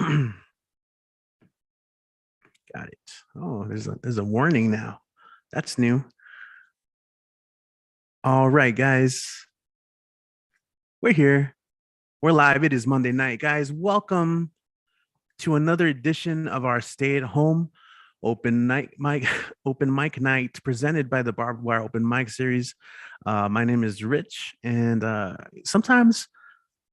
Got it. Oh, there's a warning now. That's new. All right, guys. We're here. We're live. It is Monday night, guys. Welcome to another edition of our stay at home open night mic open mic night presented by the Barbed Wire Open Mic series. My name is Rich, and sometimes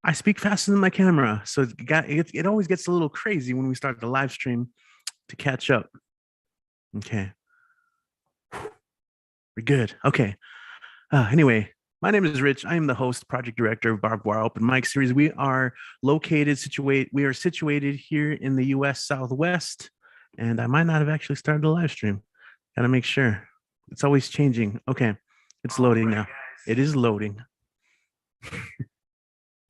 I speak faster than my camera, so it always gets a little crazy when we start the live stream to catch up. Okay, we're good. Okay. Anyway, my name is Rich. I am the host, project director of Barbed Wire Open Mic Series. We are situated here in the U.S. Southwest, and I might not have actually started the live stream. Got to make sure. It's always changing. Okay, it's loading now. It is loading.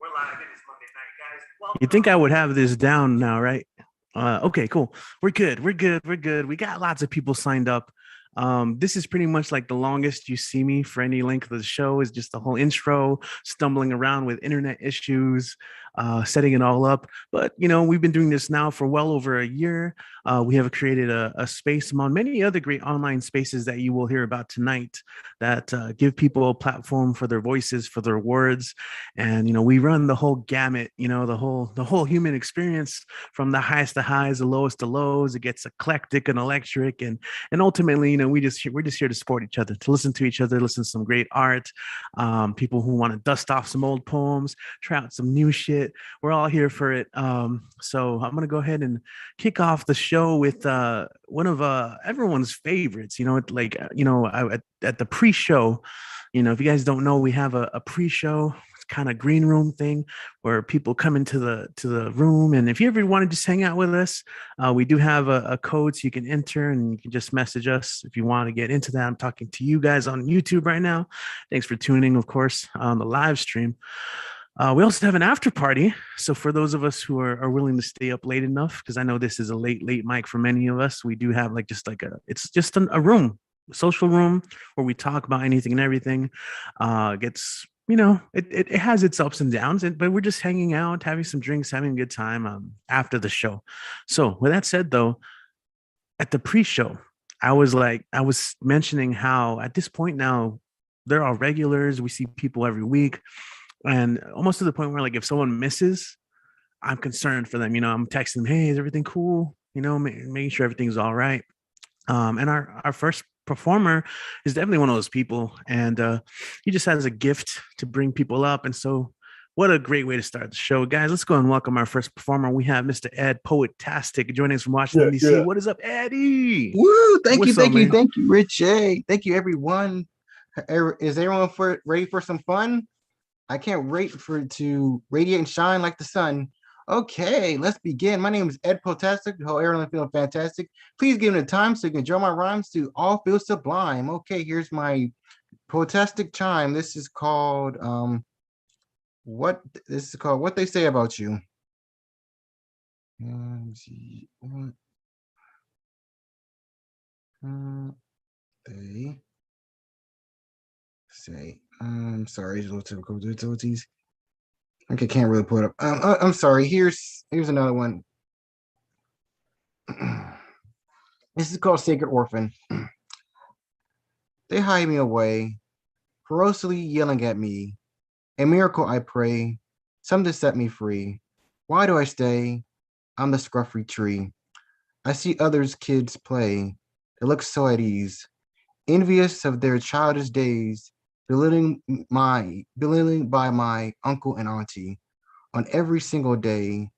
We're live. It is Monday night, guys. You think I would have this down now, right? Okay, cool. We're good. We got lots of people signed up. This is pretty much like the longest you see me for any length of the show is just the whole intro, stumbling around with internet issues, setting it all up. But, we've been doing this now for well over a year. We have created a space among many other great online spaces that you will hear about tonight that give people a platform for their voices, for their words. And, we run the whole gamut, the whole human experience from the highest to highs, the lowest to lows. It gets eclectic and electric. And ultimately, we're just here to support each other, to listen to each other, listen to some great art, people who want to dust off some old poems, try out some new shit. We're all here for it. So I'm going to go ahead and kick off the show with one of everyone's favorites. At the pre-show, if you guys don't know, we have a pre-show kind of green room thing where people come into the room, and if you ever want to just hang out with us, we do have a code so you can enter, and you can just message us if you want to get into that. I'm talking to you guys on YouTube right now. Thanks for tuning, of course, on the live stream. We also have an after party. So for those of us who are willing to stay up late enough, because I know this is a late mic for many of us, we do have it's just a room, a social room where we talk about anything and everything. It has its ups and downs, but we're just hanging out, having some drinks, having a good time after the show. So with that said, though, at the pre-show, I was mentioning how at this point now, there are regulars. We see people every week. And almost to the point where, if someone misses, I'm concerned for them. I'm texting them, hey, is everything cool? Making sure everything's all right. And our first performer is definitely one of those people. And he just has a gift to bring people up. And so what a great way to start the show. Guys, let's go and welcome our first performer. We have Mr. Ed Poetastic joining us from Washington, D.C. Yeah. What is up, Eddie? Woo! Thank you, Rich. Hey, thank you, everyone. Is everyone ready for some fun? I can't wait for it to radiate and shine like the sun. Okay, let's begin. My name is Ed Poetastic. The whole everyone feeling fantastic. Please give me the time so you can enjoy my rhymes to all feel sublime. Okay, here's my Poetastic chime. This is called what they say about you. They say. I'm sorry, there's a little technical difficulties. Okay, can't really put it up. I'm sorry. Here's another one. This is called Sacred Orphan. They hide me away, ferociously yelling at me. A miracle I pray, something set me free. Why do I stay? I'm the scruffy tree. I see others' kids play. They look so at ease, envious of their childish days, belittling by my uncle and auntie. On every single day,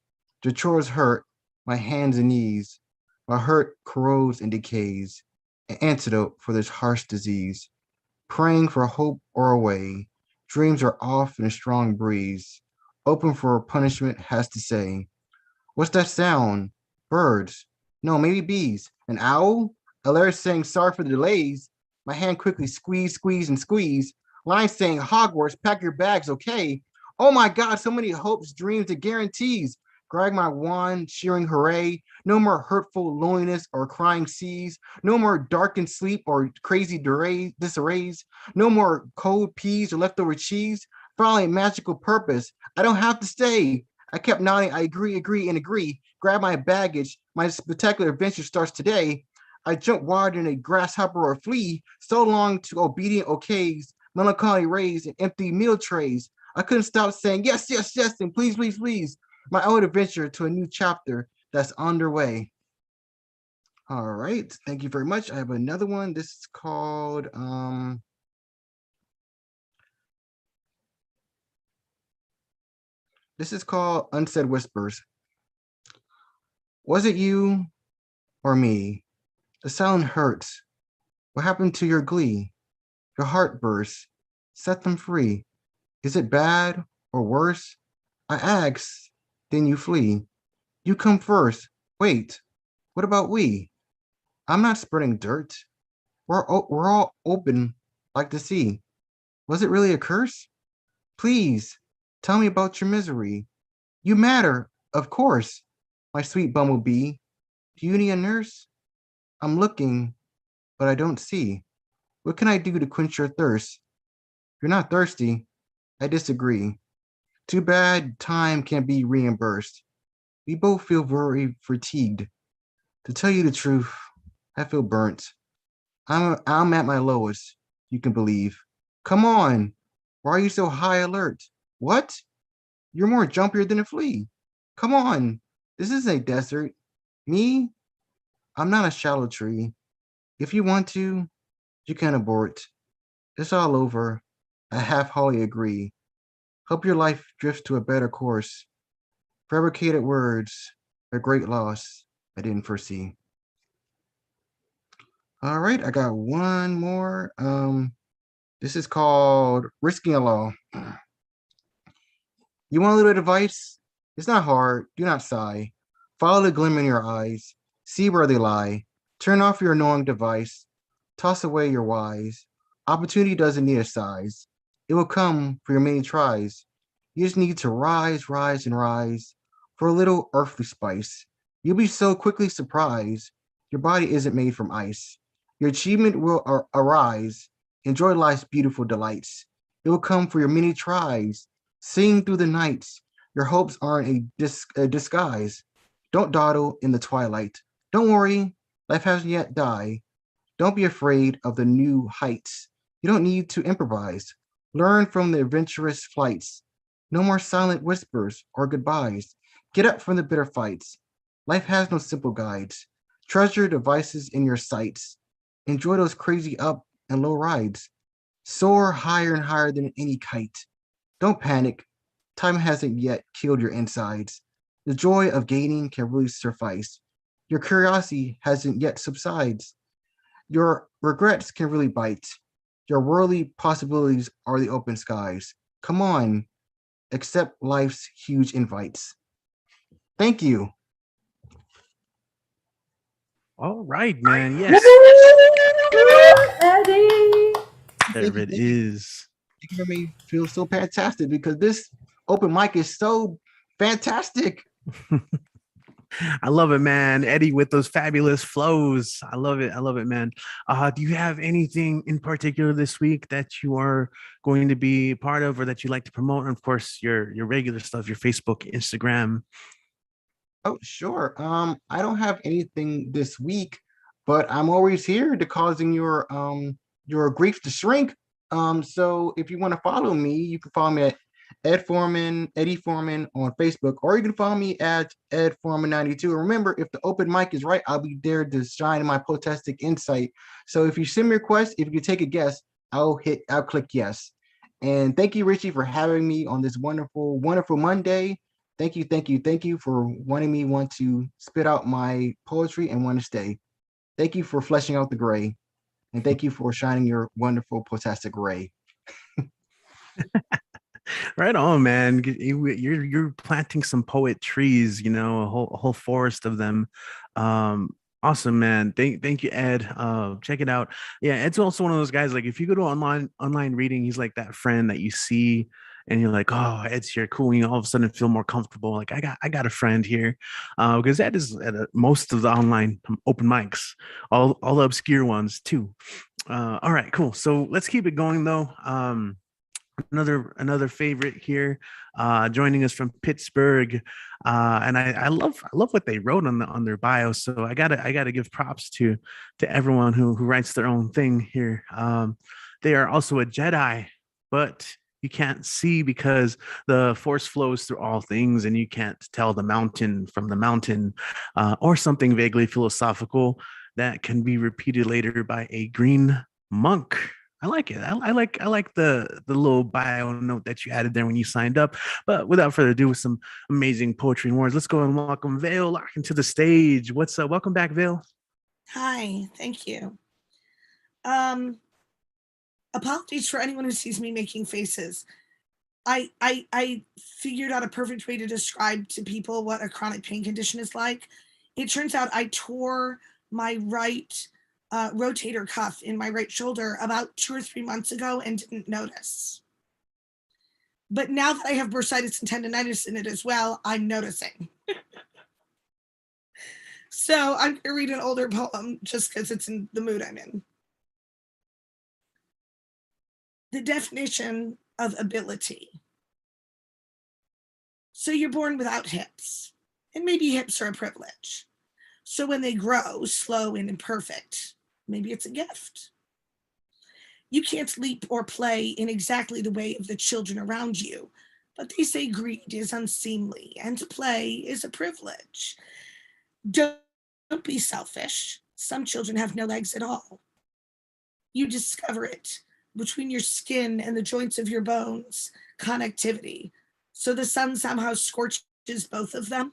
the chores hurt my hands and knees. My hurt corrodes and decays, an antidote for this harsh disease. Praying for hope or a way, dreams are off in a strong breeze. Open for punishment has to say. What's that sound? Birds? No, maybe bees. An owl? A letter saying sorry for the delays. My hand quickly squeeze. Line saying, Hogwarts, pack your bags, okay? Oh my God, so many hopes, dreams, and guarantees. Grab my wand, cheering hooray. No more hurtful loneliness or crying seas. No more darkened sleep or crazy disarrays. No more cold peas or leftover cheese. Finally, magical purpose. I don't have to stay. I kept nodding. I agree, and agree. Grab my baggage. My spectacular adventure starts today. I jump wild in a grasshopper or flea, so long to obedient okays, melancholy rays, and empty meal trays. I couldn't stop saying yes, yes, yes, and please, please, please. My own adventure to a new chapter that's underway. All right, thank you very much. I have another one. This is called Unsaid Whispers. Was it you or me? The sound hurts. What happened to your glee? Your heart bursts. Set them free. Is it bad or worse? I ask, then you flee. You come first. Wait, what about we? I'm not spreading dirt. We're all open like the sea. Was it really a curse? Please, tell me about your misery. You matter, of course, my sweet bumblebee. Do you need a nurse? I'm looking, but I don't see. What can I do to quench your thirst? You're not thirsty. I disagree. Too bad time can't be reimbursed. We both feel very fatigued. To tell you the truth, I feel burnt. I'm at my lowest, you can believe. Come on. Why are you so high alert? What? You're more jumpier than a flea. Come on. This is a desert. Me? I'm not a shallow tree. If you want to, you can abort. It's all over. I half wholly agree. Hope your life drifts to a better course. Fabricated words, a great loss I didn't foresee. All right, I got one more. This is called Risking a Law. You want a little advice? It's not hard. Do not sigh. Follow the glimmer in your eyes. See where they lie. Turn off your annoying device. Toss away your wise. Opportunity doesn't need a size. It will come for your many tries. You just need to rise, rise, and rise for a little earthly spice. You'll be so quickly surprised. Your body isn't made from ice. Your achievement will arise. Enjoy life's beautiful delights. It will come for your many tries. Sing through the nights. Your hopes aren't a disguise. Don't dawdle in the twilight. Don't worry, life hasn't yet died. Don't be afraid of the new heights. You don't need to improvise. Learn from the adventurous flights. No more silent whispers or goodbyes. Get up from the bitter fights. Life has no simple guides. Treasure devices in your sights. Enjoy those crazy up and low rides. Soar higher and higher than any kite. Don't panic. Time hasn't yet killed your insides. The joy of gaining can really suffice. Your curiosity hasn't yet subsides. Your regrets can really bite. Your worldly possibilities are the open skies. Come on, accept life's huge invites. Thank you. All right, man. Yes. Eddie. There it is. You made me feel so fantastic because this open mic is so fantastic. I love it, man. Eddie with those fabulous flows. I love it. I love it, man. Do you have anything in particular this week that you are going to be part of or that you like to promote? And of course, your regular stuff, your Facebook, Instagram. Oh, sure. I don't have anything this week, but I'm always here to causing your grief to shrink. So if you want to follow me, you can follow me at Eddie Foreman on Facebook, or you can follow me at Ed Foreman 92. Remember, if the open mic is right, I'll be there to shine my potastic insight. So if you send me a request, if you can take a guess, I'll click yes. And thank you, Richie, for having me on this wonderful, wonderful Monday. Thank you for wanting me want to spit out my poetry and want to stay. Thank you for fleshing out the gray. And thank you for shining your wonderful potastic ray. Right on, man. You're planting some poet trees, a whole forest of them. Awesome, man. Thank you, Ed. Check it out. Yeah, Ed's also one of those guys. Like, if you go to online reading, he's like that friend that you see and you're like, oh, Ed's here, cool. You all of a sudden feel more comfortable. Like, I got a friend here. Because Ed is at most of the online open mics, all the obscure ones too. All right, cool. So let's keep it going though. another favorite here, joining us from Pittsburgh. And I love what they wrote on their bio. So I gotta give props to everyone who writes their own thing here. They are also a Jedi, but you can't see because the force flows through all things, and you can't tell the mountain from the mountain, or something vaguely philosophical that can be repeated later by a green monk. I like it. I like the little bio note that you added there when you signed up. But without further ado, with some amazing poetry and words, let's go and welcome Vale Larkin to the stage. What's up? Welcome back, Vale. Hi, thank you. Apologies for anyone who sees me making faces. I figured out a perfect way to describe to people what a chronic pain condition is like. It turns out I tore my right rotator cuff in my right shoulder about 2 or 3 months ago and didn't notice. But now that I have bursitis and tendonitis in it as well, I'm noticing. So I'm going to read an older poem just because it's in the mood I'm in. The definition of ability. So you're born without hips, and maybe hips are a privilege. So when they grow slow and imperfect, maybe it's a gift. You can't leap or play in exactly the way of the children around you, but they say greed is unseemly and play is a privilege. Don't be selfish. Some children have no legs at all. You discover it between your skin and the joints of your bones, connectivity. So the sun somehow scorches both of them.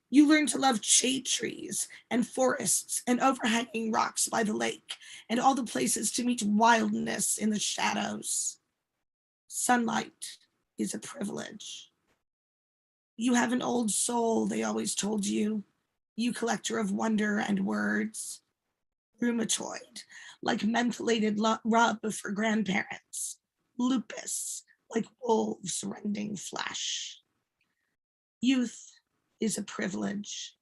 You learn to love shade trees and forests and overhanging rocks by the lake and all the places to meet wildness in the shadows. Sunlight is a privilege. You have an old soul, they always told you. You collector of wonder and words. Rheumatoid, like mentholated rub for grandparents. Lupus, like wolves rending flesh. Youth is a privilege.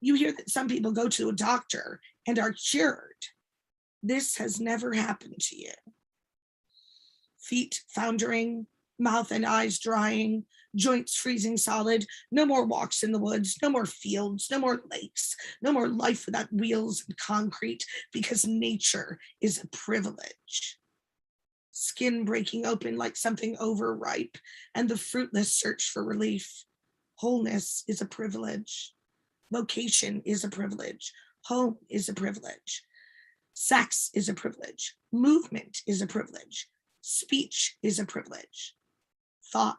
You hear that some people go to a doctor and are cured. This has never happened to you. Feet foundering, mouth and eyes drying, joints freezing solid, no more walks in the woods, no more fields, no more lakes, no more life without wheels and concrete, because nature is a privilege. Skin breaking open like something overripe, and the fruitless search for relief. Wholeness is a privilege. Vocation is a privilege. Home is a privilege. Sex is a privilege. Movement is a privilege. Speech is a privilege. Thought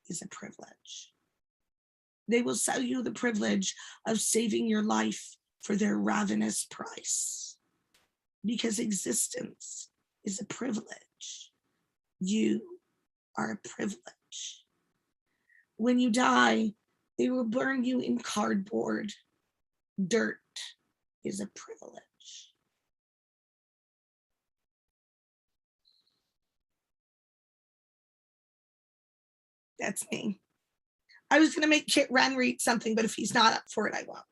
is a privilege. They will sell you the privilege of saving your life for their ravenous price, because existence is a privilege. You are a privilege. When you die, they will burn you in cardboard. Dirt is a privilege. That's me. I was going to make Kit Ren read something, but if he's not up for it, I won't.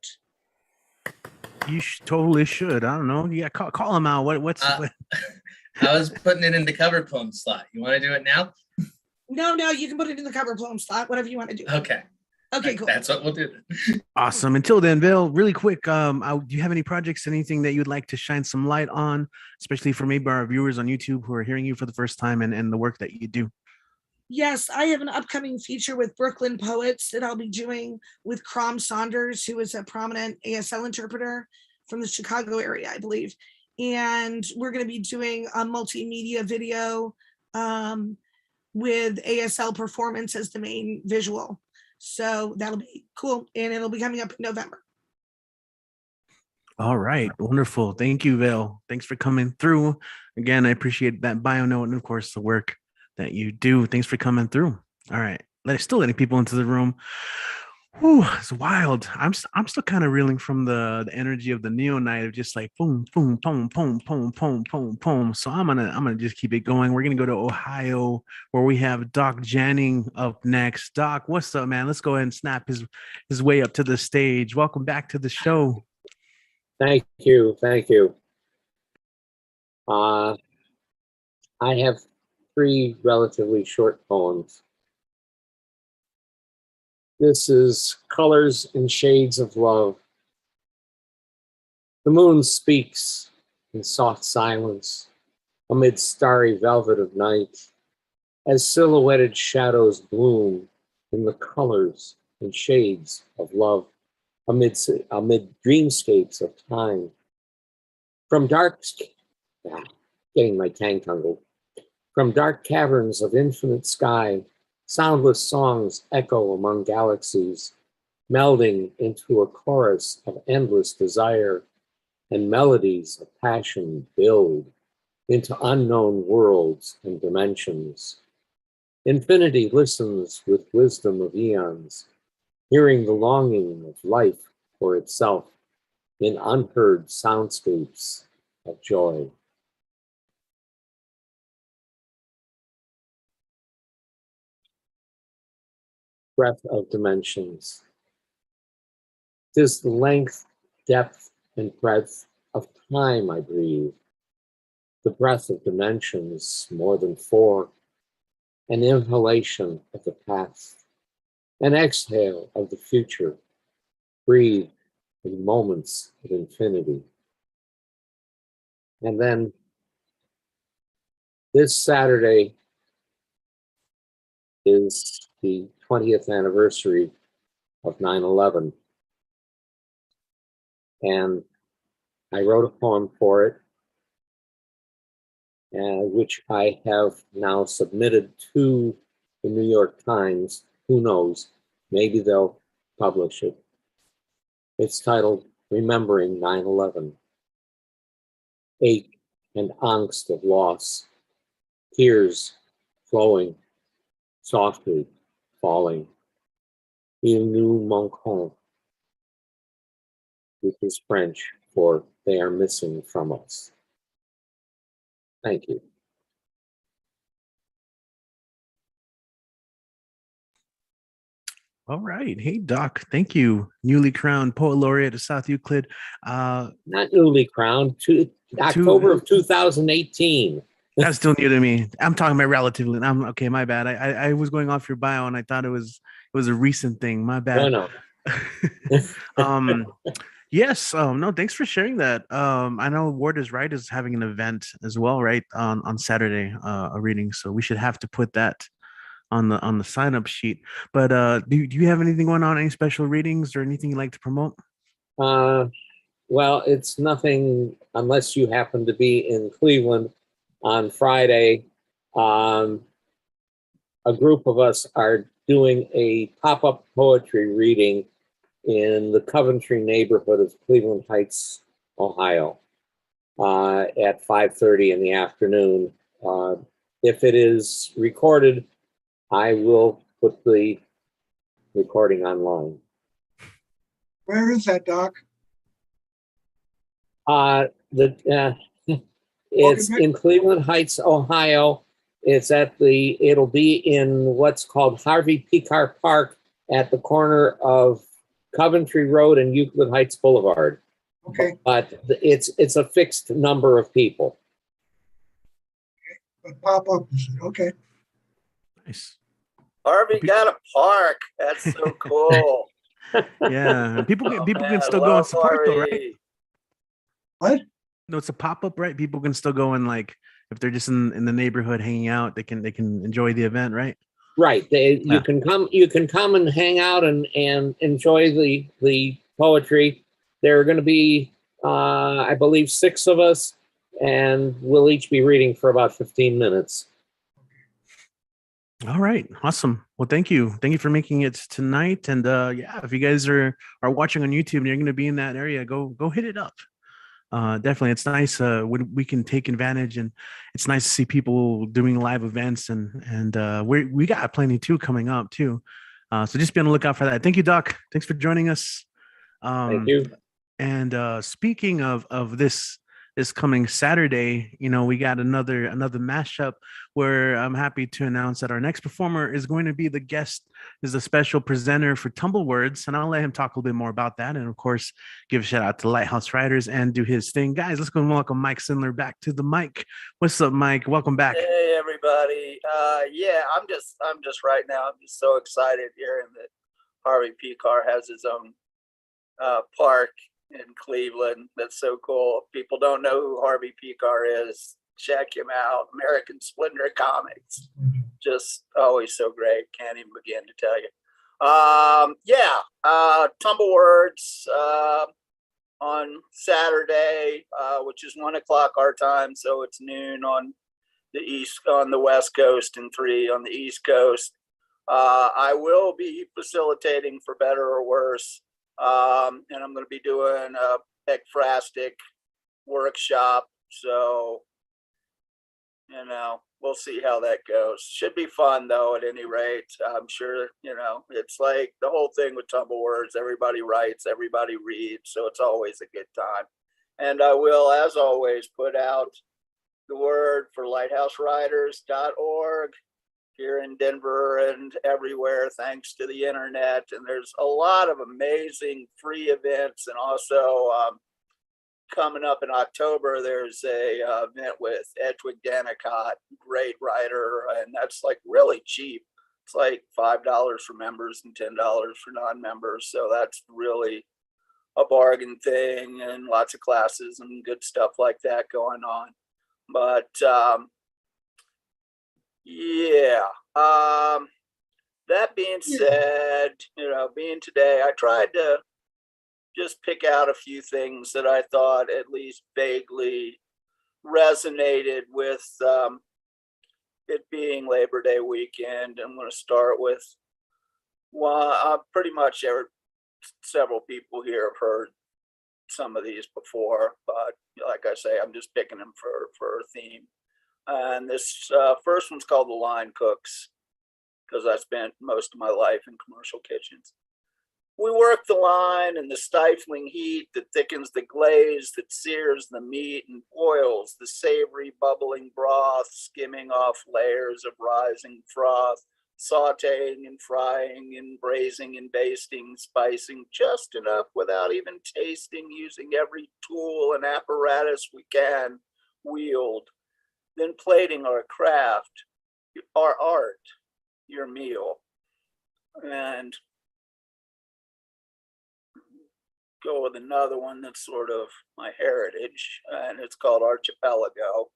You totally should. I don't know. Yeah, call him out. What's I was putting it in the cover poem slot. You want to do it now? No, you can put it in the cover poem slot, whatever you want to do. Okay. Okay, cool. That's what we'll do then. Awesome. Until then, Bill, really quick, do you have any projects, anything that you'd like to shine some light on, especially for maybe our viewers on YouTube who are hearing you for the first time, and the work that you do? Yes, I have an upcoming feature with Brooklyn Poets that I'll be doing with Crom Saunders, who is a prominent ASL interpreter from the Chicago area, I believe. And we're going to be doing a multimedia video with ASL performance as the main visual. So that'll be cool. And it'll be coming up in November. All right. Wonderful. Thank you, Vale. Thanks for coming through. Again, I appreciate that bio note and, of course, the work that you do. Thanks for coming through. All right. Still letting people into the room. Whew, it's wild. I'm still kind of reeling from the energy of the Neo Night of just like boom, boom, boom, boom, boom, boom, boom, boom. So I'm gonna just keep it going. We're gonna go to Ohio, where we have Doc Janning up next. Doc, what's up, man? Let's go ahead and snap his way up to the stage. Welcome back to the show. Thank you. I have 3 relatively short poems. This is Colors and Shades of Love. The moon speaks in soft silence amid starry velvet of night, as silhouetted shadows bloom in the colors and shades of love amid dreamscapes of time. From getting my tongue tangled. From dark caverns of infinite sky, soundless songs echo among galaxies, melding into a chorus of endless desire, and melodies of passion build into unknown worlds and dimensions. Infinity listens with wisdom of eons, hearing the longing of life for itself in unheard soundscapes of joy. Breadth of dimensions. 'Tis the length, depth, and breadth of time I breathe. The breath of dimensions more than 4, an inhalation of the past, an exhale of the future, breathe in moments of infinity. And then this Saturday is the 20th anniversary of 9/11. And I wrote a poem for it, which I have now submitted to the New York Times. Who knows? Maybe they'll publish it. It's titled Remembering 9/11. Ache and angst of loss, tears flowing, softly falling. Il nous manquons, which is French for they are missing from us. Thank you. All right. Hey, Doc. Thank you. Newly crowned poet laureate of South Euclid. Not newly crowned, October of 2018. That's still new to me. I'm talking about relatively. I'm okay. My bad. I was going off your bio and I thought it was a recent thing. My bad. No. Yes. No, thanks for sharing that. I know Ward is Right is having an event as well, right? On Saturday, a reading. So we should have to put that on the sign up sheet. But do you have anything going on? Any special readings or anything you'd like to promote? Well, it's nothing unless you happen to be in Cleveland on Friday. A group of us are doing a pop-up poetry reading in the Coventry neighborhood of Cleveland Heights, Ohio, at 5:30 in the afternoon. If it is recorded, I will put the recording online. Where is that, Doc? It's in Cleveland Heights, Ohio. It'll be in what's called Harvey Pekar Park at the corner of Coventry Road and Euclid Heights Boulevard. Okay. But it's a fixed number of people. But pop up. Okay. Nice. Harvey got a park. That's so cool. Yeah, people Oh, can man, still go and love support though, right? Harvey. What? No, it's a pop up, right? People can still go and like if they're just in the neighborhood hanging out, they can enjoy the event, right? Right. You can come and hang out and enjoy the poetry. There are going to be, I believe, 6 of us, and we'll each be reading for about 15 minutes. All right, awesome. Well, thank you for making it tonight. And yeah, if you guys are watching on YouTube and you're going to be in that area, go hit it up. Definitely, it's nice when we can take advantage, and it's nice to see people doing live events, and we got plenty too coming up too. So just be on the lookout for that. Thank you, Doc. Thanks for joining us. Thank you. And speaking of this coming Saturday, we got another mashup where I'm happy to announce that our next performer is going to be is a special presenter for Tumble Words, and I'll let him talk a little bit more about that. And of course, give a shout out to Lighthouse Writers and do his thing. Guys, let's go and welcome Mike Sindler back to the mic. What's up, Mike? Welcome back. Hey, everybody. everybody. Yeah, I'm just right now. I'm just so excited hearing that Harvey P. Carr has his own park in Cleveland. That's so cool. If people don't know who Harvey P. Carr is, check him out. American Splendor Comics. Just always so great. Can't even begin to tell you. Tumblewords on Saturday, which is 1 o'clock our time, so it's noon on the West Coast and 3 on the East Coast. I will be facilitating for better or worse, and I'm going to be doing a ekphrastic workshop. So, we'll see how that goes. Should be fun though, at any rate. I'm sure, it's like the whole thing with Tumblewords. Everybody writes, everybody reads, so it's always a good time. And I will, as always, put out the word for lighthousewriters.org here in Denver and everywhere, thanks to the internet. And there's a lot of amazing free events, and also coming up in October, there's a event with Edwig Danicott, great writer, and that's like really cheap. It's like $5 for members and $10 for non-members. So that's really a bargain thing, and lots of classes and good stuff like that going on. But that being said, being today, I tried to just pick out a few things that I thought at least vaguely resonated with it being Labor Day weekend. I'm going to start with pretty much several people here have heard some of these before, but like I say, I'm just picking them for a theme. And this first one's called The Line Cooks, because I spent most of my life in commercial kitchens. We work the line in the stifling heat that thickens the glaze, that sears the meat and boils the savory, bubbling broth, skimming off layers of rising froth, sauteing and frying and braising and basting, spicing just enough without even tasting, using every tool and apparatus we can wield, then plating our craft, our art, your meal. And go with another one that's sort of my heritage, and it's called Archipelago.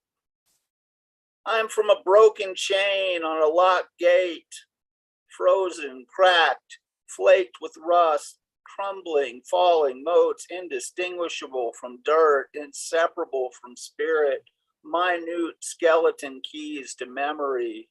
I'm from a broken chain on a locked gate, frozen, cracked, flaked with rust, crumbling, falling motes, indistinguishable from dirt, inseparable from spirit, minute skeleton keys to memory.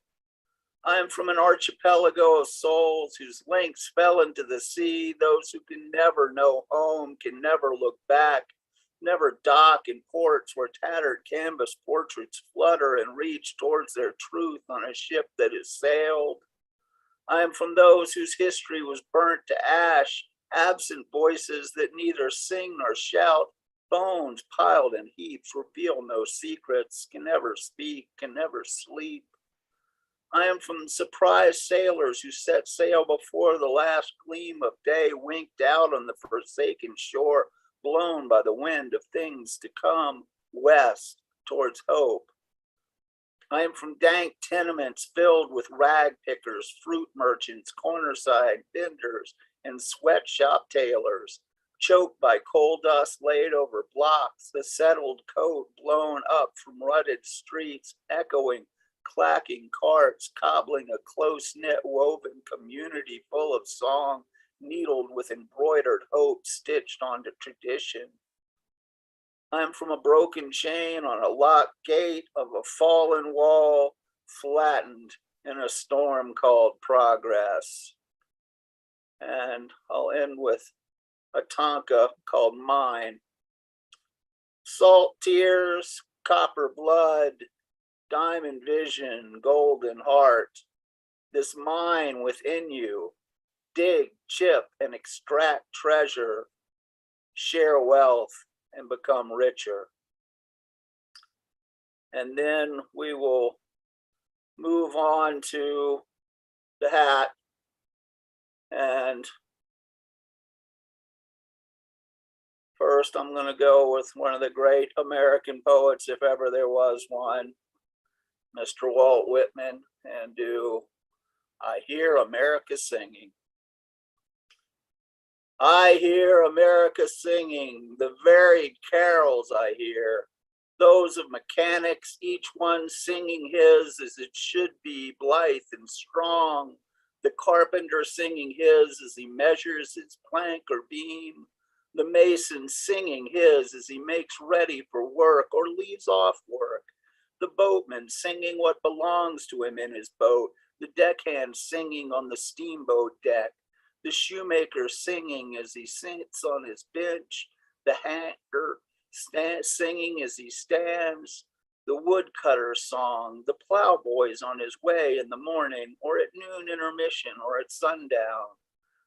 I am from an archipelago of souls whose links fell into the sea, those who can never know home, can never look back, never dock in ports where tattered canvas portraits flutter and reach towards their truth on a ship that has sailed. I am from those whose history was burnt to ash, absent voices that neither sing nor shout, bones piled in heaps, reveal no secrets, can never speak, can never sleep. I am from surprised sailors who set sail before the last gleam of day winked out on the forsaken shore, blown by the wind of things to come west towards hope. I am from dank tenements filled with rag pickers, fruit merchants, cornerside vendors, and sweatshop tailors, choked by coal dust laid over blocks, the settled coat blown up from rutted streets, echoing, clacking carts, cobbling a close-knit woven community full of song, needled with embroidered hope stitched onto tradition. I'm from a broken chain on a locked gate of a fallen wall, flattened in a storm called progress. And I'll end with a tanka called Mine. Salt tears, copper blood, diamond vision, golden heart. This mine within you, dig, chip, and extract treasure, share wealth, and become richer. And then we will move on to the hat. And first, I'm going to go with one of the great American poets, if ever there was one, Mr. Walt Whitman, and do I Hear America Singing. I hear America singing, the varied carols I hear, those of mechanics, each one singing his as it should be, blithe and strong, the carpenter singing his as he measures his plank or beam, the mason singing his as he makes ready for work or leaves off work, the boatman singing what belongs to him in his boat, the deckhand singing on the steamboat deck, the shoemaker singing as he sits on his bench, the hanger singing as he stands, the woodcutter song, the plowboys on his way in the morning or at noon intermission or at sundown,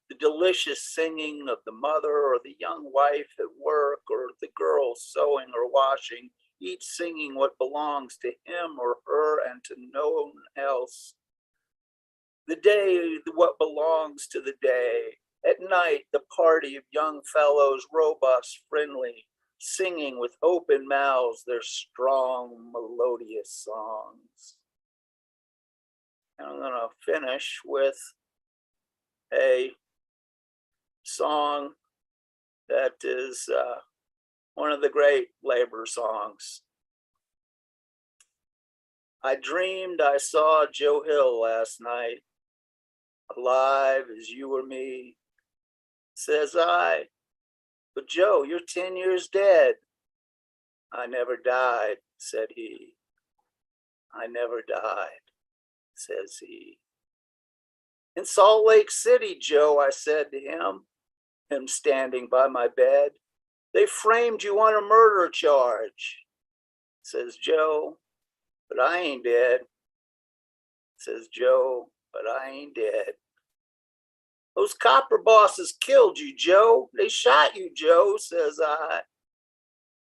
the delicious singing of the mother or the young wife at work or the girl sewing or washing, each singing what belongs to him or her and to no one else. The day, what belongs to the day. At night, the party of young fellows, robust, friendly, singing with open mouths their strong, melodious songs. And I'm going to finish with a song that is one of the great labor songs. I dreamed I saw Joe Hill last night, alive as you or me. Says I, but Joe, you're 10 years dead. I never died, said he. I never died, says he. In Salt Lake City, Joe, I said to him standing by my bed, they framed you on a murder charge, says Joe, but I ain't dead, says Joe, but I ain't dead. Those copper bosses killed you, Joe. They shot you, Joe, says I.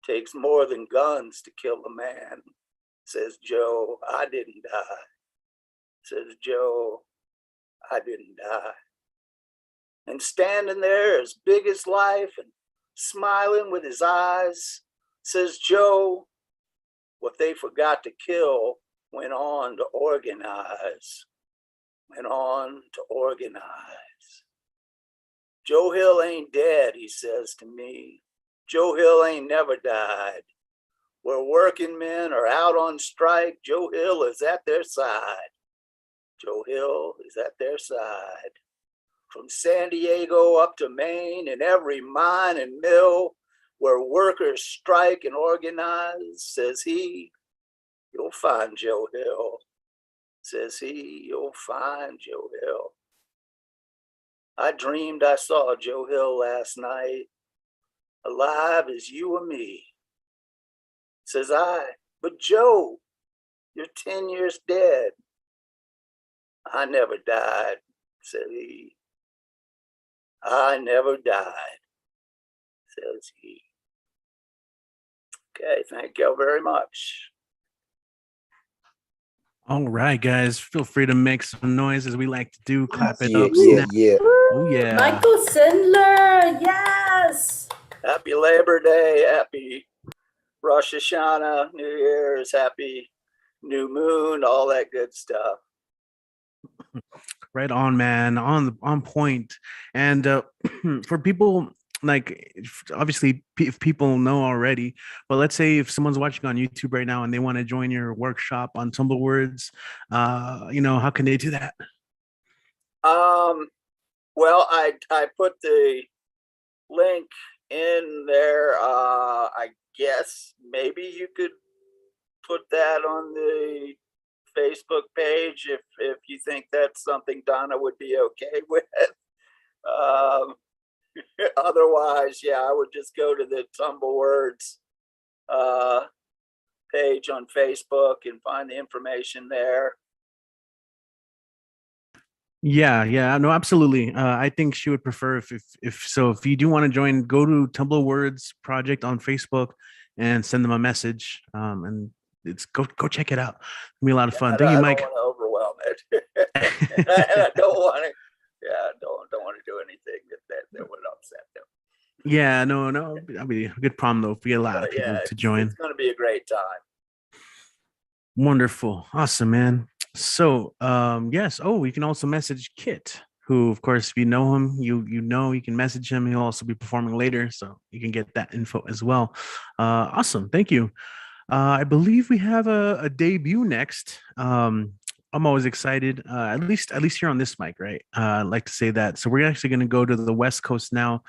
Takes more than guns to kill a man, says Joe. I didn't die, says Joe. I didn't die. And standing there as big as life and smiling with his eyes, says Joe, what they forgot to kill went on to organize, went on to organize. Joe Hill ain't dead, he says to me. Joe Hill ain't never died. Where working men are out on strike, Joe Hill is at their side. Joe Hill is at their side. From San Diego up to Maine and every mine and mill where workers strike and organize, says he, you'll find Joe Hill. Says he, you'll find Joe Hill. I dreamed I saw Joe Hill last night, alive as you or me. Says I, but Joe, you're 10 years dead. I never died, said he. I never died, says he. Okay, thank you very much. All right, guys, feel free to make some noise as we like to do. Clap it Yeah, up. yeah, Snap. yeah. Oh, yeah. Michael Sindler, yes. Happy Labor Day, happy Rosh Hashanah, New Year's, happy New Moon, all that good stuff. Right on, man. On point. And for people, like, obviously if people know already, but let's say if someone's watching on YouTube right now and they want to join your workshop on Tumble Words, how can they do that? Well, I put the link in there. I guess maybe you could put that on the Facebook page if you think that's something Donna would be okay with. Otherwise, yeah, I would just go to the Tumble Words page on Facebook and find the information there. Yeah, no, absolutely. I think she would prefer if you do want to join, go to Tumble Words Project on Facebook and send them a message. And it's go check it out. It'll be a lot of fun. Thank you, Mike. I don't want to overwhelm it. I don't want to. Yeah, don't want to do anything that would upset them. Yeah, no, that'd be a good problem though if we get a lot of people to join. It's going to be a great time. Wonderful. Awesome, man. So, yes. Oh, you can also message Kit, who, of course, if you know him, you know you can message him. He'll also be performing later, so you can get that info as well. Awesome. Thank you. I believe we have a debut next. I'm always excited, at least here on this mic, right? I like to say that. So we're actually going to go to the West Coast now.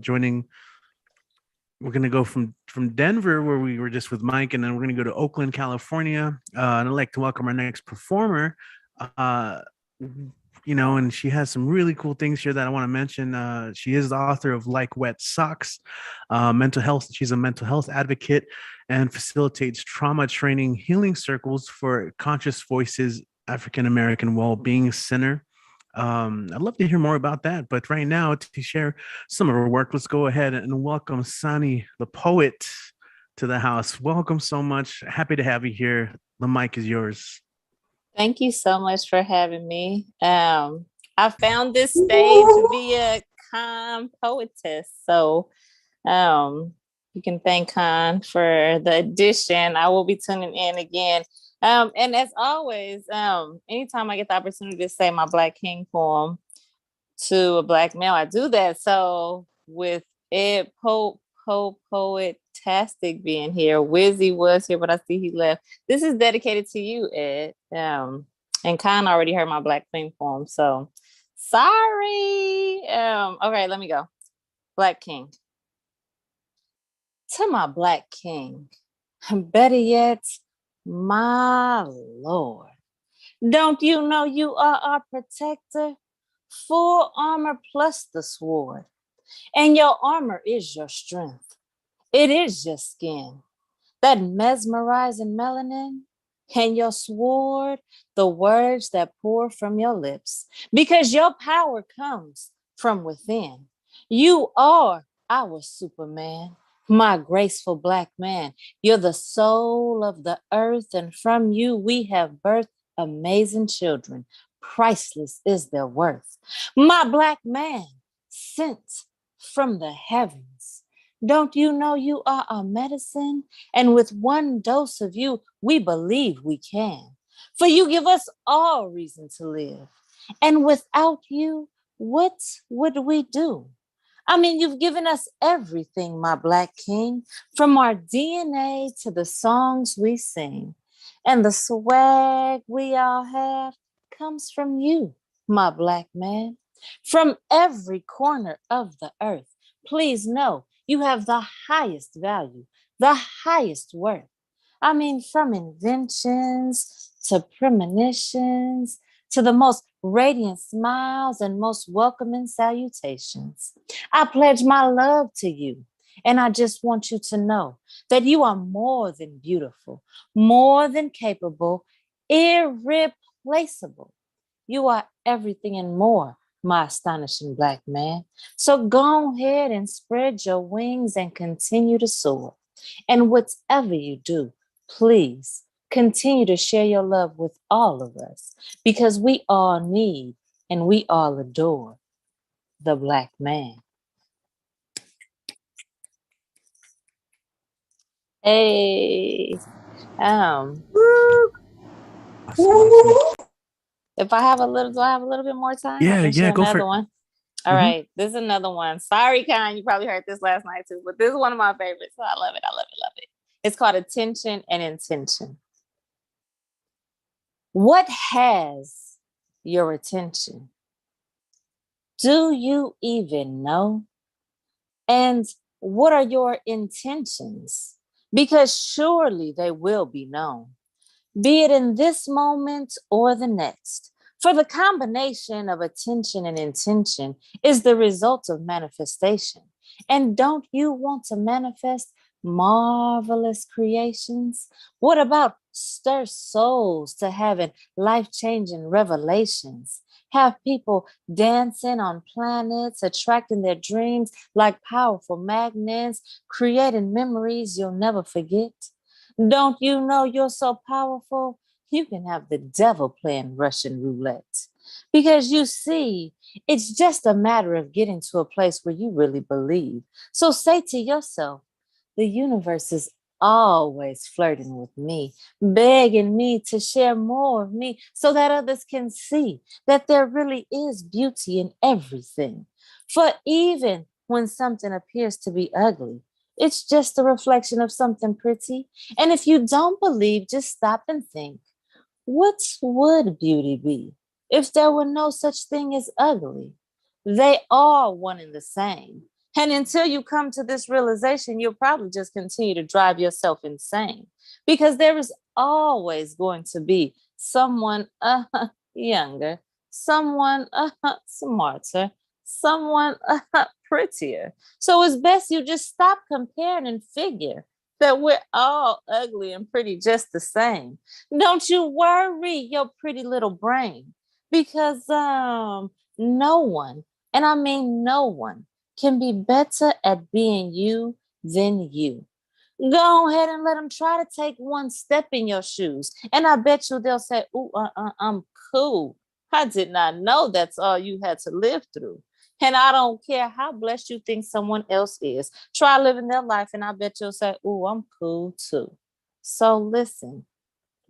Joining, we're going to go from Denver, where we were just with Mike, and then we're going to go to Oakland, California. And I'd like to welcome our next performer. Uh, and she has some really cool things here that I want to mention. She is the author of Like Wet Socks, mental health. She's a mental health advocate and facilitates trauma training healing circles for Conscious Voices African American Well-Being Center. I'd love to hear more about that, but right now to share some of her work, let's go ahead and welcome Sani, the poet, to the house. Welcome so much. Happy to have you here. The mic is yours. Thank you so much for having me. I found this stage via Khan Poetess. So you can thank Khan for the addition. I will be tuning in again. And as always, anytime I get the opportunity to say my Black King poem to a Black male, I do that. So with Ed Poetastic being here, Wizzy was here, but I see he left. This is dedicated to you, Ed. And Khan already heard my Black Queen poem, so sorry. Okay, let me go. Black King. To my Black King, better yet, my Lord. Don't you know you are our protector? Full armor plus the sword. And your armor is your strength. It is your skin, that mesmerizing melanin, and your sword, the words that pour from your lips, because your power comes from within. You are our Superman, my graceful Black man. You're the soul of the earth, and from you we have birthed amazing children. Priceless is their worth. My Black man, sent from the heavens. Don't you know you are our medicine? And with one dose of you, we believe we can. For you give us all reason to live. And without you, what would we do? I mean, you've given us everything, my Black King, from our DNA to the songs we sing. And the swag we all have comes from you, my Black man. From every corner of the earth, please know you have the highest value, the highest worth. I mean, from inventions to premonitions to the most radiant smiles and most welcoming salutations. I pledge my love to you, and I just want you to know that you are more than beautiful, more than capable, irreplaceable. You are everything and more, my astonishing Black man. So go ahead and spread your wings and continue to soar. And whatever you do, please continue to share your love with all of us, because we all need and we all adore the Black man. Hey, Awesome. if I have a little, do I have a little bit more time? I can Yeah, share go for another it. one. All right, this is another one. Sorry, Khan, you probably heard this last night too, but this is one of my favorites. So I love it. I love it. Love it. It's called Attention and Intention. What has your attention? Do you even know? And what are your intentions? Because surely they will be known, be it in this moment or the next. For the combination of attention and intention is the result of manifestation. And don't you want to manifest marvelous creations? What about stir souls to having life-changing revelations? Have people dancing on planets, attracting their dreams like powerful magnets, creating memories you'll never forget? Don't you know you're so powerful? You can have the devil playing Russian roulette. Because you see, it's just a matter of getting to a place where you really believe. So say to yourself, the universe is always flirting with me, begging me to share more of me so that others can see that there really is beauty in everything. For even when something appears to be ugly, it's just a reflection of something pretty. And if you don't believe, just stop and think. What would beauty be if there were no such thing as ugly? They are one and the same. And until you come to this realization, you'll probably just continue to drive yourself insane because there is always going to be someone younger, someone smarter, someone prettier. So it's best you just stop comparing and figure that we're all ugly and pretty just the same. Don't you worry your pretty little brain because no one, and I mean no one, can be better at being you than you. Go ahead and let them try to take one step in your shoes. And I bet you they'll say, ooh, I'm cool. I did not know that's all you had to live through. And I don't care how blessed you think someone else is. Try living their life, and I bet you'll say, ooh, I'm cool too. So listen,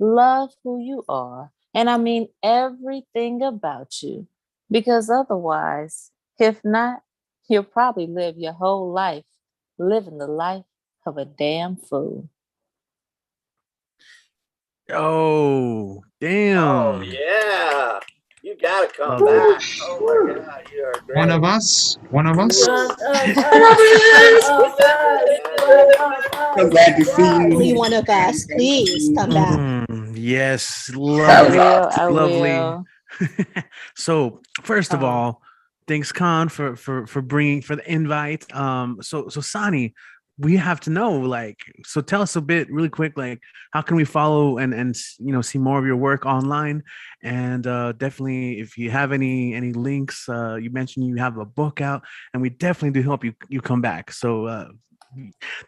love who you are. And I mean everything about you. Because otherwise, if not, you'll probably live your whole life living the life of a damn fool. Oh, damn. Oh yeah, you gotta come Love it. back. Oh my God, you are great. One of us. One of us. I'm glad to see you. Only one of us. Please come back. Yes, I lovely, will. I lovely. will. So first of Oh. all, thanks Khan for bringing for the invite. So Sani, we have to know, like, so tell us a bit really quick, like, how can we follow and see more of your work online? And definitely, if you have any links, you mentioned you have a book out, and we definitely do hope you come back. So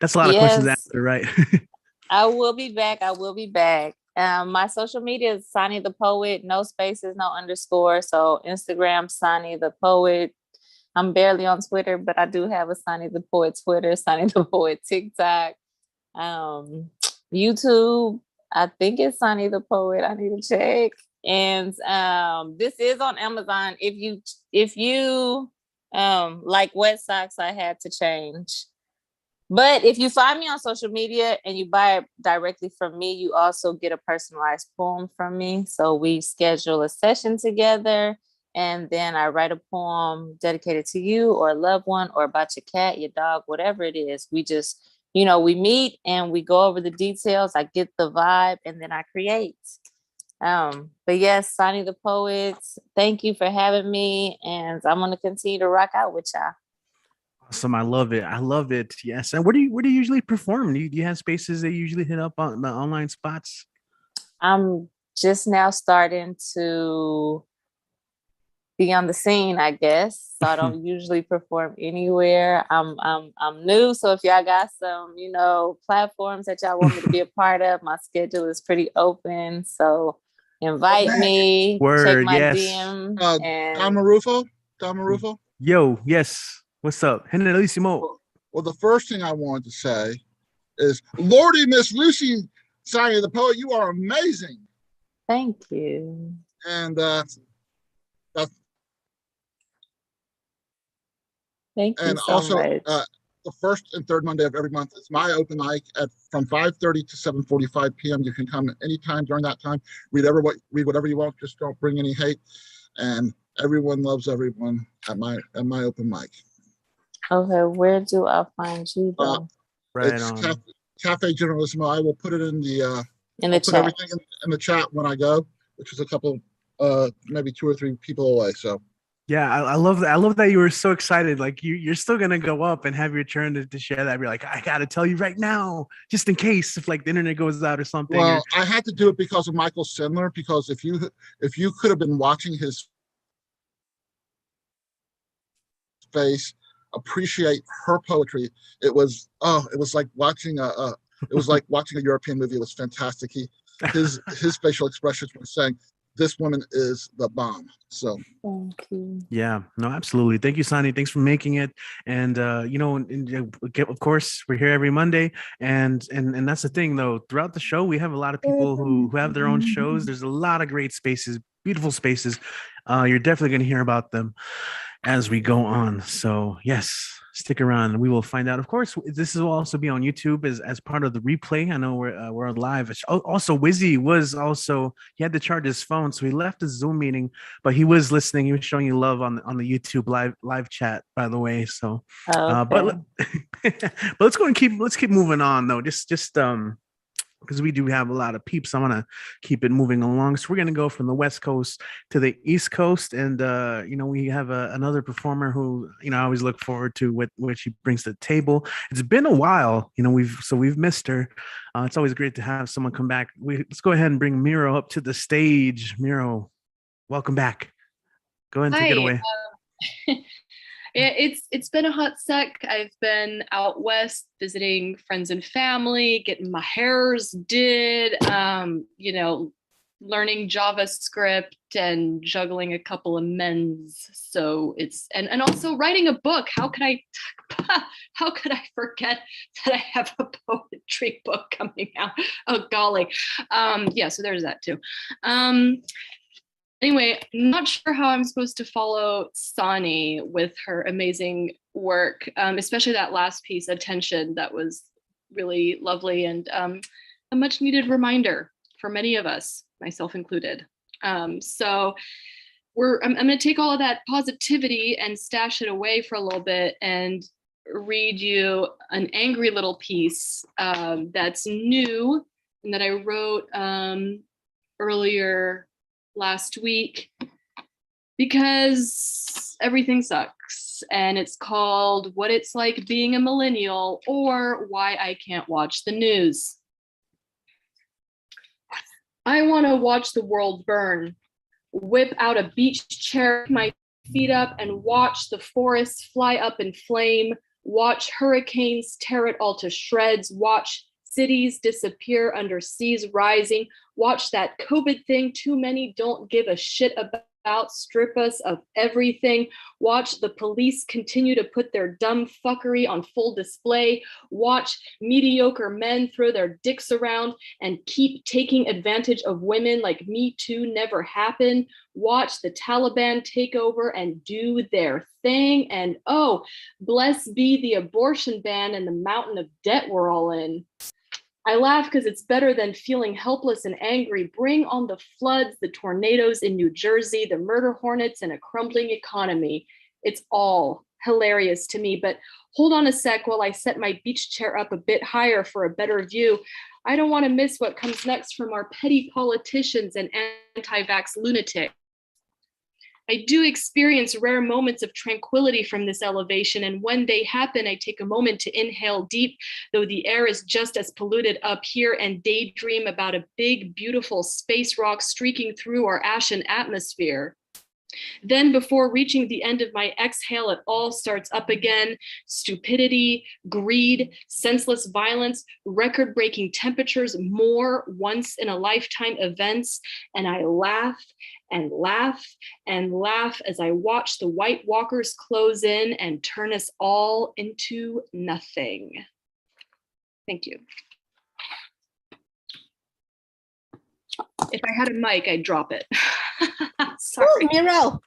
that's a lot of questions Yes. after, right? I will be back. I will be back. My social media is Sonny the Poet, no spaces, no underscore. So Instagram, Sonny the Poet. I'm barely on Twitter, but I do have a Sonny the Poet Twitter, Sonny the Poet TikTok, YouTube. I think it's Sonny the Poet. I need to check. And this is on Amazon. If you like wet socks, I had to change. But if you find me on social media and you buy it directly from me, you also get a personalized poem from me. So we schedule a session together, and then I write a poem dedicated to you or a loved one or about your cat, your dog, whatever it is. We just, we meet and we go over the details. I get the vibe and then I create. But yes, Sonny the Poet, thank you for having me. And I'm going to continue to rock out with y'all. Awesome. I love it. I love it. Yes. And where do you usually perform? Do you have spaces that you usually hit up on the online spots? I'm just now starting to be on the scene, I guess. So I don't usually perform anywhere. I'm new. So if y'all got some, platforms that y'all want me to be a part of, my schedule is pretty open. So invite me, check my DM. And Don Marufo. Yo, yes. What's up? Generalissimo. Well, the first thing I wanted to say is, Lordy, Miss Lucy, Sonny the Poet, you are amazing. Thank you. And thank you and so also, much. The first and third Monday of every month is my open mic from 5:30 to 7:45 p.m. You can come anytime during that time. Read whatever you want. Just don't bring any hate. And everyone loves everyone at my open mic. Okay, where do I find you though? It's Cafe Generalissimo. I will put it in the chat. Put everything in the chat when I go, which is a couple, maybe 2 or 3 people away. So yeah, I love that. I love that you were so excited. Like you're still gonna go up and have your turn to share that. You're like, I gotta tell you right now, just in case if like the internet goes out or something. Well, I had to do it because of Michael Sindler. Because if you could have been watching his face, appreciate her poetry, it was like watching a European movie. It was fantastic. His facial expressions were saying, this woman is the bomb. So Thank you. Yeah, no, absolutely. Thank you, Sonny. Thanks for making it. And of course, we're here every Monday. And that's the thing, though. Throughout the show, we have a lot of people who have their own shows. There's a lot of great spaces, beautiful spaces. You're definitely going to hear about them as we go on. So yes, stick around and we will find out. Of course, this will also be on YouTube as part of the replay. I know we're live. Also, Wizzy he had to charge his phone, so he left the Zoom meeting, but he was listening. He was showing you love on the YouTube live chat, by the way. So, but let's go and keep moving on though. Just because we do have a lot of peeps. I want to keep it moving along. So we're going to go from the West Coast to the East Coast. And, we have another performer who, I always look forward to what she brings to the table. It's been a while, we've missed her. It's always great to have someone come back. Let's go ahead and bring Miro up to the stage. Miro, welcome back. Go ahead and take it away. It's been a hot sec. I've been out west visiting friends and family, getting my hairs did, learning JavaScript and juggling a couple of men's. So and also writing a book. How could I forget that I have a poetry book coming out? Oh golly. So there's that too. Anyway, not sure how I'm supposed to follow Sani with her amazing work, especially that last piece, Attention, that was really lovely and a much needed reminder for many of us, myself included. So I'm going to take all of that positivity and stash it away for a little bit and read you an angry little piece that's new and that I wrote earlier last week because everything sucks, and it's called What It's Like Being a Millennial, or Why I Can't Watch the News. I want to watch the world burn, whip out a beach chair, my feet up, and watch the forests fly up in flame, watch hurricanes tear it all to shreds, watch cities disappear under seas rising, watch that COVID thing too many don't give a shit about strip us of everything, watch the police continue to put their dumb fuckery on full display, watch mediocre men throw their dicks around and keep taking advantage of women like Me Too never happened, watch the Taliban take over and do their thing, and oh, bless be the abortion ban and the mountain of debt we're all in. I laugh because it's better than feeling helpless and angry. Bring on the floods, the tornadoes in New Jersey, the murder hornets, and a crumbling economy. It's all hilarious to me, but hold on a sec while I set my beach chair up a bit higher for a better view. I don't want to miss what comes next from our petty politicians and anti-vax lunatics. I do experience rare moments of tranquility from this elevation, and when they happen, I take a moment to inhale deep, though the air is just as polluted up here, and daydream about a big, beautiful space rock streaking through our ashen atmosphere. Then, before reaching the end of my exhale, it all starts up again. Stupidity, greed, senseless violence, record-breaking temperatures, more once-in-a-lifetime events, and I laugh and laugh and laugh as I watch the White Walkers close in and turn us all into nothing. Thank you. If I had a mic, I'd drop it. Sorry. Ooh, Miro.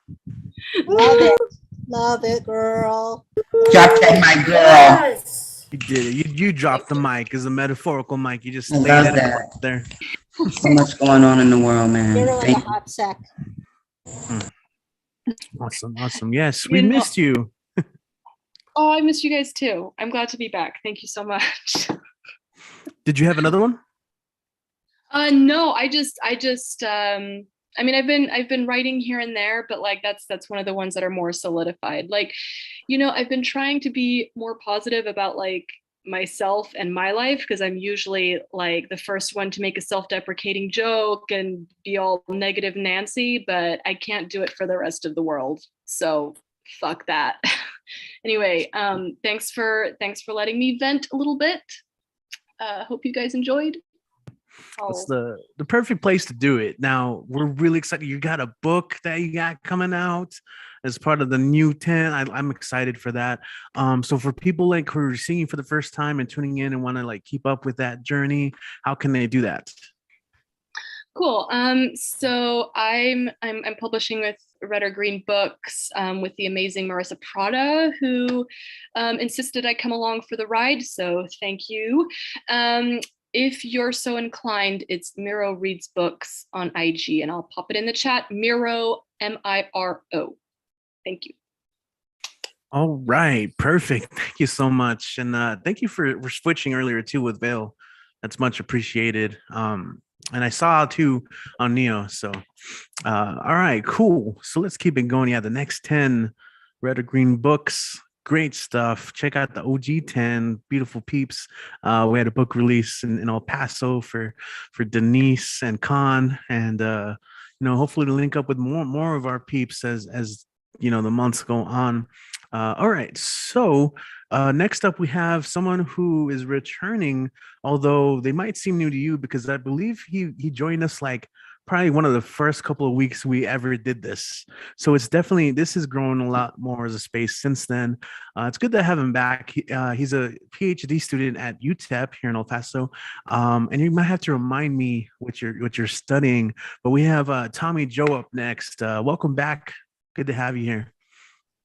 Love it. Love it, girl. Drop that mic, girl. Yes. You did it. You dropped the mic as a metaphorical mic. You just I laid love it that. out there. So much going on in the world, man. Miro in the Thank you. hot sack. Awesome. Yes, we missed you. Oh, I missed you guys too. I'm glad to be back. Thank you so much. Did you have another one? No, I mean, I've been writing here and there, but like that's one of the ones that are more solidified. Like, I've been trying to be more positive about like myself and my life, because I'm usually like the first one to make a self-deprecating joke and be all negative Nancy, but I can't do it for the rest of the world. So fuck that. Anyway, thanks for letting me vent a little bit. Hope you guys enjoyed. It's Oh, the perfect place to do it. Now we're really excited. You got a book that you got coming out as part of the new 10. I'm excited for that. So for people like who are seeing you for the first time and tuning in and want to like keep up with that journey, how can they do that? cool. So I'm publishing with Red or Green Books with the amazing Marissa Prada, who insisted I come along for the ride. So thank you. If you're so inclined, it's Miro Reads Books on IG, and I'll pop it in the chat. Miro, Miro. Thank you. All right, perfect. Thank you so much, and thank you for switching earlier too with Veil. That's much appreciated. And I saw too on Neo. So, all right, cool. So let's keep it going. Yeah, the next 10 Red or Green Books. Great stuff. Check out the OG 10, beautiful peeps. We had a book release in El Paso for Denise and Khan, and hopefully to link up with more of our peeps as the months go on. All right, so next up we have someone who is returning, although they might seem new to you because I believe he joined us like probably one of the first couple of weeks we ever did this. So it's definitely, this has grown a lot more as a space since then. It's good to have him back. He's a PhD student at UTEP here in El Paso. And you might have to remind me what you're studying, but we have Tommy Joe up next. Welcome back. Good to have you here.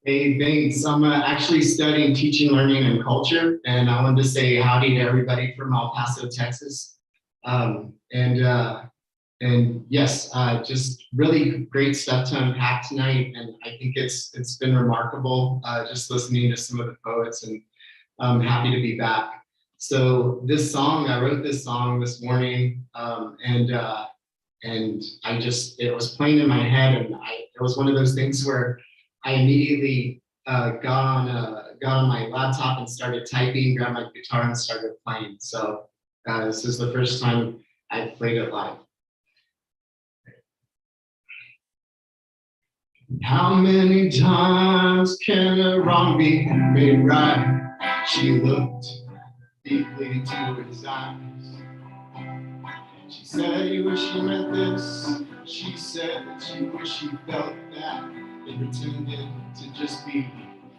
Hey, thanks. I'm actually studying teaching, learning, and culture, and I wanted to say howdy to everybody from El Paso, Texas. And yes, just really great stuff to unpack tonight, and I think it's been remarkable just listening to some of the poets, and I'm happy to be back. So this song, I wrote this song this morning, and it was playing in my head, and it was one of those things where I immediately got on my laptop and started typing, grabbed my guitar and started playing. So this is the first time I've played it live. How many times can a wrong be made right? She looked deeply into his eyes. She said, you wish you meant this. She said that you wish you felt that. They pretended to just be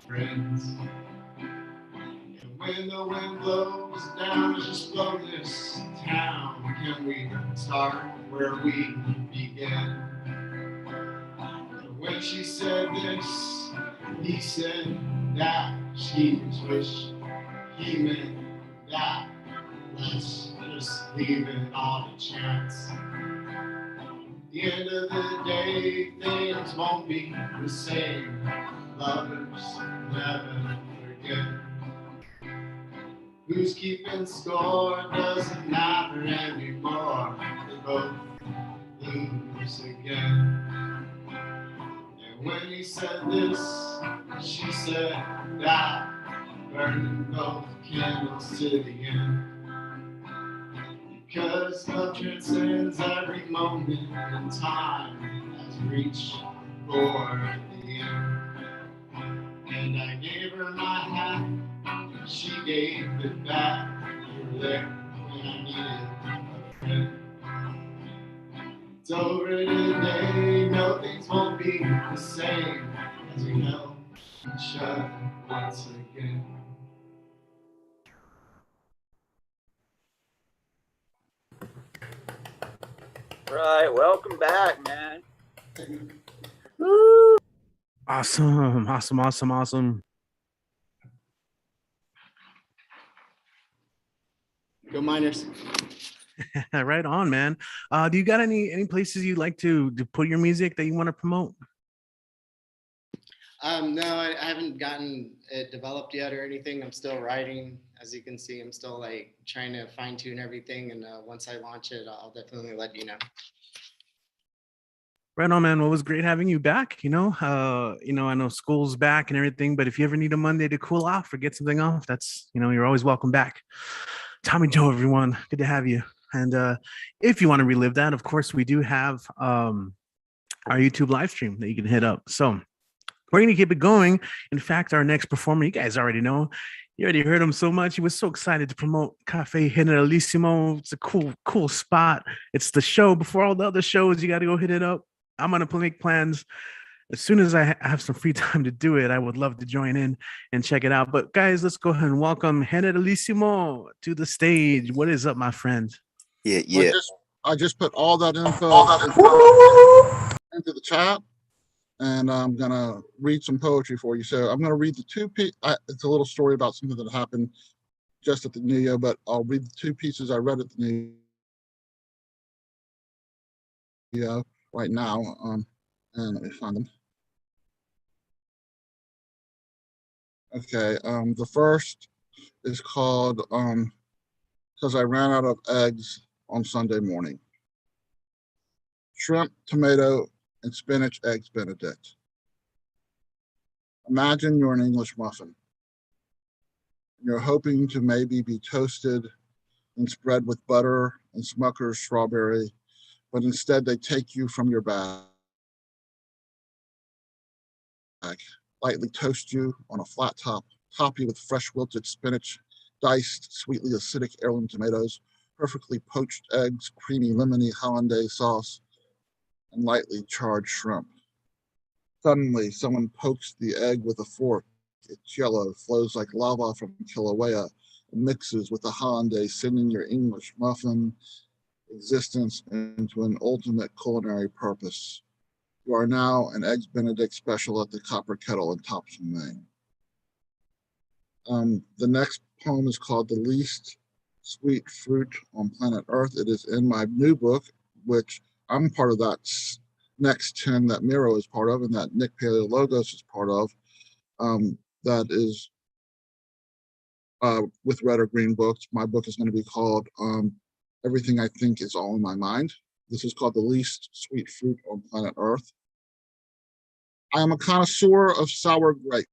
friends. And when the wind blows down, just blow this town. Can we start where we began? And when she said this, he said that. She wished he meant that. Let's just leave it all to chance. At the end of the day, things won't be the same. Lovers never forget. Who's keeping score doesn't matter anymore. They both lose again. And when he said this, she said that. Burning both candles to the end. Because love transcends every moment in time as we reach for the end. And I gave her my hat, she gave it back. You were there when I needed a friend. It's over today, no things won't be the same as we held each other once again. Right, welcome back, man. Woo! Awesome. Go Miners. Right on, man. Do you got any places you'd like to put your music that you want to promote? No, I haven't gotten it developed yet or anything. I'm still writing. As you can see, I'm still like trying to fine tune everything. And once I launch it, I'll definitely let you know. Right on, man. Well, it was great having you back. I know school's back and everything, but if you ever need a Monday to cool off or get something off, that's, you're always welcome back. Tommy Joe, everyone. Good to have you. And if you want to relive that, of course, we do have our YouTube live stream that you can hit up. So we're going to keep it going. In fact, our next performer, you guys already know, You already heard him so much. He was so excited to promote Cafe Generalissimo. It's a cool spot. It's the show before all the other shows. You got to go hit it up. I'm going to make plans. As soon as I have some free time to do it, I would love to join in and check it out. But guys, let's go ahead and welcome Generalissimo to the stage. What is up, my friend? Yeah. I just put all that info into the chat, and I'm gonna read some poetry for you. So I'm gonna read the it's a little story about something that happened just at the New Year, but I'll read the 2 pieces I read at the New Year right now. And let me find them. Okay, the first is called Because I Ran Out of Eggs on Sunday Morning. Shrimp, tomato, and spinach eggs Benedict. Imagine you're an English muffin. You're hoping to maybe be toasted and spread with butter and Smucker's strawberry, but instead they take you from your bag, lightly toast you on a flat top, top you with fresh wilted spinach, diced, sweetly acidic heirloom tomatoes, perfectly poached eggs, creamy lemony hollandaise sauce, and lightly charred shrimp. Suddenly, someone pokes the egg with a fork. It's yellow, flows like lava from Kilauea, and mixes with the hollandaise, sending your English muffin existence into an ultimate culinary purpose. You are now an Eggs Benedict special at the Copper Kettle in Thompson, Maine. The next poem is called The Least Sweet Fruit on Planet Earth. It is in my new book, which I'm part of that next 10 that Miro is part of and that Nick Paleologos is part of. That is with Red or Green Books. My book is going to be called Everything I Think Is All in My Mind. This is called The Least Sweet Fruit on Planet Earth. I am a connoisseur of sour grapes.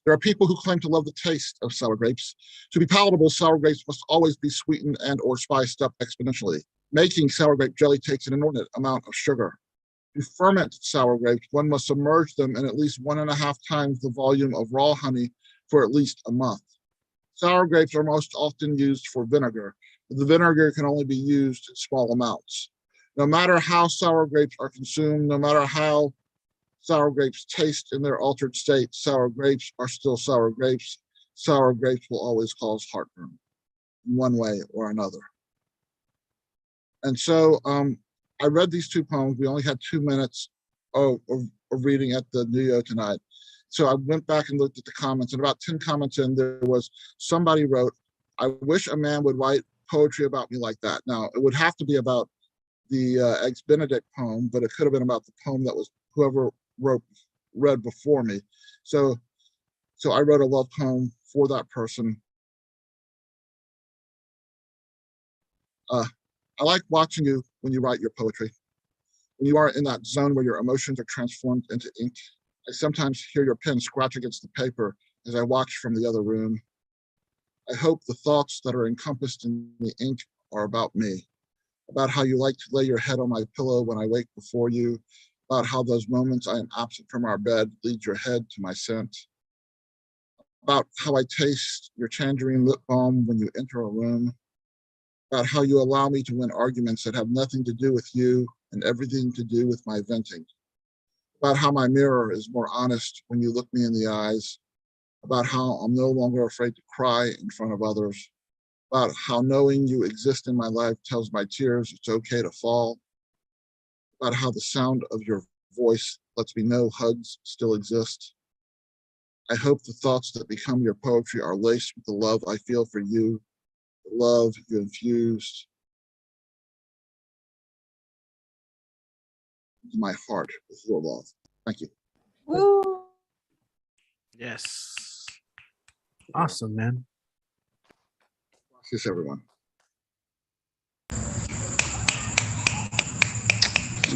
There are people who claim to love the taste of sour grapes. To be palatable, sour grapes must always be sweetened and or spiced up exponentially. Making sour grape jelly takes an inordinate amount of sugar. To ferment sour grapes, one must submerge them in at least 1.5 times the volume of raw honey for at least a month. Sour grapes are most often used for vinegar, but the vinegar can only be used in small amounts. No matter how sour grapes are consumed, no matter how sour grapes taste in their altered state, sour grapes are still sour grapes. Sour grapes will always cause heartburn in one way or another. And so I read these 2 poems. We only had 2 minutes of reading at the New York tonight. So I went back and looked at the comments, and about 10 comments in, there was somebody wrote, I wish a man would write poetry about me like that. Now, it would have to be about the Eggs Benedict poem, but it could have been about the poem that was whoever read before me. So I wrote a love poem for that person. I like watching you when you write your poetry. When you are in that zone where your emotions are transformed into ink, I sometimes hear your pen scratch against the paper as I watch from the other room. I hope the thoughts that are encompassed in the ink are about me, about how you like to lay your head on my pillow when I wake before you, about how those moments I am absent from our bed lead your head to my scent, about how I taste your tangerine lip balm when you enter a room, about how you allow me to win arguments that have nothing to do with you and everything to do with my venting, about how my mirror is more honest when you look me in the eyes, about how I'm no longer afraid to cry in front of others, about how knowing you exist in my life tells my tears it's okay to fall, about how the sound of your voice lets me know hugs still exist. I hope the thoughts that become your poetry are laced with the love I feel for you, the love you infused into my heart with your love. Thank you. Woo. Yes. Awesome, man. Yes, everyone.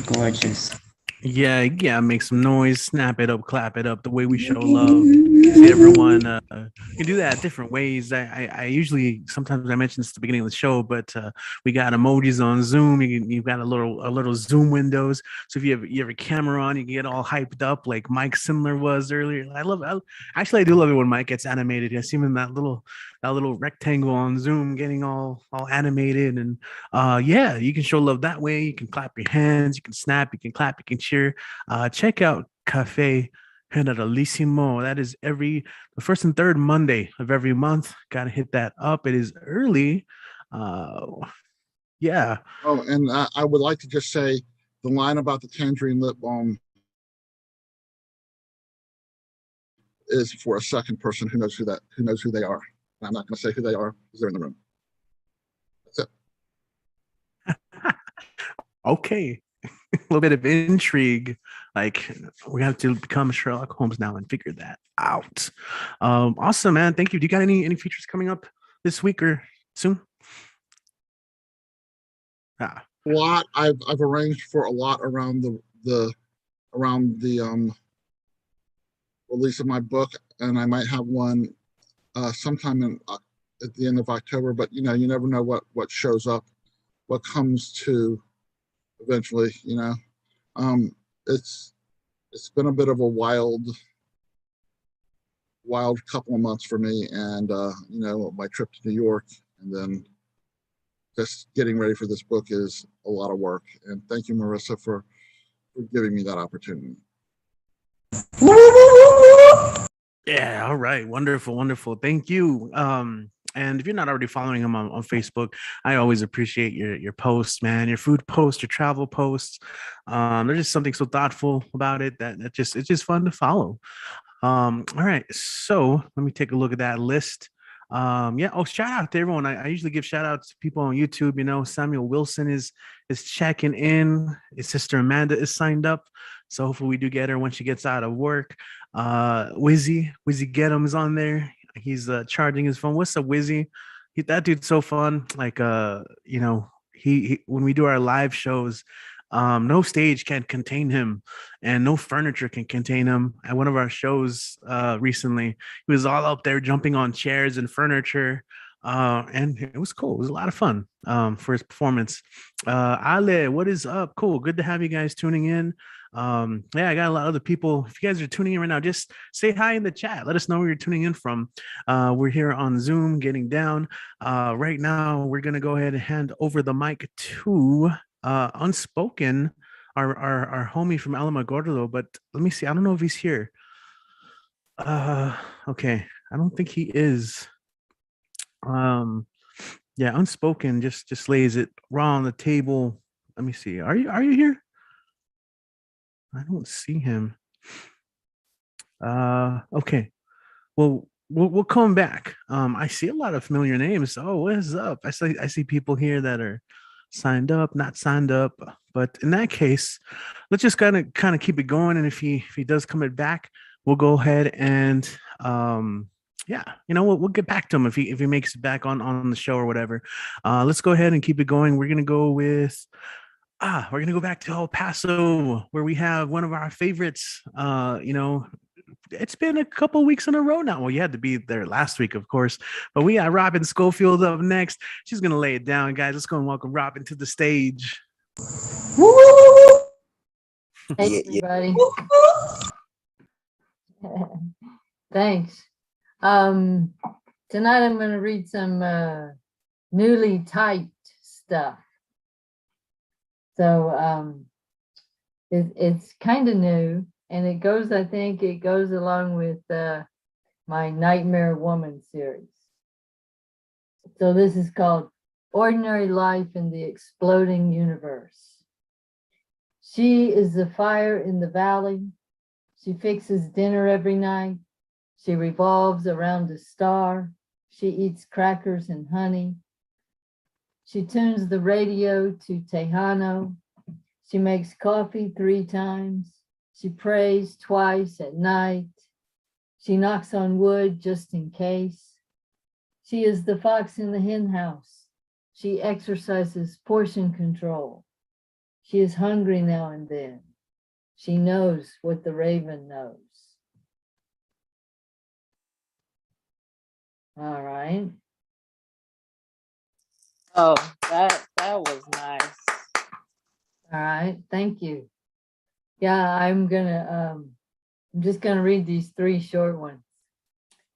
Gorgeous. Yeah, make some noise, snap it up, clap it up, the way we show love. See everyone. You can do that different ways. I usually sometimes I mention this at the beginning of the show, but we got emojis on Zoom. You've got a little Zoom windows. So if you have a camera on, you can get all hyped up like Mike Simler was earlier. Actually I do love it when Mike gets animated. I see him in that little rectangle on Zoom getting all animated. And yeah, you can show love that way. You can clap your hands, you can snap, you can clap, you can cheer. Check out Cafe Generalissimo. That is the first and third Monday of every month. Gotta hit that up. It is early. Uh yeah. Oh, and I would like to just say the line about the tangerine lip balm is for a second person who knows who they are. And I'm not going to say who they are because they're in the room. That's it. Okay. A little bit of intrigue. Like we have to become Sherlock Holmes now and figure that out. Awesome, man. Thank you. Do you got any features coming up this week or soon? A lot. I've arranged for a lot around the release of my book, and I might have one sometime at the end of October. But you never know what shows up, what comes to eventually. It's been a bit of a wild couple of months for me, and my trip to New York, and then just getting ready for this book is a lot of work. And thank you, Marissa, for giving me that opportunity. Yeah, all right. Wonderful. Thank you. And if you're not already following him on Facebook, I always appreciate your posts, man, your food posts, your travel posts. There's just something so thoughtful about it that it's just fun to follow. All right, so let me take a look at that list. Yeah. Oh, shout out to everyone. I usually give shout outs to people on YouTube. Samuel Wilson is checking in. His sister Amanda is signed up. So hopefully we do get her when she gets out of work. Wizzy Get'em is on there. He's charging his phone. What's up, Wizzy? That dude's so fun. Like he when we do our live shows, no stage can contain him and no furniture can contain him. At one of our shows recently, he was all up there jumping on chairs and furniture. And it was cool. It was a lot of fun for his performance. Ale, what is up? Cool. Good to have you guys tuning in. Yeah, I got a lot of other people. If you guys are tuning in right now, just say hi in the chat. Let us know where you're tuning in from. We're here on Zoom getting down. Right now, we're going to go ahead and hand over the mic to Unspoken, our homie from Alamogordo. But let me see. I don't know if he's here. Okay. I don't think he is. Yeah, Unspoken just lays it raw on the table. Let me see. Are you here? I don't see him. Okay. Well, we'll come back. I see a lot of familiar names. Oh, what is up? I see people here that are signed up, not signed up. But in that case, let's just kind of keep it going. And if he does come back, we'll go ahead and yeah, we'll get back to him if he makes it back on the show or whatever. Let's go ahead and keep it going. We're gonna go back to El Paso, where we have one of our favorites. It's been a couple weeks in a row now. Well, you had to be there last week, of course, but we got Robin Schofield up next. She's gonna lay it down, guys. Let's go and welcome Robin to the stage. Hey, everybody. Thanks. Tonight I'm going to read some newly typed stuff. So it's kind of new, and I think it goes along with my Nightmare Woman series. So this is called Ordinary Life in the Exploding Universe. She is the fire in the valley. She fixes dinner every night. She revolves around a star. She eats crackers and honey. She tunes the radio to Tejano. She makes coffee 3 times. She prays twice at night. She knocks on wood just in case. She is the fox in the hen house. She exercises portion control. She is hungry now and then. She knows what the raven knows. All right. Oh, that was nice. All right. Thank you. Yeah, I'm just gonna read these 3 short ones.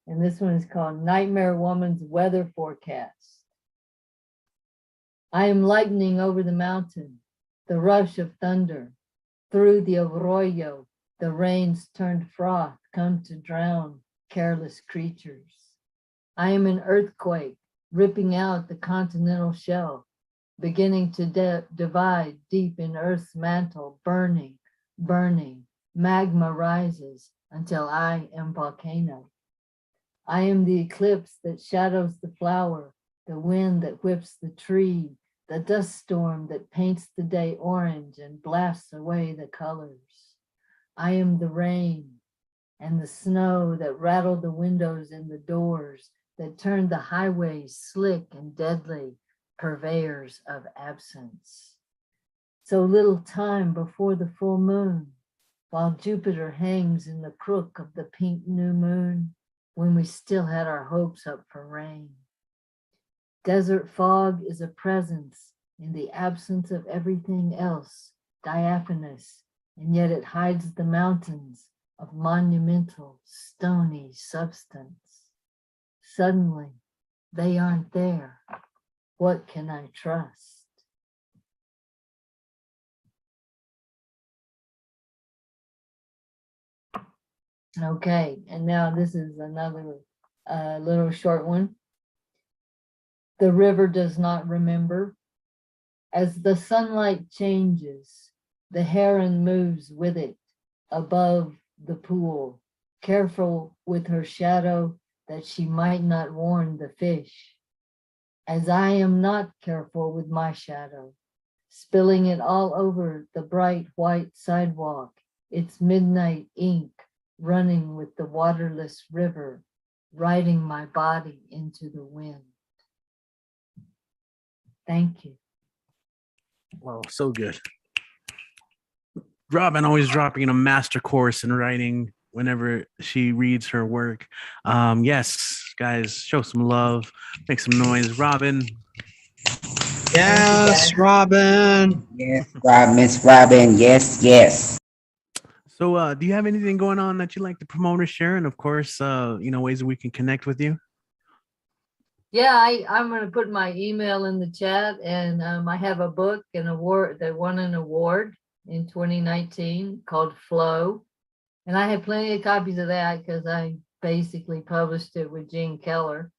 And this one is called Nightmare Woman's Weather Forecast. I am lightning over the mountain, the rush of thunder. Through the arroyo, the rains turned froth come to drown careless creatures. I am an earthquake, ripping out the continental shelf, beginning to divide deep in earth's mantle, burning, burning. Magma rises until I am volcano. I am the eclipse that shadows the flower, the wind that whips the tree, the dust storm that paints the day orange and blasts away the colors. I am the rain and the snow that rattled the windows and the doors, that turned the highways slick and deadly, purveyors of absence. So little time before the full moon, while Jupiter hangs in the crook of the pink new moon, when we still had our hopes up for rain. Desert fog is a presence in the absence of everything else, diaphanous, and yet it hides the mountains of monumental, stony substance. Suddenly, they aren't there. What can I trust? Okay, and now this is another little short one. The river does not remember. As the sunlight changes, the heron moves with it above the pool, careful with her shadow that she might not warn the fish. As I am not careful with my shadow, spilling it all over the bright white sidewalk, its midnight ink running with the waterless river, riding my body into the wind. Thank you. Wow, so good. Robin always dropping a master course in writing whenever she reads her work. Yes, guys, show some love, make some noise. Robin. Yes, Robin. Yes, Miss Robin. Yes, yes. So do you have anything going on that you'd like to promote or share? And of course, ways that we can connect with you? Yeah, I'm going to put my email in the chat, and I have a book, an award that won an award in 2019 called Flow. And I have plenty of copies of that because I basically published it with Gene Keller.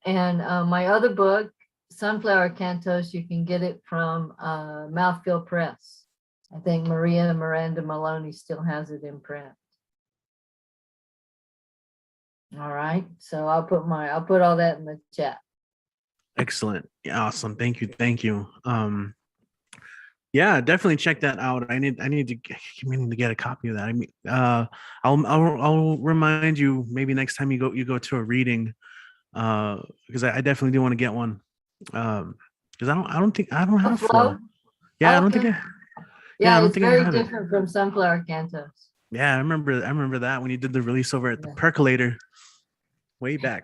And my other book, Sunflower Cantos, you can get it from Mouthfeel Press. I think Maria Miranda Maloney still has it in print. All right, so I'll put all that in the chat. Excellent. Yeah, awesome. Thank you. Yeah, definitely check that out. I need to get a copy of that. I mean, I'll remind you maybe next time you go to a reading, because I definitely do want to get one. Because I don't have Flow. Yeah, I don't think it's very different from Sunflower Cantos. Yeah, I remember that when you did the release over at the Percolator way back.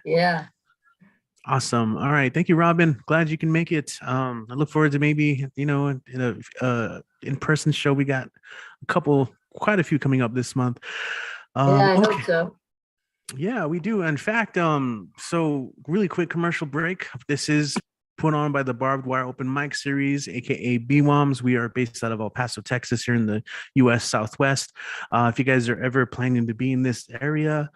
Yeah. Awesome. All right. Thank you, Robin. Glad you can make it. I look forward to maybe, in a in-person show. We got quite a few coming up this month. I hope so. Yeah, we do. In fact, so really quick commercial break. This is put on by the Barbed Wire Open Mic Series, aka BWOMS. We are based out of El Paso, Texas, here in the U.S. Southwest. If you guys are ever planning to be in this area,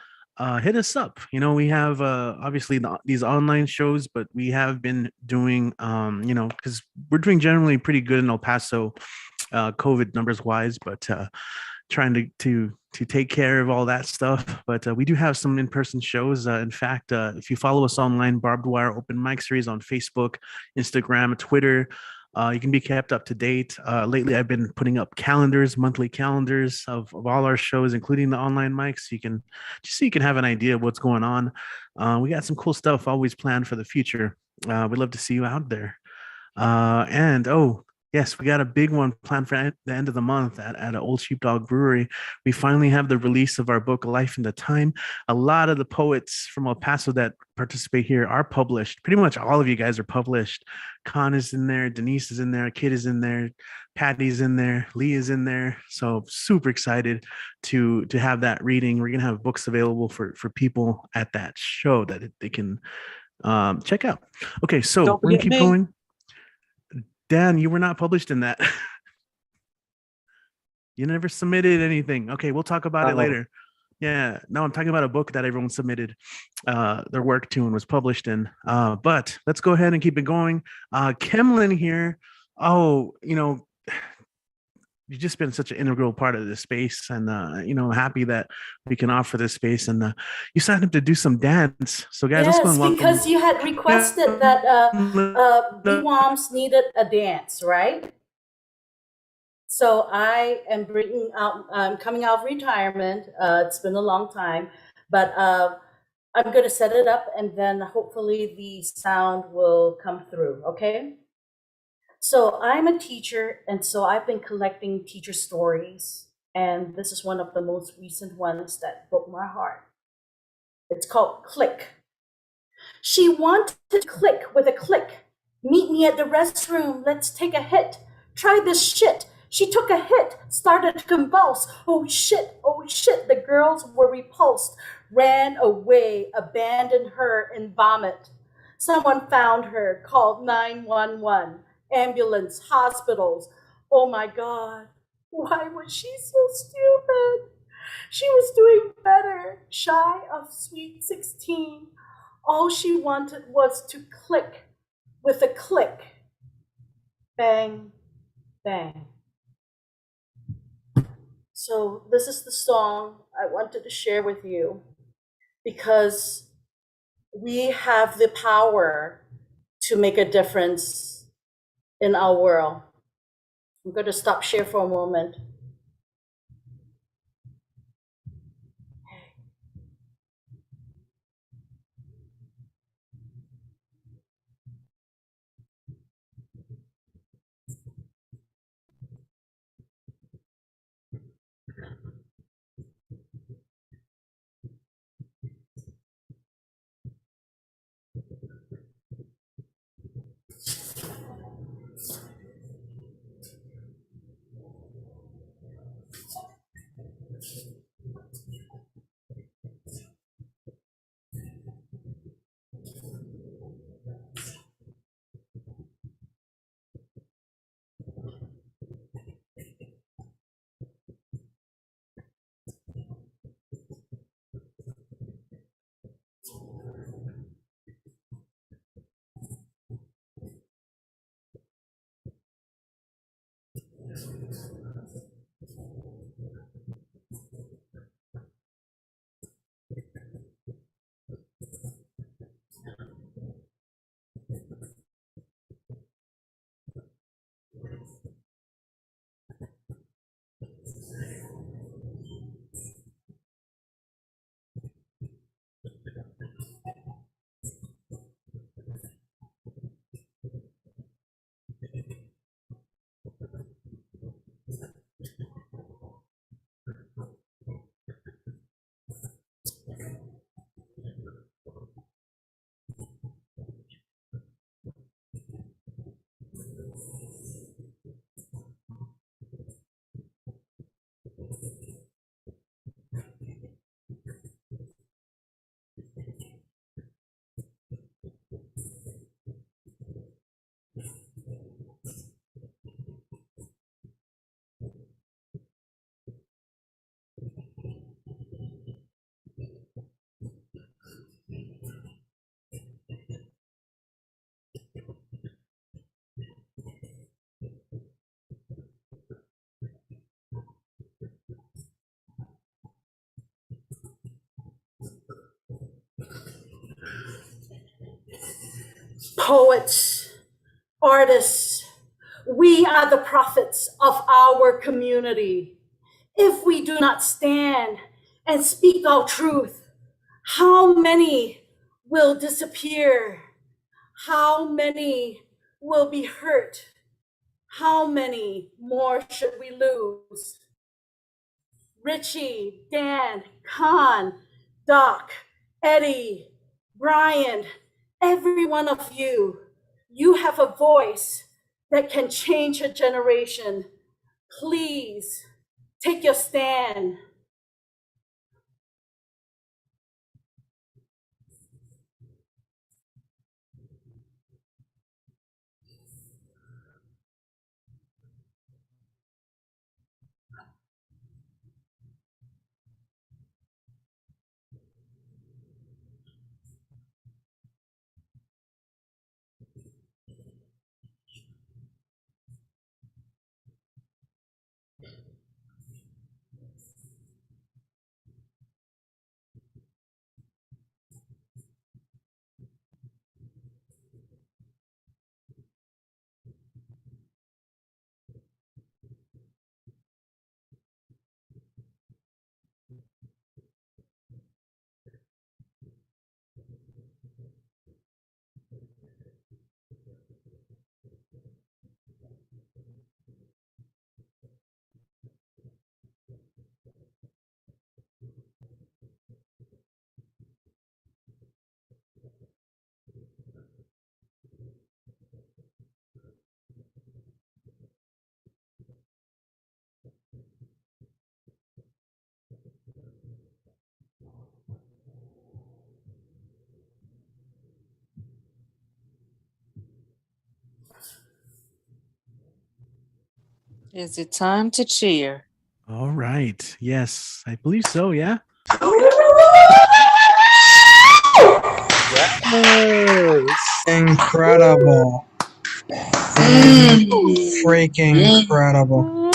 hit us up. We have obviously these online shows, but we have been doing, because we're doing generally pretty good in El Paso, COVID numbers wise, but trying to take care of all that stuff. But we do have some in-person shows. In fact, if you follow us online, Barbed Wire Open Mic Series on Facebook, Instagram, Twitter, you can be kept up to date. Lately, I've been putting up monthly calendars of all our shows, including the online mics. You can have an idea of what's going on. We got some cool stuff always planned for the future. We'd love to see you out there. And Yes, we got a big one planned for the end of the month at Old Sheepdog Brewery. We finally have the release of our book, Life in the Time. A lot of the poets from El Paso that participate here are published. Pretty much all of you guys are published. Con is in there, Denise is in there, Kid is in there, Patty's in there, Lee is in there. So super excited to have that reading. We're gonna have books available for people at that show that they can check out. Okay, so Don't we're gonna forget keep me. going. Dan, you were not published in that. You never submitted anything. Okay, we'll talk about it later. Yeah, no, I'm talking about a book that everyone submitted their work to and was published in. But let's go ahead and keep it going. Kemlin here. Oh, you've just been such an integral part of this space, and happy that we can offer this space. And you signed up to do some dance. So guys, let's go Yes, and welcome. because you had requested that BWOMS needed a dance, right? So I am I'm coming out of retirement. It's been a long time, but I'm going to set it up, and then hopefully the sound will come through, okay? So I'm a teacher, and so I've been collecting teacher stories, and this is one of the most recent ones that broke my heart. It's called Click. She wanted to click with a click. Meet me at the restroom. Let's take a hit. Try this shit. She took a hit, started to convulse. Oh shit, the girls were repulsed, ran away, abandoned her in vomit. Someone found her, called 911, ambulance, hospitals. Oh my God, why was she so stupid? She was doing better, shy of sweet 16. All she wanted was to click with a click. Bang, bang. So this is the song I wanted to share with you, because we have the power to make a difference in our world. I'm going to stop share for a moment. Poets, artists, we are the prophets of our community. If we do not stand and speak our truth, how many will disappear? How many will be hurt? How many more should we lose? Richie, Dan, Con, Doc, Eddie, Brian, every one of you, you have a voice that can change a generation. Please take your stand. Is it time to cheer? All right. Yes, I believe so. Yeah. Incredible. Freaking incredible.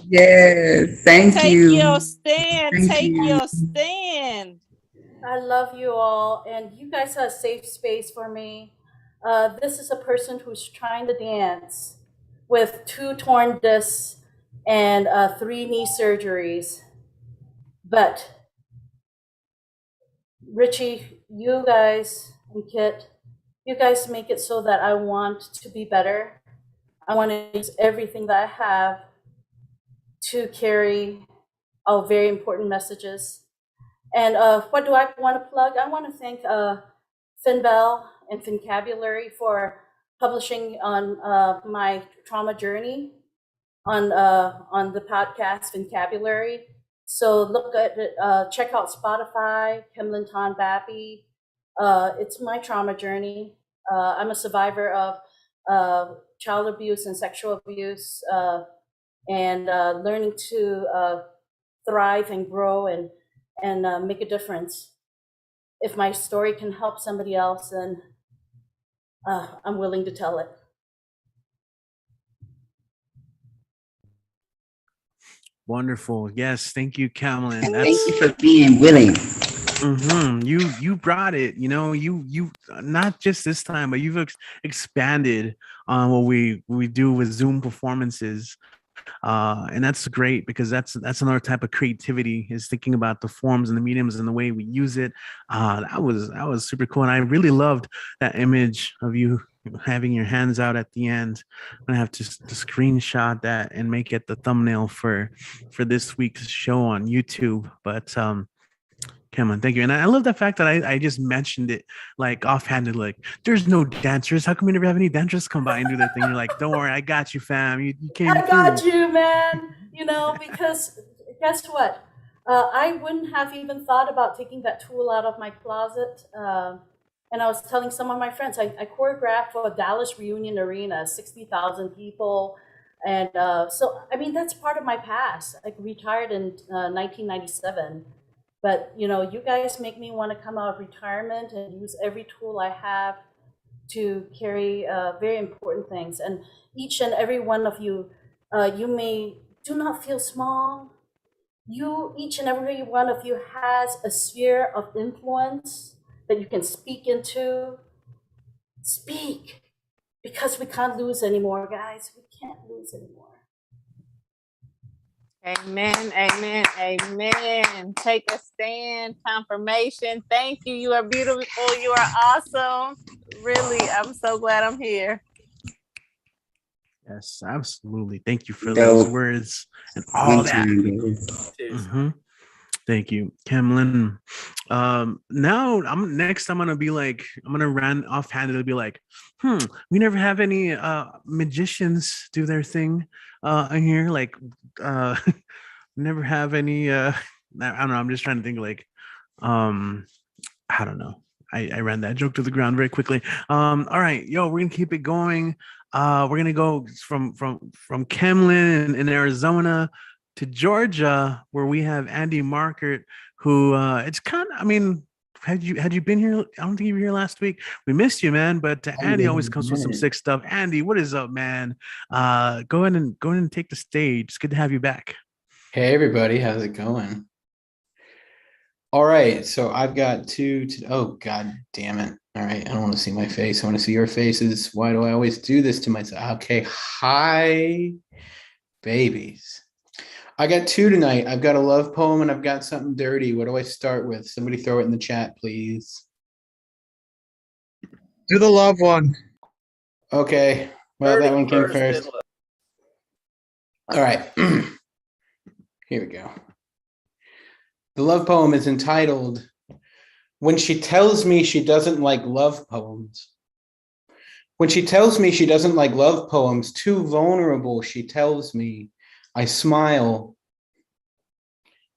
Yes, thank Take you. your stand. Thank Take you. your stand. I love you all, and you guys are a safe space for me. This is a person who's trying to dance with 2 torn discs and 3 knee surgeries. But Richie, you guys and Kit, you guys make it so that I want to be better. I want to use everything that I have to carry our very important messages. And what do I want to plug? I want to thank FinBell and Fincabulary for publishing on my trauma journey on the podcast Fincabulary. So look at it, check out Spotify, Kimlin Ton Bappy. It's my trauma journey. I'm a survivor of child abuse and sexual abuse, and learning to thrive and grow and make a difference. If my story can help somebody else, then I'm willing to tell it. Wonderful. Yes. Thank you, Cameron. Thank you for being willing. You brought it. You know, you not just this time, but you've expanded on what we do with Zoom performances. And that's great because that's another type of creativity, is thinking about the forms and the mediums and the way we use it. That was super cool, and I really loved that image of you having your hands out at the end. I'm gonna have to screenshot that and make it the thumbnail for this week's show on YouTube. But Cameron, thank you. And I love the fact that I just mentioned it like offhanded, like, there's no dancers. How come we never have any dancers come by and do their thing? You're like, don't worry, I got you, fam. You came I got through. you, man. You know, because guess what? I wouldn't have even thought about taking that tool out of my closet. And I was telling some of my friends, I choreographed for a Dallas Reunion Arena, 60,000 people. And so, I mean, that's part of my past. I retired in 1997. But, you know, you guys make me want to come out of retirement and use every tool I have to carry very important things. And each and every one of you, do not feel small. Each and every one of you has a sphere of influence that you can speak into. Speak, because we can't lose anymore, guys. We can't lose anymore. Amen, amen, amen. Take a stand, confirmation. Thank you. You are beautiful. You are awesome. Really, I'm so glad I'm here. Yes, absolutely. Thank you for Dope. those words and all that. Anytime, baby. Mhm. Thank you, Camlin. Now I'm gonna be like, I'm gonna run offhandedly be like, we never have any magicians do their thing in here. Like never have any I don't know, I'm just trying to think like I don't know. I ran that joke to the ground very quickly. All right, yo, we're gonna keep it going. We're gonna go from Camlin in Arizona to Georgia, where we have Andy Markert, who it's kind of, I mean, had you been here? I don't think you were here last week. We missed you, man. But Andy always comes with some sick stuff. Andy, what is up, man? Go ahead and take the stage. It's good to have you back. Hey everybody, how's it going? All right, so I've got oh god damn it. All right, I don't want to see my face. I want to see your faces. Why do I always do this to myself? Okay, hi babies. I got two tonight. I've got a love poem and I've got something dirty. What do I start with? Somebody throw it in the chat, please. Do the love one. Okay, well that one came first. All right. Here we go. The love poem is entitled, When She Tells Me She Doesn't Like Love Poems. When she tells me she doesn't like love poems, too vulnerable, she tells me, I smile.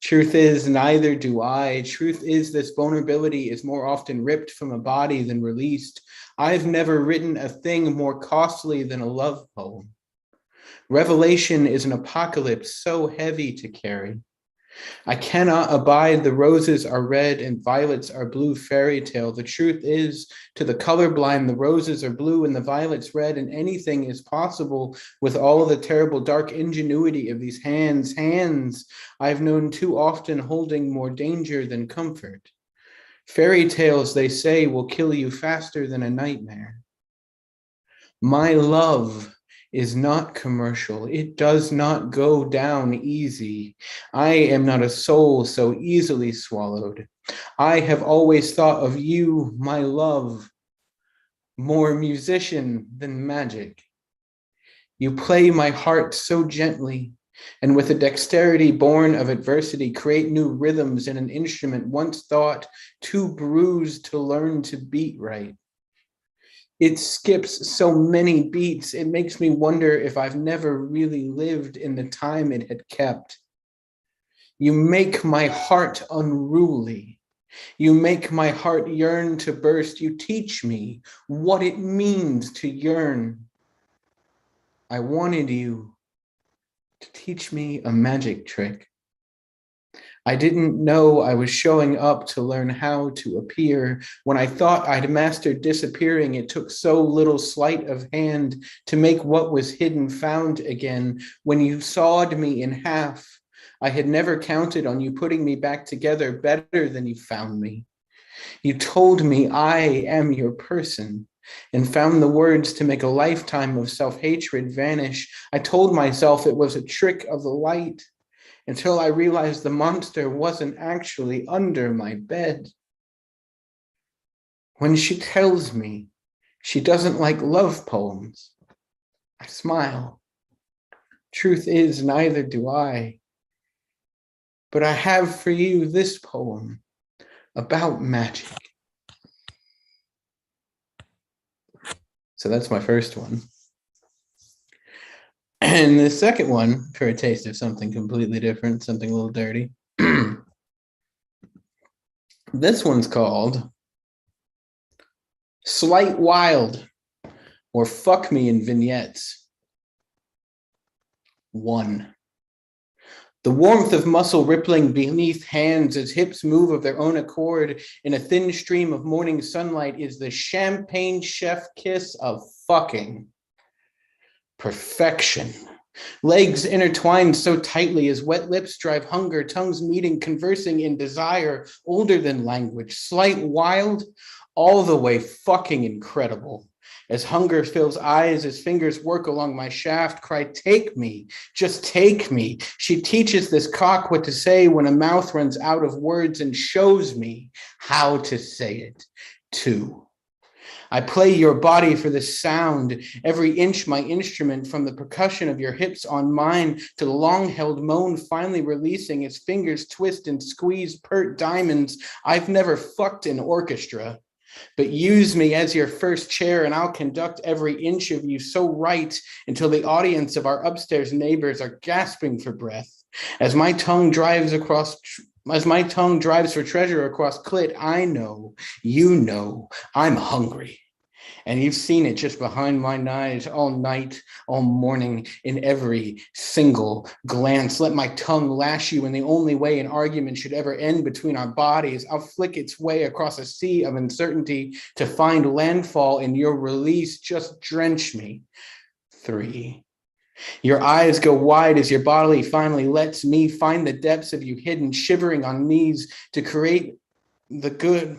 Truth is, neither do I. Truth is, this vulnerability is more often ripped from a body than released. I've never written a thing more costly than a love poem. Revelation is an apocalypse so heavy to carry. I cannot abide the roses are red and violets are blue fairy tale. The truth is, to the colorblind, the roses are blue and the violets red, and anything is possible with all the terrible dark ingenuity of these hands. Hands I've known too often holding more danger than comfort. Fairy tales, they say, will kill you faster than a nightmare. My love is not commercial. It does not go down easy. I am not a soul so easily swallowed. I have always thought of you, my love, more musician than magic. You play my heart so gently, and with a dexterity born of adversity, create new rhythms in an instrument once thought too bruised to learn to beat right. It skips so many beats, it makes me wonder if I've never really lived in the time it had kept. You make my heart unruly. You make my heart yearn to burst. You teach me what it means to yearn. I wanted you to teach me a magic trick. I didn't know I was showing up to learn how to appear. When I thought I'd mastered disappearing, it took so little sleight of hand to make what was hidden found again. When you sawed me in half, I had never counted on you putting me back together better than you found me. You told me I am your person and found the words to make a lifetime of self-hatred vanish. I told myself it was a trick of the light, until I realized the monster wasn't actually under my bed. When she tells me she doesn't like love poems, I smile. Truth is, neither do I. But I have for you this poem about magic. So that's my first one. And the second one, for a taste of something completely different, something a little dirty. This one's called Slight Wild, or Fuck Me in Vignettes. 1. The warmth of muscle rippling beneath hands as hips move of their own accord in a thin stream of morning sunlight is the champagne chef kiss of fucking. Perfection. Legs intertwined so tightly as wet lips drive hunger, tongues meeting, conversing in desire, older than language, slight wild, all the way fucking incredible. As hunger fills eyes, as fingers work along my shaft, cry, take me, just take me. She teaches this cock what to say when a mouth runs out of words and shows me how to say it too. I play your body for the sound, every inch my instrument, from the percussion of your hips on mine to the long-held moan finally releasing as fingers twist and squeeze pert diamonds. I've never fucked an orchestra, but use me as your first chair and I'll conduct every inch of you so right until the audience of our upstairs neighbors are gasping for breath. As my tongue drives for treasure across clit, I know, you know, I'm hungry. And you've seen it just behind my eyes all night, all morning, in every single glance. Let my tongue lash you in the only way an argument should ever end between our bodies. I'll flick its way across a sea of uncertainty to find landfall in your release. Just drench me. 3. Your eyes go wide as your body finally lets me find the depths of you hidden, shivering on knees to create the good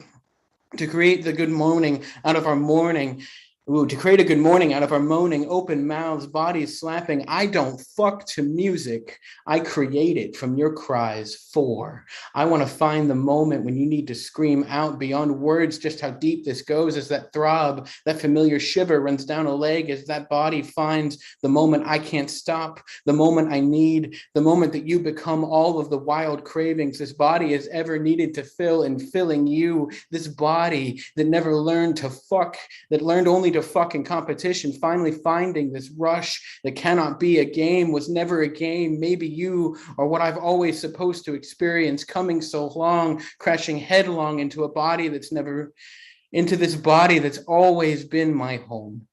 moaning out of our mourning. To create a good morning out of our moaning, open mouths, bodies slapping. I don't fuck to music. I create it from your cries. 4. I want to find the moment when you need to scream out beyond words just how deep this goes as that throb, that familiar shiver runs down a leg as that body finds the moment I can't stop, the moment I need, the moment that you become all of the wild cravings this body has ever needed to fill, and filling you, this body that never learned to fuck, that learned only to fuck in competition, finally finding this rush that cannot be a game, was never a game. Maybe you are what I've always supposed to experience, coming so long, crashing headlong into a body that's never, into this body that's always been my home.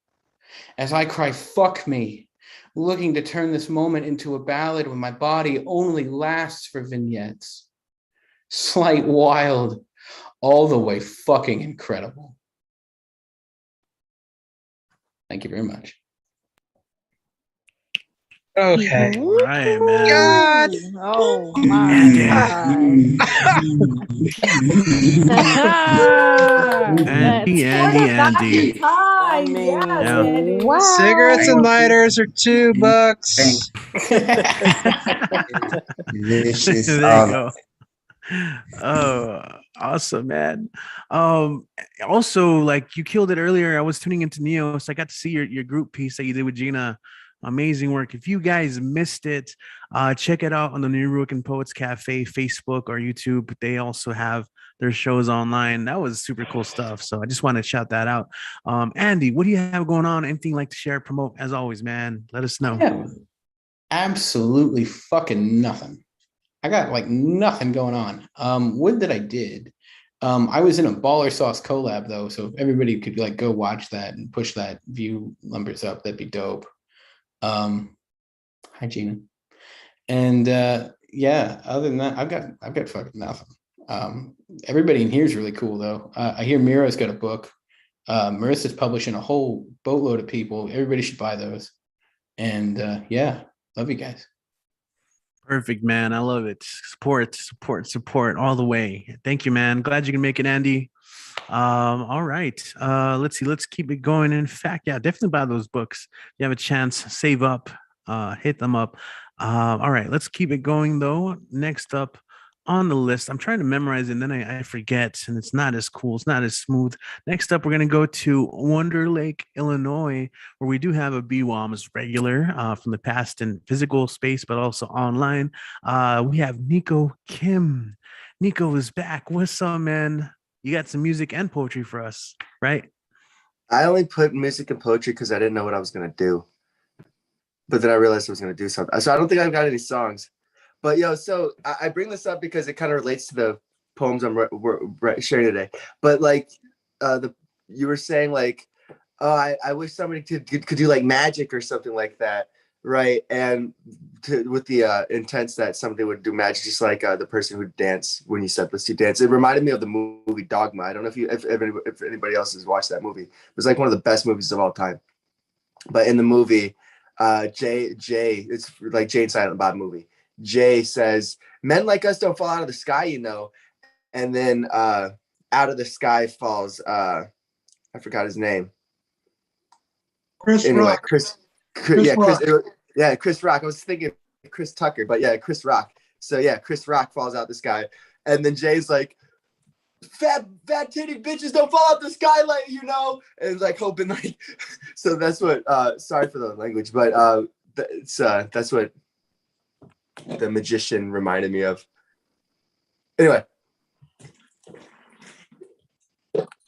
As I cry, fuck me, looking to turn this moment into a ballad when my body only lasts for vignettes. Slight, wild, all the way fucking incredible. Thank you very much. Okay. All right, man. God. Oh my God. Andy, Andy. Andy. Hi. Yes, Yeah. Andy. Cigarettes and lighters are $2. Delicious. There you go. Oh, awesome, man. Also, like, you killed it earlier. I was tuning into Neo, so I got to see your group piece that you did with Gina. Amazing work. If you guys missed it, check it out on the New York and Poets Cafe Facebook or YouTube. They also have their shows online. That was super cool stuff. So I just want to shout that out. Andy, what do you have going on? Anything like to share, promote? As always, man, let us know. Yeah, absolutely fucking nothing. I got like nothing going on. What that I did, I was in a Baller Sauce collab though, so if everybody could like go watch that and push that view numbers up, that'd be dope. Hi Gina. And yeah, other than that, I've got fucking nothing. Everybody in here is really cool though. I hear Mira's got a book. Marissa's publishing a whole boatload of people. Everybody should buy those. And yeah, love you guys. Perfect, man. I love it. Support all the way. Thank you, man. Glad you can make it, Andy. All right. Let's see. Let's keep it going. In fact, yeah, definitely buy those books. If you have a chance, save up, hit them up. All right, let's keep it going though. Next up on the list, I'm trying to memorize it and then I forget, and it's not as cool, it's not as smooth. Next up, we're going to go to Wonder Lake, Illinois, where we do have a BWOMS regular from the past in physical space, but also online. We have Nico Kim. Nico is back. What's up, man? You got some music and poetry for us, right? I only put music and poetry because I didn't know what I was going to do. But then I realized I was going to do something. So I don't think I've got any songs. But yo, so I bring this up because it kind of relates to the poems I'm sharing today. But like you were saying like, oh, I wish somebody could do like magic or something like that, right? And with the intents that somebody would do magic, just like the person who danced when you said let's do dance. It reminded me of the movie Dogma. I don't know if anybody else has watched that movie. It was like one of the best movies of all time. But in the movie, Jay, it's like Jay and Silent Bob movie. Jay says, "Men like us don't fall out of the sky, you know." And then out of the sky falls I forgot his name. Chris Rock. Chris Rock. Chris Rock. I was thinking Chris Tucker, but yeah, Chris Rock. So yeah, Chris Rock falls out the sky, and then Jay's like, fat titty bitches don't fall out the sky, like, you know, and like hoping like. So that's what. Sorry for the language, but that's what the magician reminded me of. Anyway,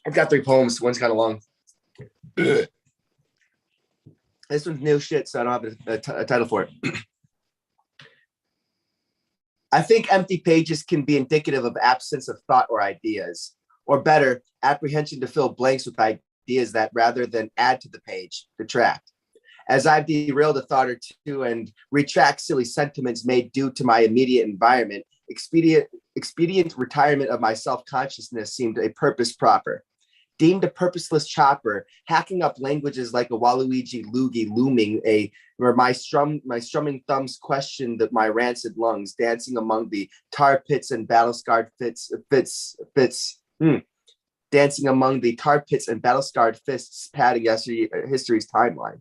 I've got 3 poems. One's kind of long. This one's new shit, so I don't have a title for it. I think empty pages can be indicative of absence of thought or ideas, or better, apprehension to fill blanks with ideas that, rather than add to the page, detract. As I've derailed a thought or two and retract silly sentiments made due to my immediate environment, expedient retirement of my self-consciousness seemed a purpose proper. Deemed a purposeless chopper, hacking up languages like a Waluigi loogie looming, where my strumming thumbs questioned my rancid lungs, dancing among the tar pits and battle-scarred dancing among the tar pits and battle-scarred fists, padding history's timeline.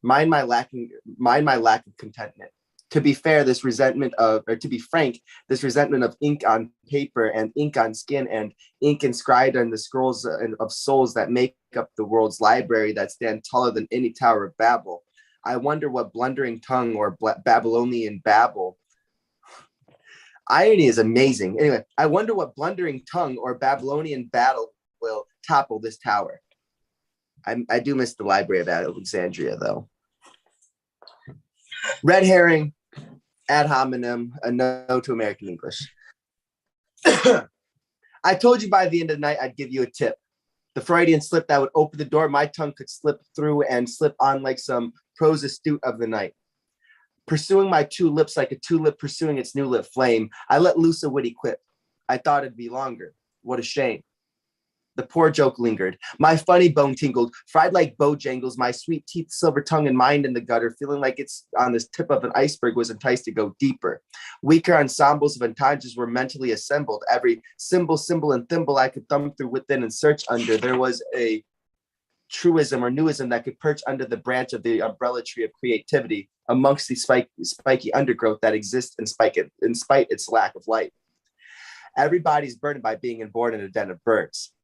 Mind my lack of contentment. To be fair, this resentment of ink on paper and ink on skin and ink inscribed on the scrolls of souls that make up the world's library that stand taller than any Tower of Babel. I wonder what blundering tongue or Babylonian babble. Irony is amazing. Anyway, I wonder what blundering tongue or Babylonian battle will topple this tower. I do miss the Library of Alexandria, though. Red herring, ad hominem, a no to American English. I told you by the end of the night I'd give you a tip. The Freudian slip that would open the door my tongue could slip through and slip on like some prose astute of the night. Pursuing my 2 lips like a tulip pursuing its new lit flame, I let loose a witty quip. I thought it'd be longer. What a shame. The poor joke lingered. My funny bone tingled, fried like bojangles, my sweet teeth, silver tongue, and mind in the gutter, feeling like it's on the tip of an iceberg, was enticed to go deeper. Weaker ensembles of entendres were mentally assembled. Every symbol, and thimble I could thumb through within and search under. There was a truism or newism that could perch under the branch of the umbrella tree of creativity amongst the spiky undergrowth that exists in spite its lack of light. Everybody's burdened by being born in a den of birds.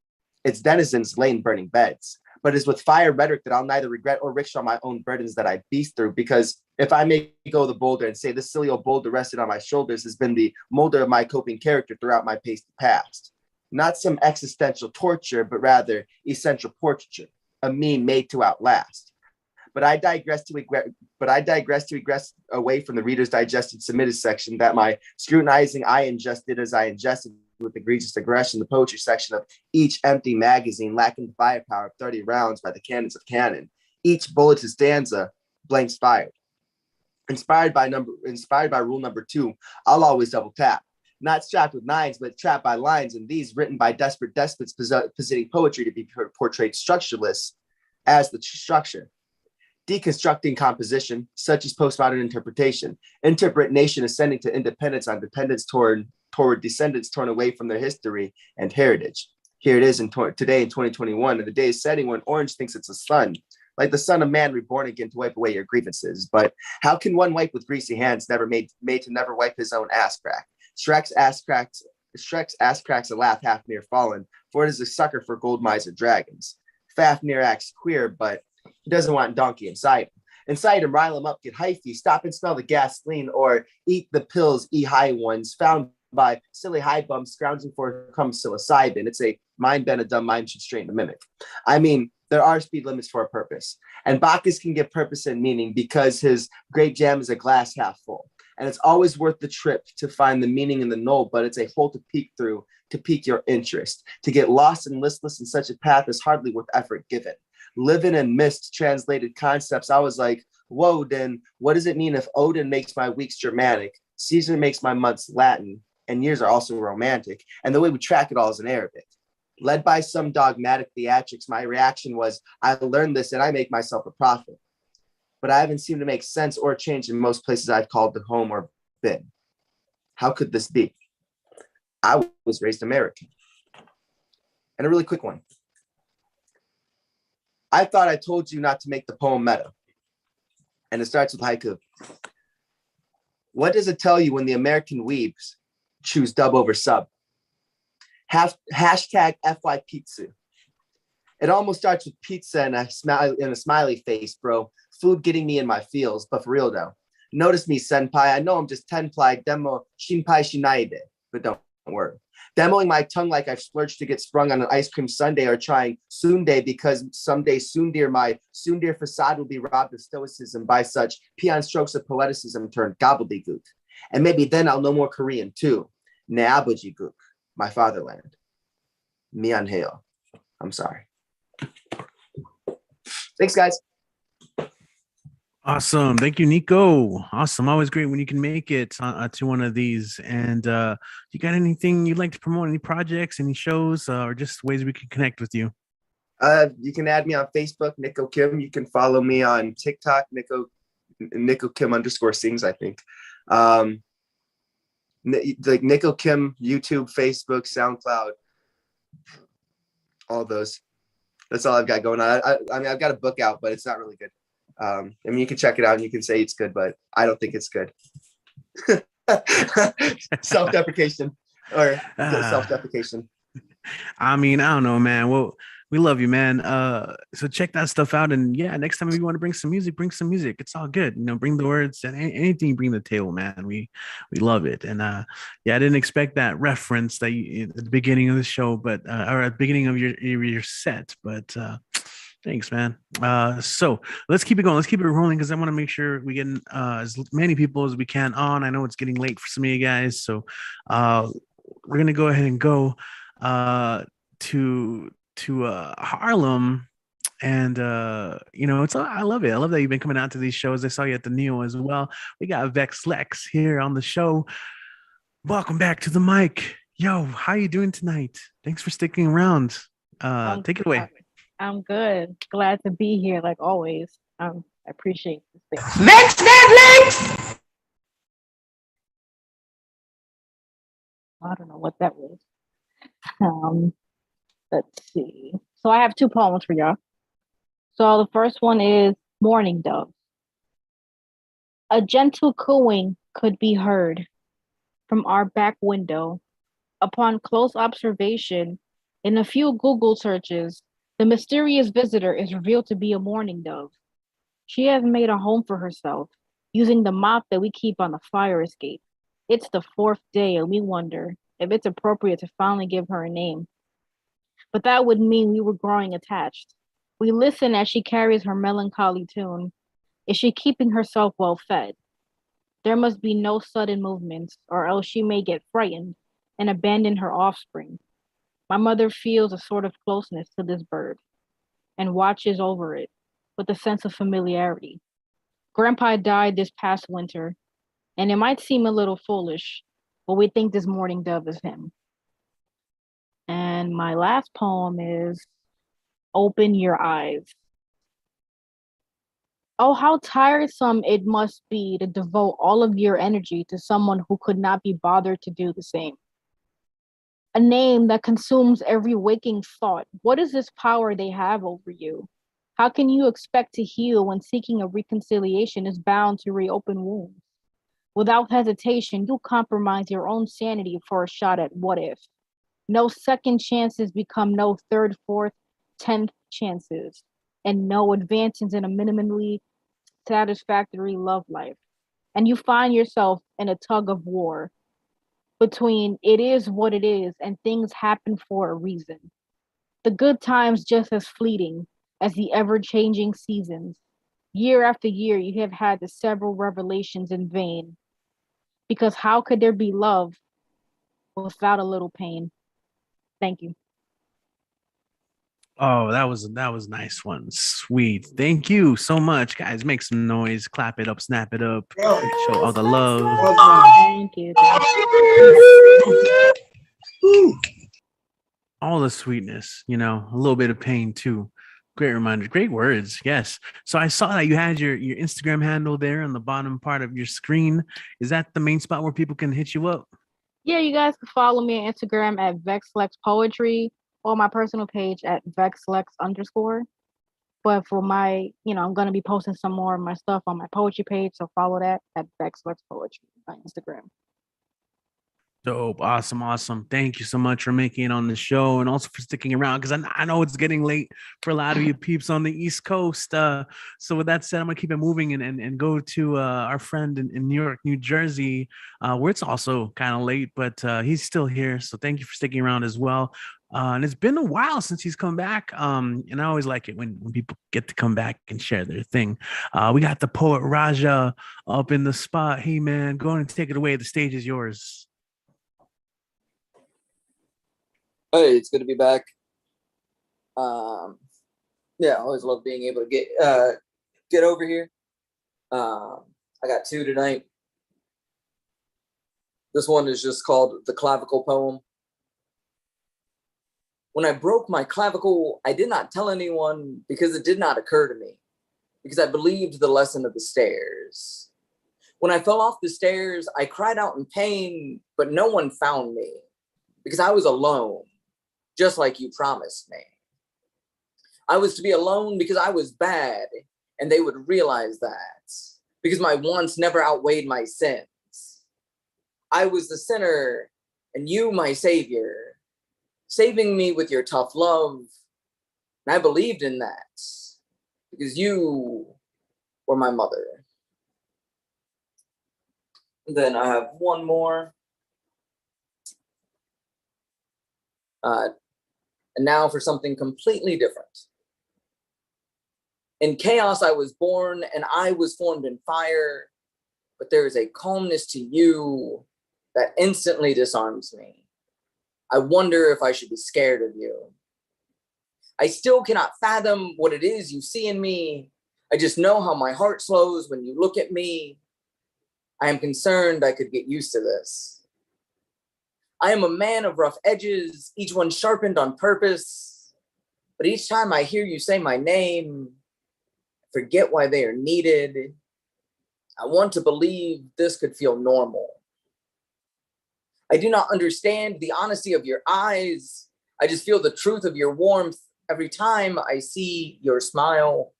Its denizens lay in burning beds, but it's with fire rhetoric that I'll neither regret or rickshaw my own burdens that I beast through, because if I may go the bolder and say this silly old boulder rested on my shoulders has been the molder of my coping character throughout my pasty past. Not some existential torture, but rather essential portraiture, a meme made to outlast. But I digress to egress away from the Reader's Digested submitted section that my scrutinizing eye ingested as I ingested with egregious aggression the poetry section of each empty magazine lacking the firepower of 30 rounds by the cannons of cannon. Each bullet to stanza, blanks fired. Inspired by rule number 2, I'll always double tap. Not strapped with nines, but trapped by lines, and these written by desperate despots positioning poetry to be portrayed structureless as the structure. Deconstructing composition, such as postmodern interpretation. Nation ascending to independence on dependence toward descendants torn away from their history and heritage. Here it is today in 2021, and the day is setting when orange thinks it's a sun, like the son of man reborn again to wipe away your grievances. But how can one wipe with greasy hands never made to never wipe his own ass crack? Shrek's ass cracks a laugh half near fallen, for it is a sucker for gold miser dragons. Fafnir acts queer, but he doesn't want donkey inside him. Inside him, rile him up, get hyphy, stop and smell the gasoline, or eat the pills, high ones, found by silly high bums scrounging for psilocybin. It's a mind bend a dumb mind should strain to mimic. I mean, there are speed limits for a purpose, and Bacchus can give purpose and meaning because his grape jam is a glass half full. And it's always worth the trip to find the meaning in the null, but it's a hole to peek through to pique your interest. To get lost and listless in such a path is hardly worth effort given. Living in mist translated concepts, I was like, whoa, then what does it mean if Odin makes my weeks Germanic, Caesar makes my months Latin, and years are also romantic, and the way we track it all is in Arabic? Led by some dogmatic theatrics, my reaction was, I learned this and I make myself a prophet. But I haven't seemed to make sense or change in most places I've called the home or been. How could this be? I was raised American. And a really quick one. I thought I told you not to make the poem meta. And it starts with haiku. What does it tell you when the American weebs choose dub over sub? Hashtag FY pizza. It almost starts with pizza and a smiley face, bro. Food getting me in my feels, but for real though. Notice me, senpai. I know I'm just 10-ply demo shinpai shinaide, but don't worry. Demoing my tongue like I've splurged to get sprung on an ice cream sundae or trying sundae because someday soon dear my soon dear facade will be robbed of stoicism by such peon strokes of poeticism turned gobbledygook. And maybe then I'll know more Korean too. Neabujiguk, my fatherland. Mianheo. I'm sorry. Thanks, guys. Awesome. Thank you, Nico. Awesome. Always great when you can make it to one of these. And you got anything you'd like to promote? Any projects, any shows, or just ways we can connect with you? You can add me on Facebook, Nico Kim. You can follow me on TikTok, Nico Kim _sings, I think. Like Nico Kim, YouTube, Facebook, SoundCloud, all those. That's all I've got going on. I mean, I've got a book out, but it's not really good. I mean, you can check it out and you can say it's good, but I don't think it's good. Self-deprecation or self-deprecation. I mean, I don't know, man. Well, we love you, man. So check that stuff out. And yeah, next time if you want to bring some music, bring some music. It's all good. You know, bring the words and anything you bring to the table, man. We love it. And yeah, I didn't expect that reference that you, at the beginning of the show, but or at the beginning of your set, but thanks, man. So let's keep it going. Let's keep it rolling because I want to make sure we get as many people as we can on. I know it's getting late for some of you guys, so we're gonna go ahead and go to Harlem. And you know, I love it. I love that you've been coming out to these shows. I saw you at the Neo as well. We got Vex Lex here on the show. Welcome back to the mic. Yo, how you doing tonight? Thanks for sticking around. Take it away. I'm good. Glad to be here, like always. I appreciate the space. Lex! I don't know what that was. Let's see. So I have two poems for y'all. So the first one is Morning Dove. A gentle cooing could be heard from our back window. Upon close observation, in a few Google searches, the mysterious visitor is revealed to be a mourning dove. She has made a home for herself using the mop that we keep on the fire escape. It's the 4th day and we wonder if it's appropriate to finally give her a name. But that would mean we were growing attached. We listen as she carries her melancholy tune. Is she keeping herself well fed? There must be no sudden movements or else she may get frightened and abandon her offspring. My mother feels a sort of closeness to this bird and watches over it with a sense of familiarity. Grandpa died this past winter, and it might seem a little foolish, but we think this mourning dove is him. And my last poem is Open Your Eyes. Oh, how tiresome it must be to devote all of your energy to someone who could not be bothered to do the same. A name that consumes every waking thought. What is this power they have over you? How can you expect to heal when seeking a reconciliation is bound to reopen wounds? Without hesitation, you compromise your own sanity for a shot at what if. No second chances become no 3rd, 4th, 10th chances, and no advances in a minimally satisfactory love life. And you find yourself in a tug of war between it is what it is and things happen for a reason. The good times just as fleeting as the ever-changing seasons. Year after year, you have had the several revelations in vain. Because how could there be love without a little pain? Thank you. Oh, that was a nice one. Sweet. Thank you so much, guys. Make some noise, clap it up, snap it up, show all the love. Thank you. All the sweetness, you know, a little bit of pain too. Great reminder, great words. Yes. So I saw that you had your Instagram handle there on the bottom part of your screen. Is that the main spot where people can hit you up? Yeah, you guys can follow me on Instagram at VexLexPoetry or my personal page at VexLex_. But for my, I'm gonna be posting some more of my stuff on my poetry page, so follow that at Bex Poetry on Instagram. Dope. Awesome. Thank you so much for making it on the show and also for sticking around because I know it's getting late for a lot of you peeps on the East Coast. So with that said, I'm going to keep it moving and go to our friend in New York, New Jersey, where it's also kind of late, but he's still here. So thank you for sticking around as well. And it's been a while since he's come back. And I always like it when people get to come back and share their thing. We got the poet Raja up in the spot. Hey, man, go ahead and take it away. The stage is yours. Hey, it's good to be back. Yeah, I always love being able to get over here. I got two tonight. This one is just called The Clavicle Poem. When I broke my clavicle, I did not tell anyone because it did not occur to me, because I believed the lesson of the stairs. When I fell off the stairs, I cried out in pain, but no one found me because I was alone. Just like you promised me. I was to be alone because I was bad, and they would realize that, because my wants never outweighed my sins. I was the sinner, and you my savior, saving me with your tough love, and I believed in that, because you were my mother. And then I have one more. And now for something completely different. In chaos I was born, and I was formed in fire, but there is a calmness to you that instantly disarms me. I wonder if I should be scared of you. I still cannot fathom what it is you see in me. I just know how my heart slows when you look at me. I am concerned I could get used to this. I am a man of rough edges, each one sharpened on purpose. But each time I hear you say my name, I forget why they are needed. I want to believe this could feel normal. I do not understand the honesty of your eyes. I just feel the truth of your warmth every time I see your smile.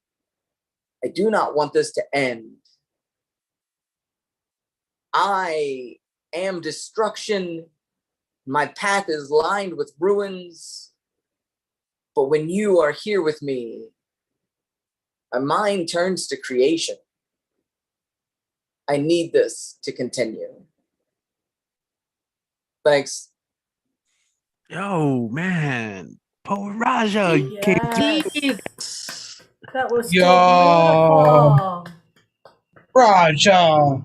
I do not want this to end. I am destruction. My path is lined with ruins, but when you are here with me, my mind turns to creation. I need this to continue. Thanks. Yo, man. Poet Raja came through. That was so Yo, beautiful. Raja.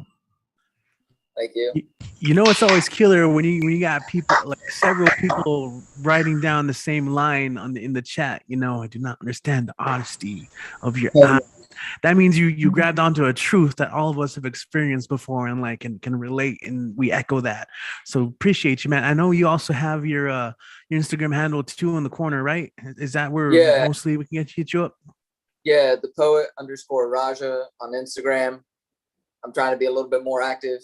Thank you. You know it's always killer when you got people like several people writing down the same line in the chat. I do not understand the honesty of your eyes. That means you grabbed onto a truth that all of us have experienced before and can relate, and we echo that. So appreciate you, man. I know you also have your Instagram handle too in the corner, right? Is that where mostly we can get you up? Yeah, the poet_Raja on Instagram. I'm trying to be a little bit more active.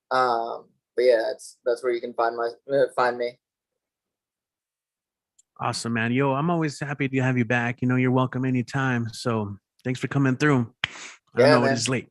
But yeah, that's where you can find me. Awesome, man. Yo, I'm always happy to have you back. You're welcome anytime. So thanks for coming through. I know it is late.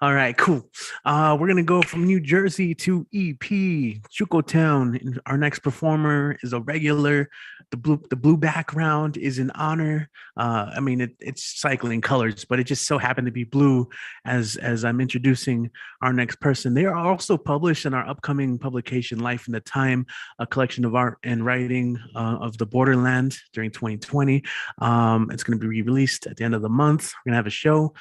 All right, cool. We're going to go from New Jersey to EP, Chukotown. Our next performer is a regular. The blue background is an honor. It's cycling colors, but it just so happened to be blue as I'm introducing our next person. They are also published in our upcoming publication, Life in the Time, a collection of art and writing of the borderland during 2020. It's going to be re-released at the end of the month. We're going to have a show.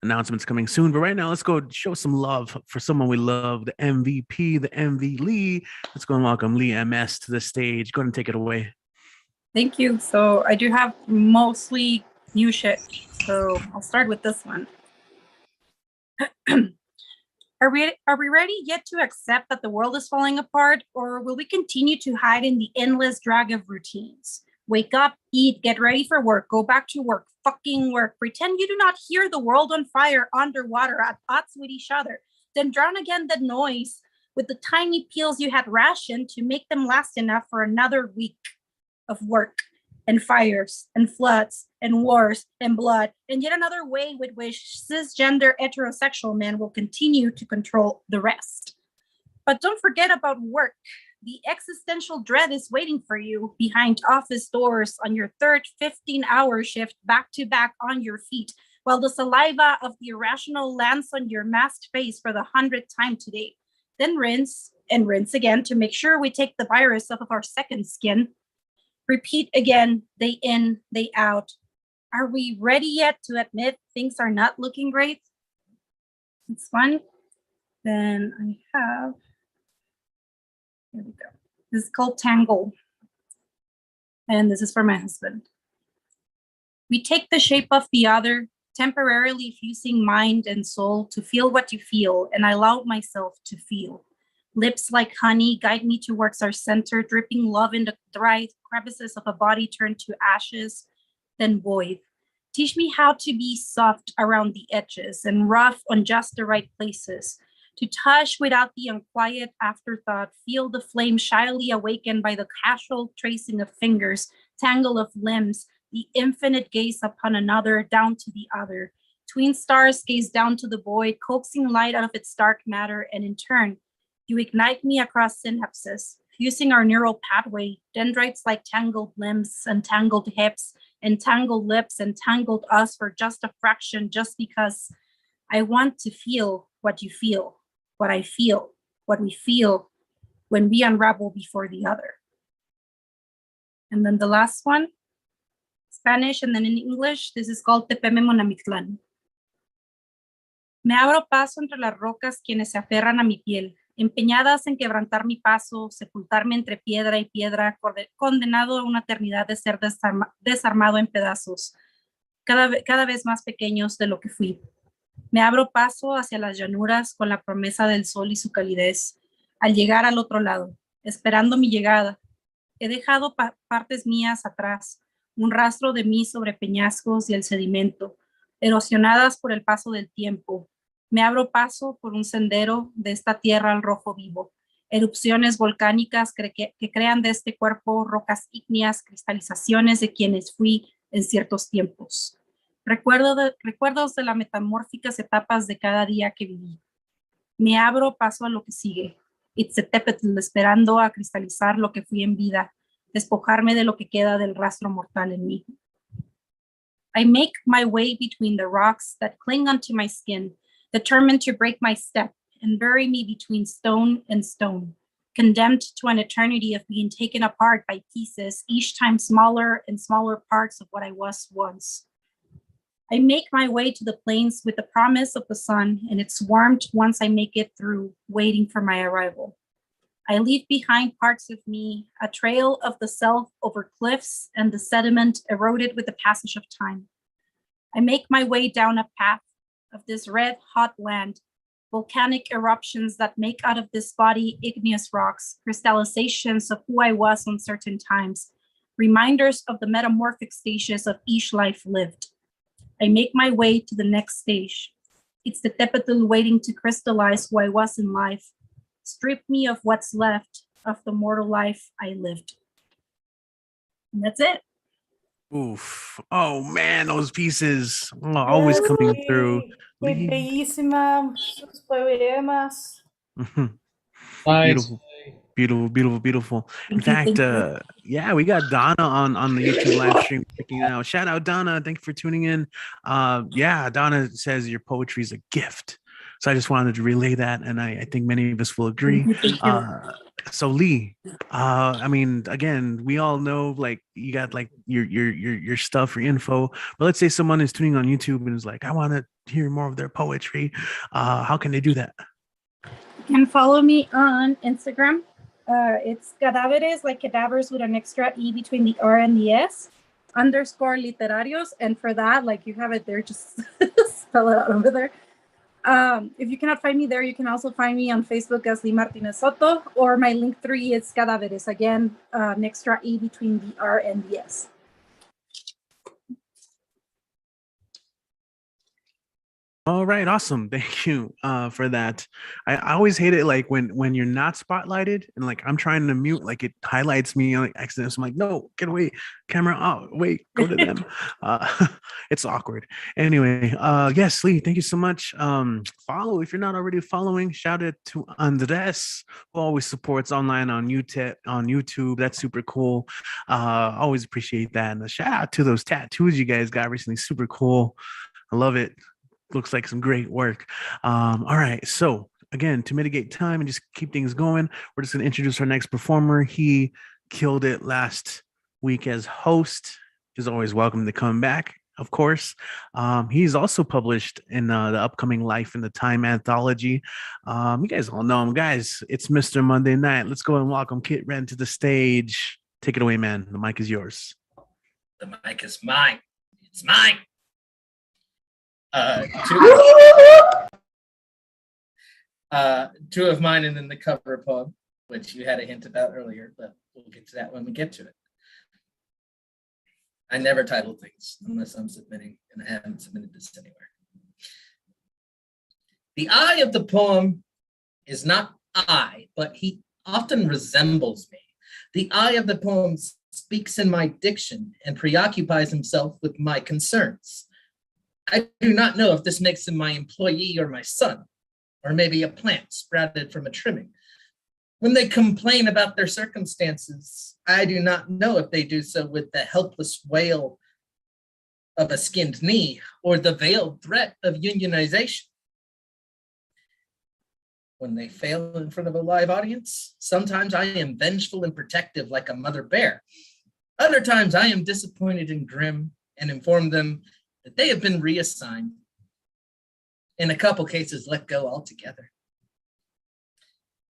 Announcements coming soon, but right now let's go show some love for someone we love, the MVP, the MV Lee. Let's go and welcome Lee MS to the stage. Go ahead and take it away. Thank you. So I do have mostly new shit, so I'll start with this one. Are we ready yet to accept that the world is falling apart, or will we continue to hide in the endless drag of routines? Wake up, eat, get ready for work, go back to work, fucking work. Pretend you do not hear the world on fire underwater at odds with each other. Then drown again the noise with the tiny pills you had rationed to make them last enough for another week of work. and fires and floods and wars and blood, and yet another way with which cisgender heterosexual men will continue to control the rest. But don't forget about work. The existential dread is waiting for you behind office doors on your third 15-hour shift, back to back on your feet, while the saliva of the irrational lands on your masked face for the 100th time today. Then rinse and rinse again to make sure we take the virus off of our second skin. Repeat again, day in, day out. Are we ready yet to admit things are not looking great? It's fun. Then I have, here we go. This is called Tangle. And this is for my husband. We take the shape of the other, temporarily fusing mind and soul to feel what you feel, and I allow myself to feel. Lips like honey guide me towards our center, dripping love in the dry crevices of a body turned to ashes, then void. Teach me how to be soft around the edges and rough on just the right places. To touch without the unquiet afterthought, feel the flame shyly awakened by the casual tracing of fingers, tangle of limbs, the infinite gaze upon another, down to the other. Twin stars gaze down to the void, coaxing light out of its dark matter, and in turn, you ignite me across synapses, fusing our neural pathway, dendrites like tangled limbs and tangled hips, entangled lips, and tangled us for just a fraction, just because I want to feel what you feel, what I feel, what we feel when we unravel before the other. And then the last one, Spanish and then in English, this is called Tepeme Monamictlan. Me abro paso entre las rocas quienes se aferran a mi piel, empeñadas en quebrantar mi paso, sepultarme entre piedra y piedra, condenado a una eternidad de ser desarmado en pedazos, cada vez más pequeños de lo que fui. Me abro paso hacia las llanuras con la promesa del sol y su calidez, al llegar al otro lado, esperando mi llegada. He dejado partes mías atrás, un rastro de mí sobre peñascos y el sedimento, erosionadas por el paso del tiempo. Me abro paso por un sendero de esta tierra al rojo vivo, erupciones volcánicas que crean de este cuerpo rocas ígneas, cristalizaciones de quienes fui en ciertos tiempos. Recuerdos de las metamórficas etapas de cada día que viví. Me abro paso a lo que sigue. Itztepetl, esperando a cristalizar lo que fui en vida, despojarme de lo que queda del rastro mortal en mí. I make my way between the rocks that cling onto my skin, determined to break my step and bury me between stone and stone, condemned to an eternity of being taken apart by pieces, each time smaller and smaller parts of what I was once. I make my way to the plains with the promise of the sun and its warmth once I make it through, waiting for my arrival. I leave behind parts of me, a trail of the self over cliffs and the sediment eroded with the passage of time. I make my way down a path of this red hot land, volcanic eruptions that make out of this body igneous rocks, crystallizations of who I was on certain times, reminders of the metamorphic stages of each life lived. I make my way to the next stage. It's the Tepetl waiting to crystallize who I was in life, strip me of what's left of the mortal life I lived. And that's it. Oof. Oh man, those pieces always coming through. Qué bellísima sus poemas. Beautiful, beautiful, beautiful, beautiful. In fact, yeah, we got Donna on the YouTube live stream checking it out. Shout out Donna, thank you for tuning in. Yeah, Donna says your poetry is a gift. So I just wanted to relay that, and I think many of us will agree. So Lee, I mean, again, we all know like you got like your stuff, your info. But let's say someone is tuning on YouTube and is like, I want to hear more of their poetry. How can they do that? You can follow me on Instagram. It's cadáveres, like cadavers with an extra E between the R and the S, _literarios. And for that, like you have it there, just spell it out over there. If you cannot find me there, you can also find me on Facebook as Lee Martinez Soto, or my link 3 is cadáveres. Again, an extra E between the R and the S. All right, awesome. Thank you for that. I always hate it like when you're not spotlighted and like I'm trying to mute, like it highlights me on like accidents. I'm like, no, get away, camera. Oh, wait, go to them. It's awkward. Anyway, yes, Lee, thank you so much. Follow if you're not already following. Shout out to Andres, who always supports online on YouTube. That's super cool. Always appreciate that. And a shout out to those tattoos you guys got recently. Super cool. I love it. Looks like some great work. All right. So again, to mitigate time and just keep things going, we're just going to introduce our next performer. He killed it last week as host. He's always welcome to come back, of course. He's also published in the upcoming Life in the Time anthology. You guys all know him. Guys, it's Mr. Monday Night. Let's go and welcome Kit Ren to the stage. Take it away, man. The mic is yours. The mic is mine. It's mine. Two of mine and then the cover poem, which you had a hint about earlier, but we'll get to that when we get to it. I never title things unless I'm submitting, and I haven't submitted this anywhere. The eye of the poem is not I, but he often resembles me. The eye of the poem speaks in my diction and preoccupies himself with my concerns. I do not know if this makes him my employee or my son, or maybe a plant sprouted from a trimming. When they complain about their circumstances, I do not know if they do so with the helpless wail of a skinned knee or the veiled threat of unionization. When they fail in front of a live audience, sometimes I am vengeful and protective like a mother bear. Other times I am disappointed and grim and inform them that they have been reassigned. In a couple cases, let go altogether.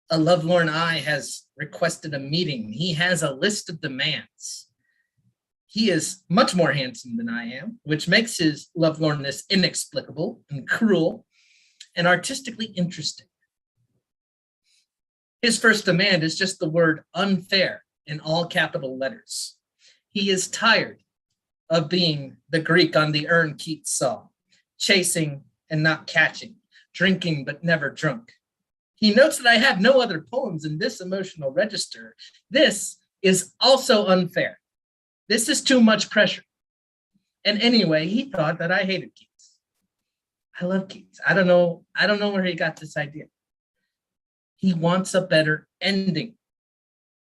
A lovelorn eye has requested a meeting. He has a list of demands. He is much more handsome than I am, which makes his lovelornness inexplicable and cruel and artistically interesting. His first demand is just the word unfair in all capital letters. He is tired of being the Greek on the urn Keats saw, chasing and not catching, drinking but never drunk. He notes that I have no other poems in this emotional register. This is also unfair. This is too much pressure. And anyway, he thought that I hated Keats. I love Keats. I don't know where he got this idea. He wants a better ending.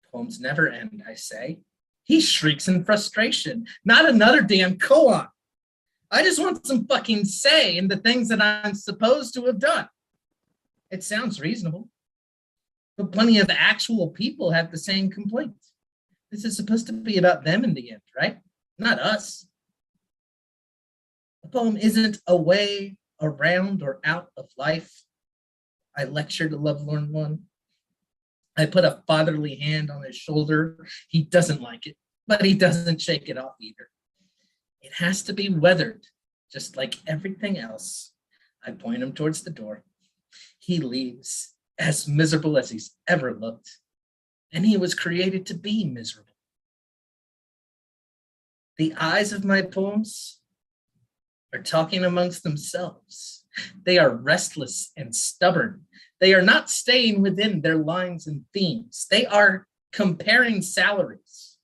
Poems never end, I say. He shrieks in frustration. Not another damn koan. I just want some fucking say in the things that I'm supposed to have done. It sounds reasonable. But plenty of actual people have the same complaint. This is supposed to be about them in the end, right? Not us. A poem isn't a way around or out of life. I lectured a lovelorn one. I put a fatherly hand on his shoulder. He doesn't like it, but he doesn't shake it off either. It has to be weathered, just like everything else. I point him towards the door. He leaves as miserable as he's ever looked, and he was created to be miserable. The eyes of my poems are talking amongst themselves. They are restless and stubborn. They are not staying within their lines and themes. They are comparing salaries.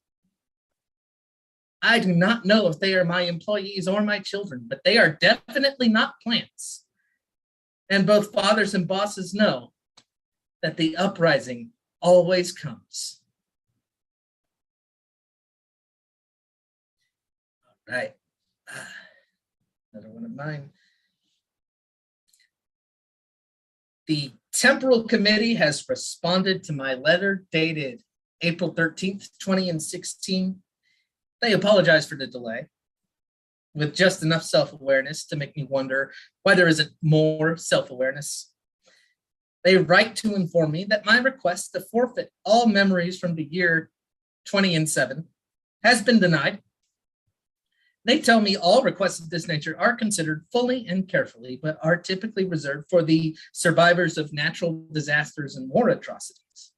I do not know if they are my employees or my children, but they are definitely not plants. And both fathers and bosses know that the uprising always comes. All right. Another one of mine. The Temporal Committee has responded to my letter dated April 13th, 2016. They apologize for the delay with just enough self-awareness to make me wonder why there isn't more self-awareness. They write to inform me that my request to forfeit all memories from the year 2007 has been denied. They tell me all requests of this nature are considered fully and carefully, but are typically reserved for the survivors of natural disasters and war atrocities.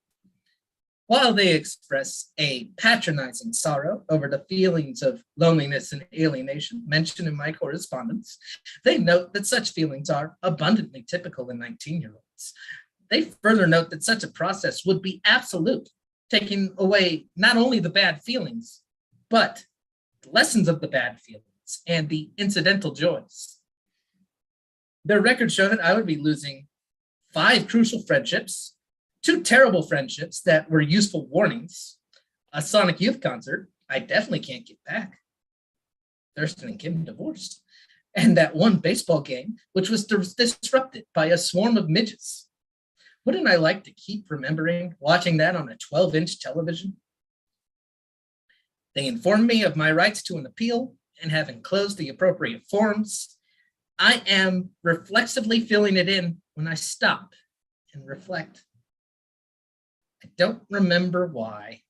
While they express a patronizing sorrow over the feelings of loneliness and alienation mentioned in my correspondence, they note that such feelings are abundantly typical in 19-year-olds. They further note that such a process would be absolute, taking away not only the bad feelings, but the lessons of the bad feelings and the incidental joys. Their records show that I would be losing 5 crucial friendships, 2 terrible friendships that were useful warnings, a Sonic Youth concert I definitely can't get back, Thurston and Kim divorced, and that one baseball game which was disrupted by a swarm of midgets. Wouldn't I like to keep remembering watching that on a 12-inch television? They informed me of my rights to an appeal and have enclosed the appropriate forms. I am reflexively filling it in when I stop and reflect. I don't remember why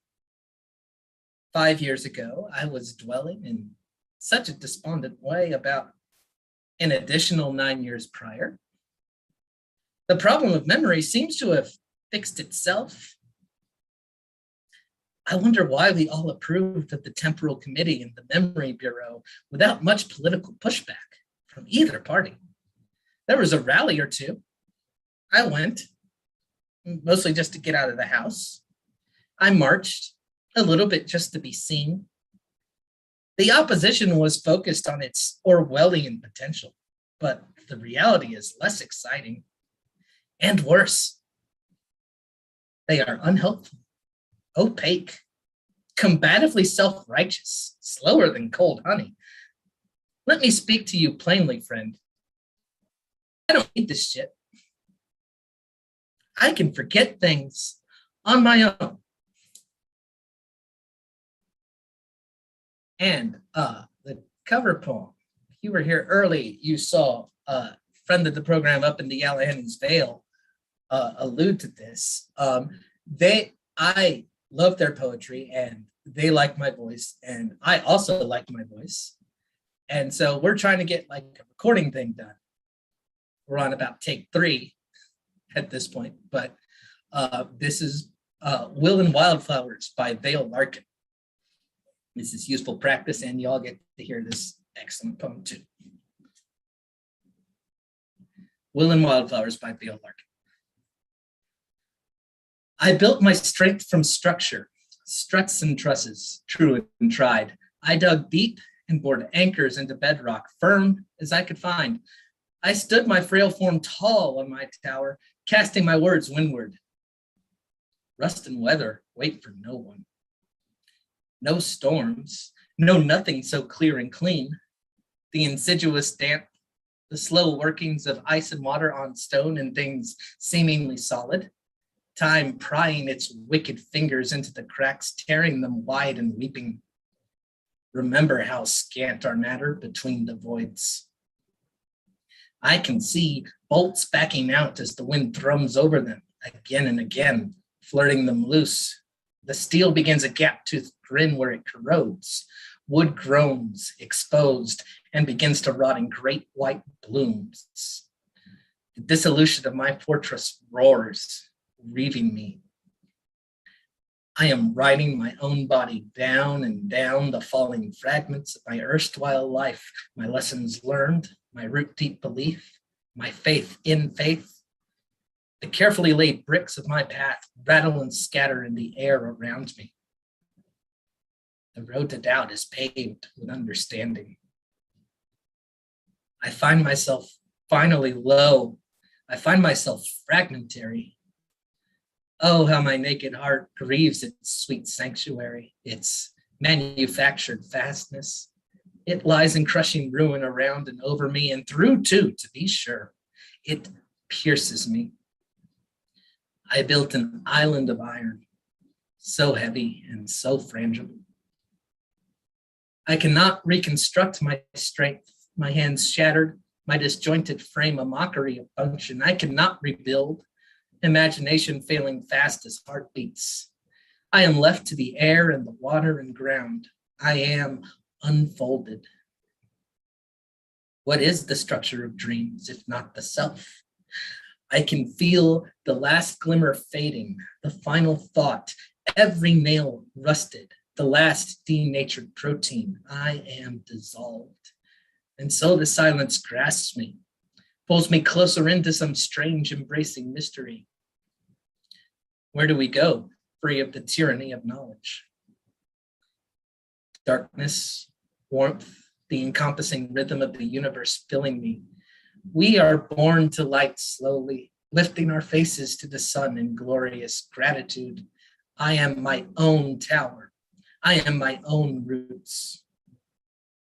5 years ago I was dwelling in such a despondent way about an additional 9 years prior. The problem of memory seems to have fixed itself. I wonder why we all approved of the Temporal Committee and the Memory Bureau without much political pushback from either party. There was a rally or two. I went, mostly just to get out of the house. I marched a little bit just to be seen. The opposition was focused on its Orwellian potential, but the reality is less exciting and worse. They are unhelpful, opaque, combatively self-righteous, slower than cold honey. Let me speak to you plainly, friend. I don't need this shit. I can forget things on my own. And the cover poem, if you were here early, you saw a friend of the program up in the Allahan's Vale allude to this. I love their poetry and they like my voice and I also like my voice. And so we're trying to get like a recording thing done. We're on about take 3 at this point, but this is Will and Wildflowers by Vale Larkin. This is useful practice and y'all get to hear this excellent poem too. Will and Wildflowers by Vale Larkin. I built my strength from structure, struts and trusses, true and tried. I dug deep and bored anchors into bedrock, firm as I could find. I stood my frail form tall on my tower, casting my words windward. Rust and weather wait for no one. No storms, no nothing so clear and clean. The insidious damp, the slow workings of ice and water on stone and things seemingly solid. Time prying its wicked fingers into the cracks, tearing them wide and weeping. Remember how scant our matter between the voids. I can see bolts backing out as the wind thrums over them again and again, flirting them loose. The steel begins a gap-toothed grin where it corrodes. Wood groans, exposed, and begins to rot in great white blooms. The dissolution of my fortress roars, reaving me. I am riding my own body down and down the falling fragments of my erstwhile life, my lessons learned, my root-deep belief, my faith in faith. The carefully laid bricks of my path rattle and scatter in the air around me. The road to doubt is paved with understanding. I find myself finally low. I find myself fragmentary. Oh, how my naked heart grieves its sweet sanctuary, its manufactured fastness. It lies in crushing ruin around and over me and through too, to be sure. It pierces me. I built an island of iron, so heavy and so fragile. I cannot reconstruct my strength, my hands shattered, my disjointed frame a mockery of function. I cannot rebuild, imagination failing fast as heartbeats. I am left to the air and the water and ground. I am unfolded. What is the structure of dreams, if not the self? I can feel the last glimmer fading, the final thought every nail rusted, the last denatured protein. I am dissolved. And so the silence grasps me, pulls me closer into some strange embracing mystery. Where do we go, free of the tyranny of knowledge? Darkness, warmth, the encompassing rhythm of the universe filling me. We are born to light slowly, lifting our faces to the sun in glorious gratitude. I am my own tower. I am my own roots.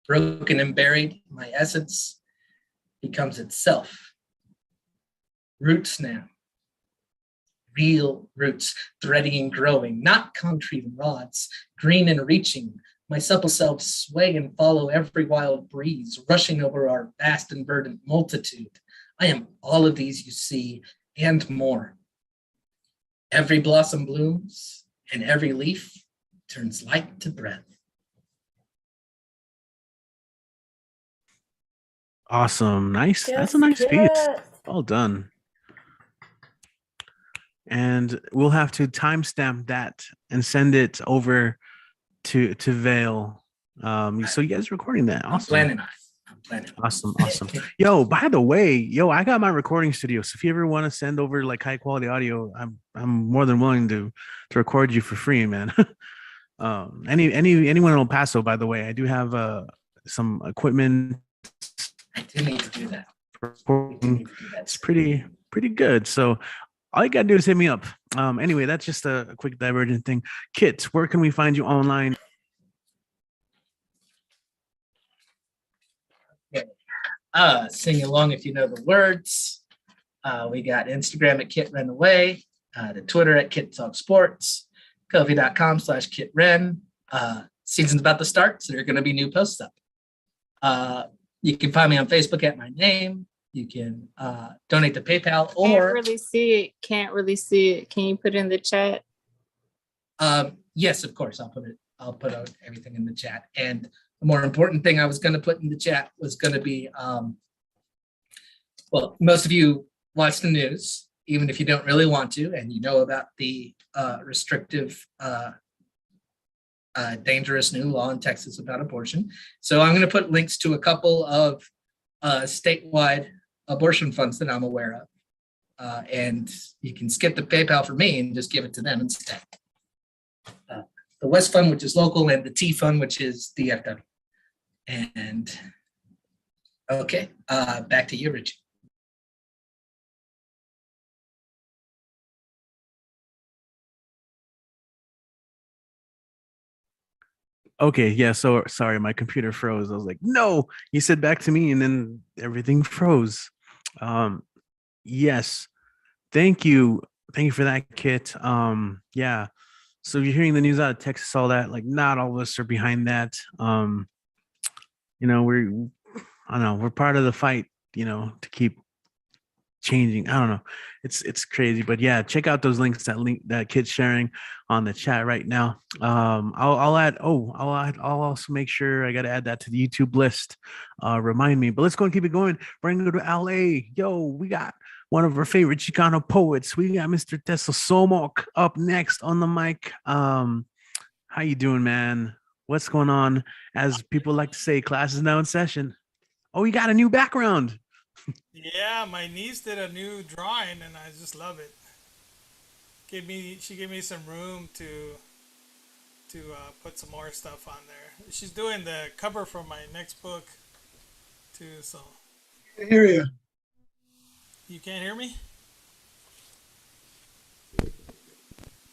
Broken and buried, my essence becomes itself. Roots now. Real roots, thready and growing, not concrete rods, green and reaching. My supple selves sway and follow every wild breeze, rushing over our vast and verdant multitude. I am all of these you see, and more. Every blossom blooms, and every leaf turns light to breath. Awesome. Nice. That's a Yes, nice piece. Kit. Well done. And we'll have to timestamp that and send it over to Vale. So you guys are recording that. Awesome. I'm planning on. Awesome. Yo, by the way, I got my recording studio. So if you ever want to send over like high quality audio, I'm more than willing to record you for free, man. Anyone in El Paso, by the way, I do have some equipment. I do need to do that. It's pretty good. So all you gotta do is hit me up. Anyway, that's just a quick divergent thing. Kit, where can we find you online? Sing along if you know the words. We got Instagram at Kit Ren Away, the Twitter at Kit Talk Sports, Kofi.com/Kit Ren. Season's about to start, so there are going to be new posts up. You can find me on Facebook at my name. You can donate to PayPal or Can't really see it. Can you put it in the chat? Yes, of course. I'll put out everything in the chat. And the more important thing I was going to put in the chat was going to be, well, most of you watch the news, even if you don't really want to, and you know about the restrictive, dangerous new law in Texas about abortion. So I'm going to put links to a couple of statewide abortion funds that I'm aware of. And you can skip the PayPal for me and just give it to them instead. The West Fund, which is local, and the T Fund, which is DFW. And okay, back to you, Richie. Okay, yeah. So sorry, my computer froze. I was like, no, you said back to me, and then everything froze. Yes, thank you for that, Kit. Yeah. So you're hearing the news out of Texas, all that. Like, not all of us are behind that. We're part of the fight. To keep changing. I don't know. It's crazy, but yeah, check out those links that Kit's sharing on the chat right now. I'll also make sure I got to add that to the YouTube list. Remind me, but let's go and keep it going. Bring it to LA. Yo, we got one of our favorite Chicano poets. We got Mr. Tessa Somok up next on the mic. How you doing, man? What's going on? As people like to say, class is now in session. Oh, you got a new background. Yeah, my niece did a new drawing and I just love it. She gave me some room to put some more stuff on there. She's doing the cover for my next book too, so. I hear you. You can't hear me? Can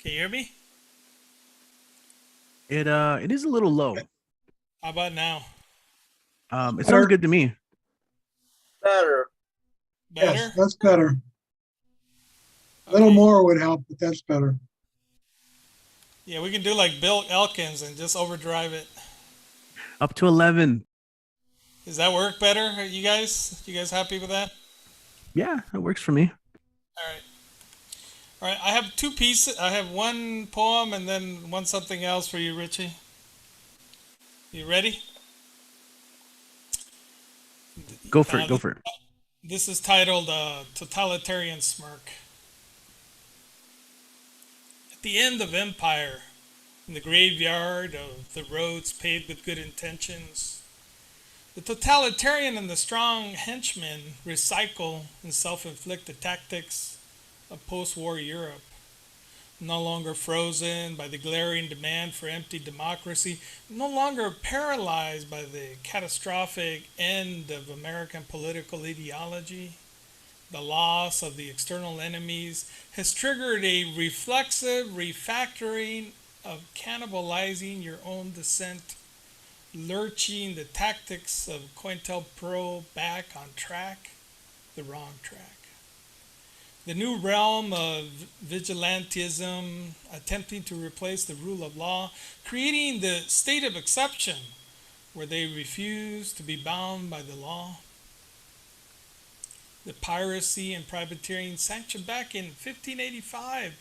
you hear me? It is a little low. How about now? It sounds good to me. Better. Yes, that's better. A little more would help, but that's better. Yeah, we can do like Bill Elkins and just overdrive it. Up to 11. Does that work better? Are you guys happy with that? Yeah, that works for me. All right, I have two pieces. I have one poem and then one something else for you, Richie. You ready? Go for it. This is titled Totalitarian Smirk. At the end of empire, in the graveyard of the roads paved with good intentions, the totalitarian and the strong henchmen recycle and self-inflict the tactics of post-war Europe, no longer frozen by the glaring demand for empty democracy, no longer paralyzed by the catastrophic end of American political ideology. The loss of the external enemies has triggered a reflexive refactoring of cannibalizing your own descent, lurching the tactics of COINTELPRO back on track, the wrong track. The new realm of vigilantism, attempting to replace the rule of law, creating the state of exception where they refuse to be bound by the law. The piracy and privateering sanctioned back in 1585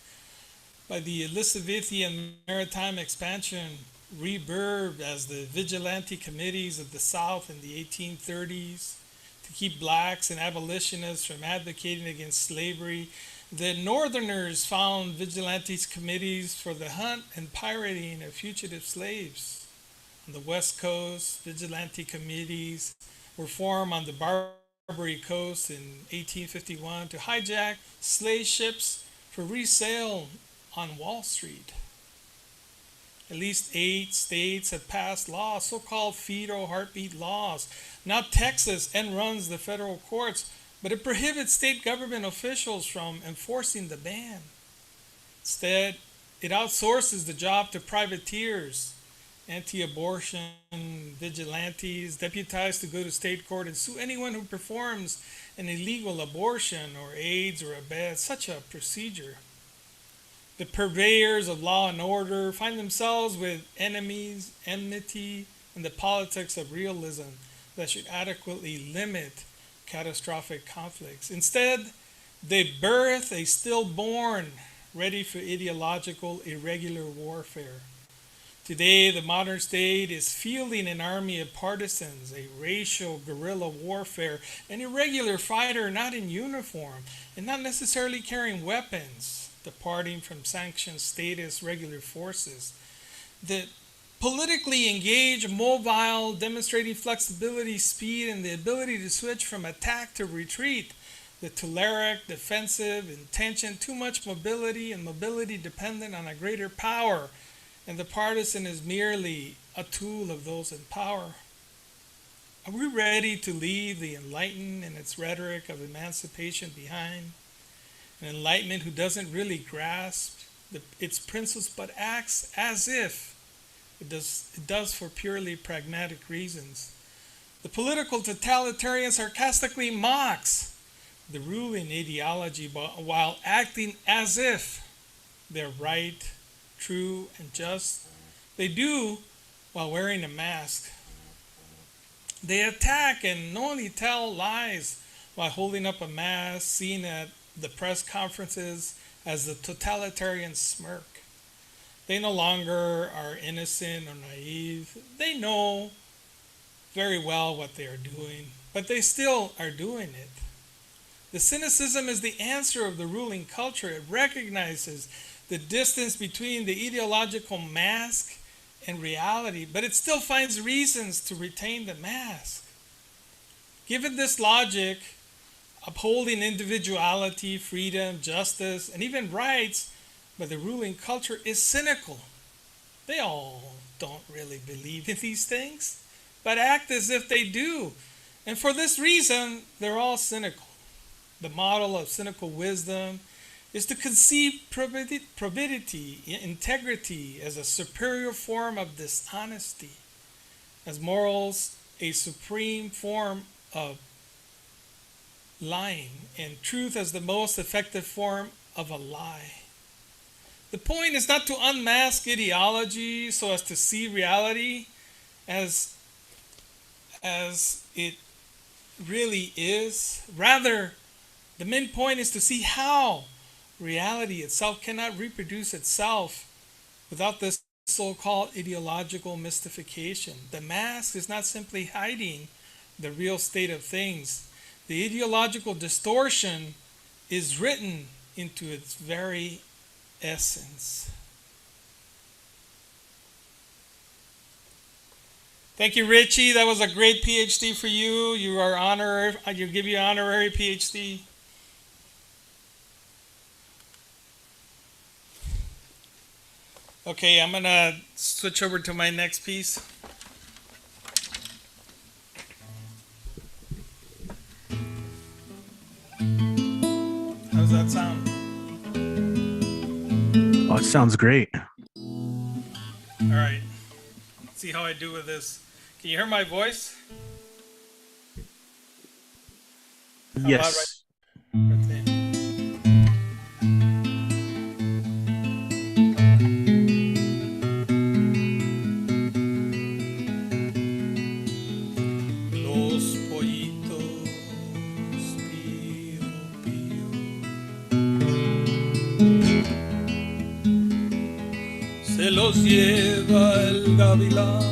by the Elizabethan maritime expansion, rebirthed as the vigilante committees of the South in the 1830s to keep blacks and abolitionists from advocating against slavery. The Northerners found vigilantes committees for the hunt and pirating of fugitive slaves. On the West Coast, vigilante committees were formed on the Barbary Coast in 1851 to hijack slave ships for resale on Wall Street. At least 8 states have passed laws, so-called fetal heartbeat laws. Now Texas runs the federal courts, but it prohibits state government officials from enforcing the ban. Instead, it outsources the job to privateers, anti-abortion vigilantes, deputized to go to state court and sue anyone who performs an illegal abortion or aids or abets such a procedure. The purveyors of law and order find themselves with enemies, enmity, and the politics of realism that should adequately limit catastrophic conflicts. Instead, they birth a stillborn, ready for ideological irregular warfare. Today, the modern state is fielding an army of partisans, a racial guerrilla warfare, an irregular fighter not in uniform and not necessarily carrying weapons, departing from sanctioned statist regular forces. The politically engaged, mobile, demonstrating flexibility, speed, and the ability to switch from attack to retreat. The toleric, defensive, intention, too much mobility, and mobility dependent on a greater power. And the partisan is merely a tool of those in power. Are we ready to leave the enlightened and its rhetoric of emancipation behind? An enlightenment who doesn't really grasp its principles but acts as if it does for purely pragmatic reasons. The political totalitarian sarcastically mocks the ruling ideology while acting as if they're right, true, and just. They do while wearing a mask. They attack and knowingly tell lies while holding up a mask, seen at the press conferences as the totalitarian smirk. They no longer are innocent or naive. They know very well what they are doing, but they still are doing it. The cynicism is the answer of the ruling culture. It recognizes the distance between the ideological mask and reality, but it still finds reasons to retain the mask. Given this logic, upholding individuality, freedom, justice, and even rights by the ruling culture is cynical. They all don't really believe in these things, but act as if they do. And for this reason, they're all cynical. The model of cynical wisdom is to conceive probity, integrity as a superior form of dishonesty, as morals a supreme form of lying, and truth as the most effective form of a lie. The point is not to unmask ideology so as to see reality as it really is. Rather, the main point is to see how reality itself cannot reproduce itself without this so-called ideological mystification. The mask is not simply hiding the real state of things. The ideological distortion is written into its very essence. Thank you, Richie. That was a great PhD for you. You are honorary. You give you honorary PhD. Okay, I'm gonna switch over to my next piece. How's that sound? Oh, it sounds great. All right. Let's see how I do with this. Can you hear my voice? How Yes. about right there? Los pollitos pío, pío. Se los lleva el gavilán.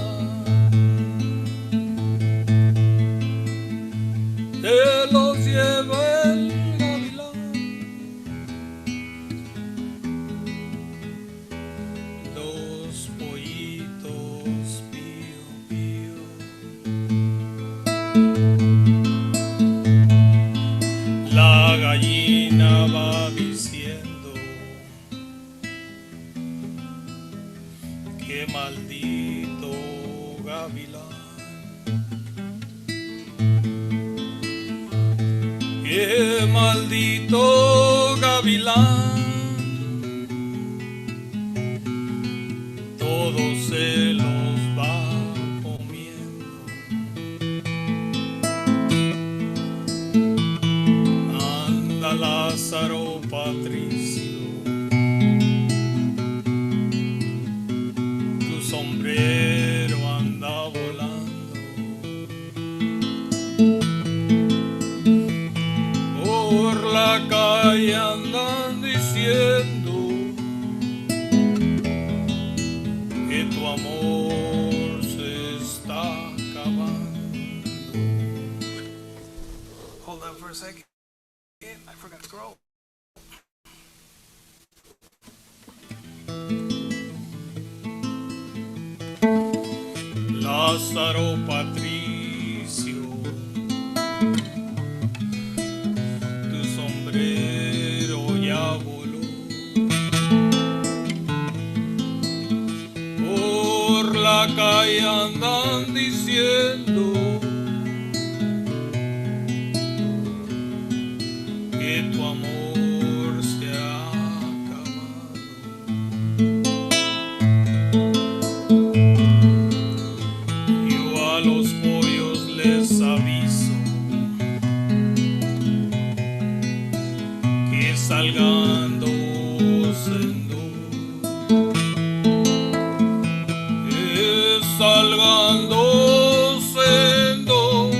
Se los lleva el gavilán. Los pollitos pío, pío. La gallina va diciendo que maldito gavilán. ¡Qué maldito gavilán! Todos se los va comiendo. Anda Lázaro Patricio, tu sombrero anda volando. Por la calle andan diciendo que tu amor se está acabando. Hold on for a second. I forgot to scroll. Lázaro Patricio, tu sombrero ya voló. Por la calle andan diciendo que tu amor se ha acabado. Yo a los pollos les aviso que salgan dos en dos, que salgan dos en dos.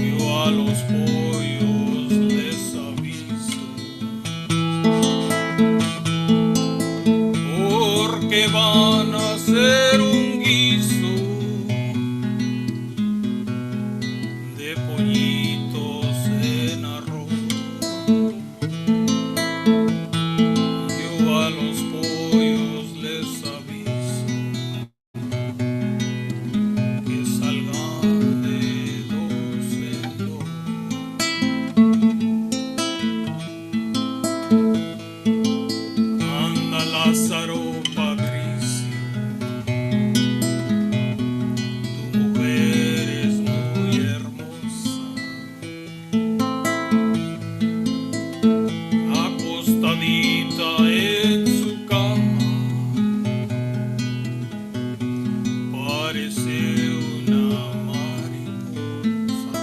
Yo a los pollos les aviso, porque van a hacer un guiso de pollitos en arroz. Yo a los pollos les aviso que salgan de dos en dos. Anda Lázaro Patricio, tu mujer es muy hermosa, acostadita en su cama, parece una mariposa.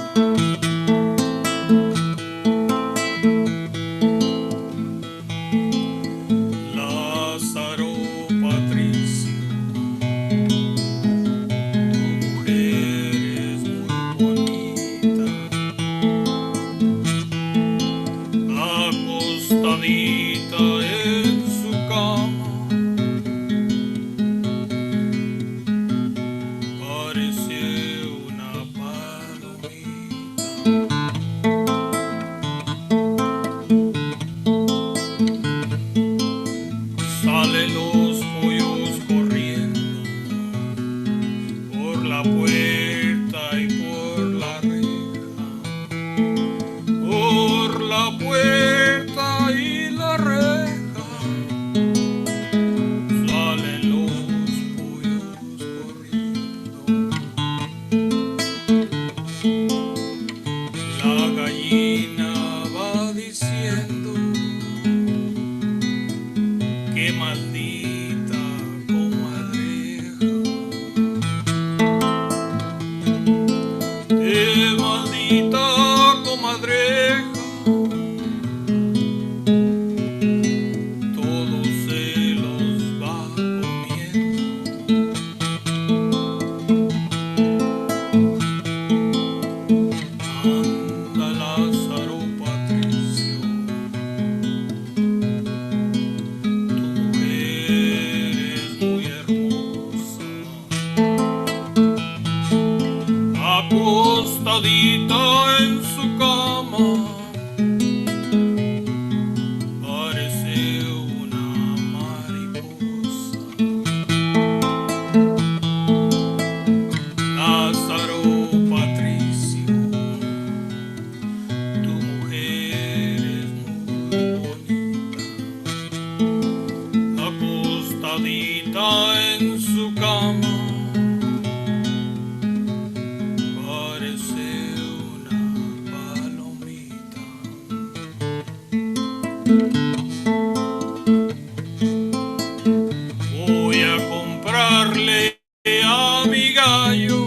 Lázaro Patricio, tu mujer es muy bonita, acostadita en su cama, parece una palomita. Qué maldita comadreja. Qué maldita comadreja. Todos se los va comiendo. Anda Lázaro Patricio, tu mujer es muy hermosa, acostadita en su cama, parece una mariposa. Lázaro Patricio, tu mujer es muy bonita, acostadita en su cama, parece una palomita. Voy a comprarle a mi gallo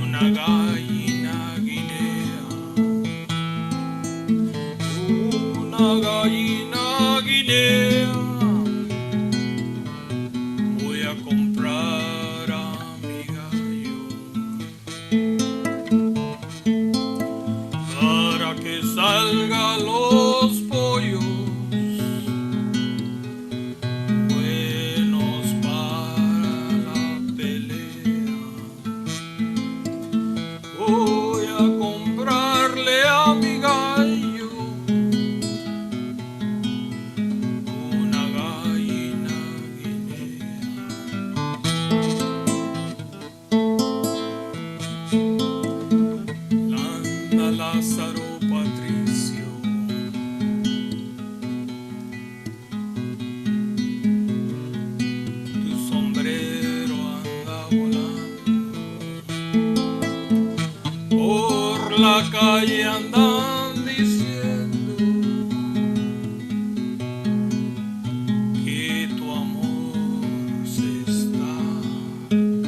una gallina guinea, una gallina guinea. Voy a comprar a mi gallo para que salgan los pollos buenos para la pelea. Voy a comprarle a mi gallo una gallina guinea. Anda Lázaro Patricio, tu sombrero anda volando, por la calle andan diciendo que tu amor se está acabando.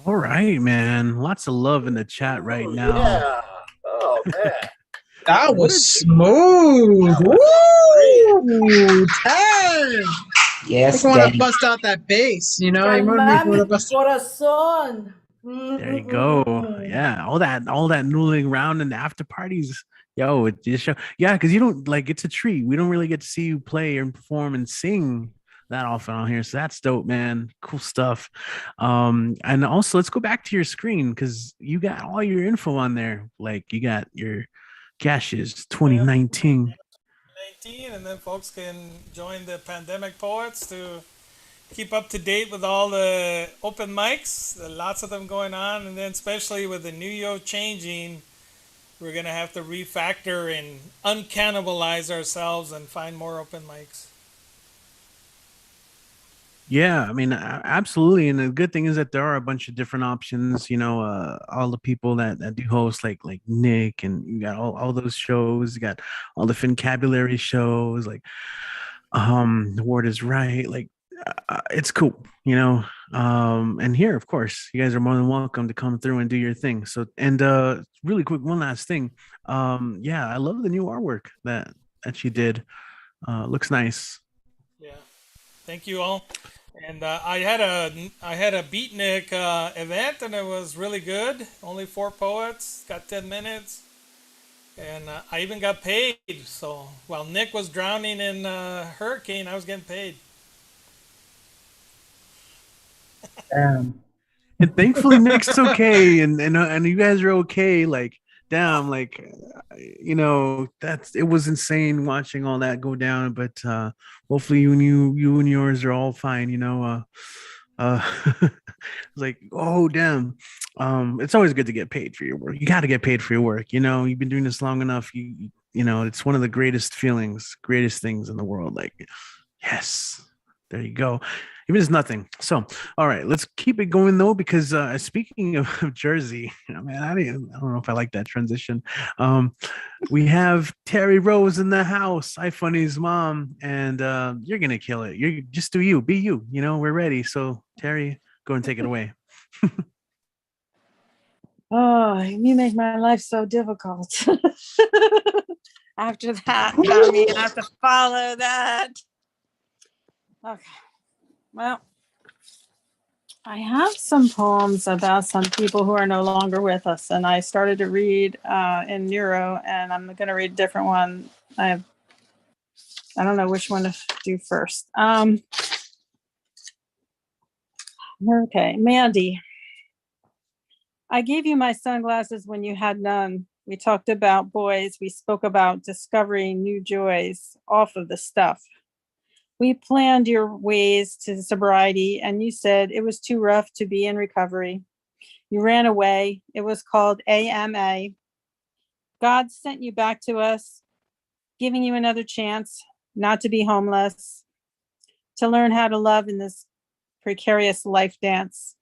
All right, man. Lots of love in the chat right now. Yeah. Oh man. That What was smooth. Woo! 10. Yes, Make me want to Daddy. bust out that bass, you know? You want to make me want to Calma mi bust. corazón. There you go. Yeah, all that noodling around and the after parties. Yo, it just show. Yeah, because you don't like it's a treat. We don't really get to see you play and perform and sing that often on here. So that's dope, man. Cool stuff. And also let's go back to your screen because you got all your info on there. Like you got your caches 2019. 19, and then folks can join the Pandemic Poets to keep up to date with all the open mics. There are lots of them going on, and then especially with the new year changing, we're gonna have to refactor and uncannibalize ourselves and find more open mics. Yeah, I mean, absolutely. And the good thing is that there are a bunch of different options. You know, all the people that do host, like Nick, and you got all those shows. You got all the Fincabulary shows, like The Word Is Right. Like, it's cool, you know. And here, of course, you guys are more than welcome to come through and do your thing. So, and really quick, one last thing. Yeah, I love the new artwork that you did. Looks nice. Yeah, thank you all. And I had a beatnik event, and it was really good. Only 4 poets, got 10 minutes, and I even got paid. So while Nick was drowning in hurricane, I was getting paid. Damn. And thankfully Nick's okay, and you guys are okay. Like, damn, like, you know, it was insane watching all that go down. But hopefully you and yours are all fine. You know, it's like, oh damn. It's always good to get paid for your work. You got to get paid for your work. You know, you've been doing this long enough. You know, it's one of the greatest feelings, greatest things in the world. Like, yes, there you go. Even it's nothing. So, all right, let's keep it going though, because speaking of Jersey, man, I don't know if I like that transition. We have Terry Rose in the house, iFunny's mom, and you're gonna kill it. You just do you, be you. You know, we're ready. So, Terry, go and take it away. Oh, you make my life so difficult. After that, I mean, I have to follow that. Okay. Well, I have some poems about some people who are no longer with us, and I started to read in Neuro, and I'm going to read a different one. I don't know which one to do first. Okay, Mandy. I gave you my sunglasses when you had none. We talked about boys. We spoke about discovering new joys off of the stuff. We planned your ways to sobriety, and you said it was too rough to be in recovery. You ran away. It was called AMA. God sent you back to us, giving you another chance not to be homeless, to learn how to love in this precarious life dance.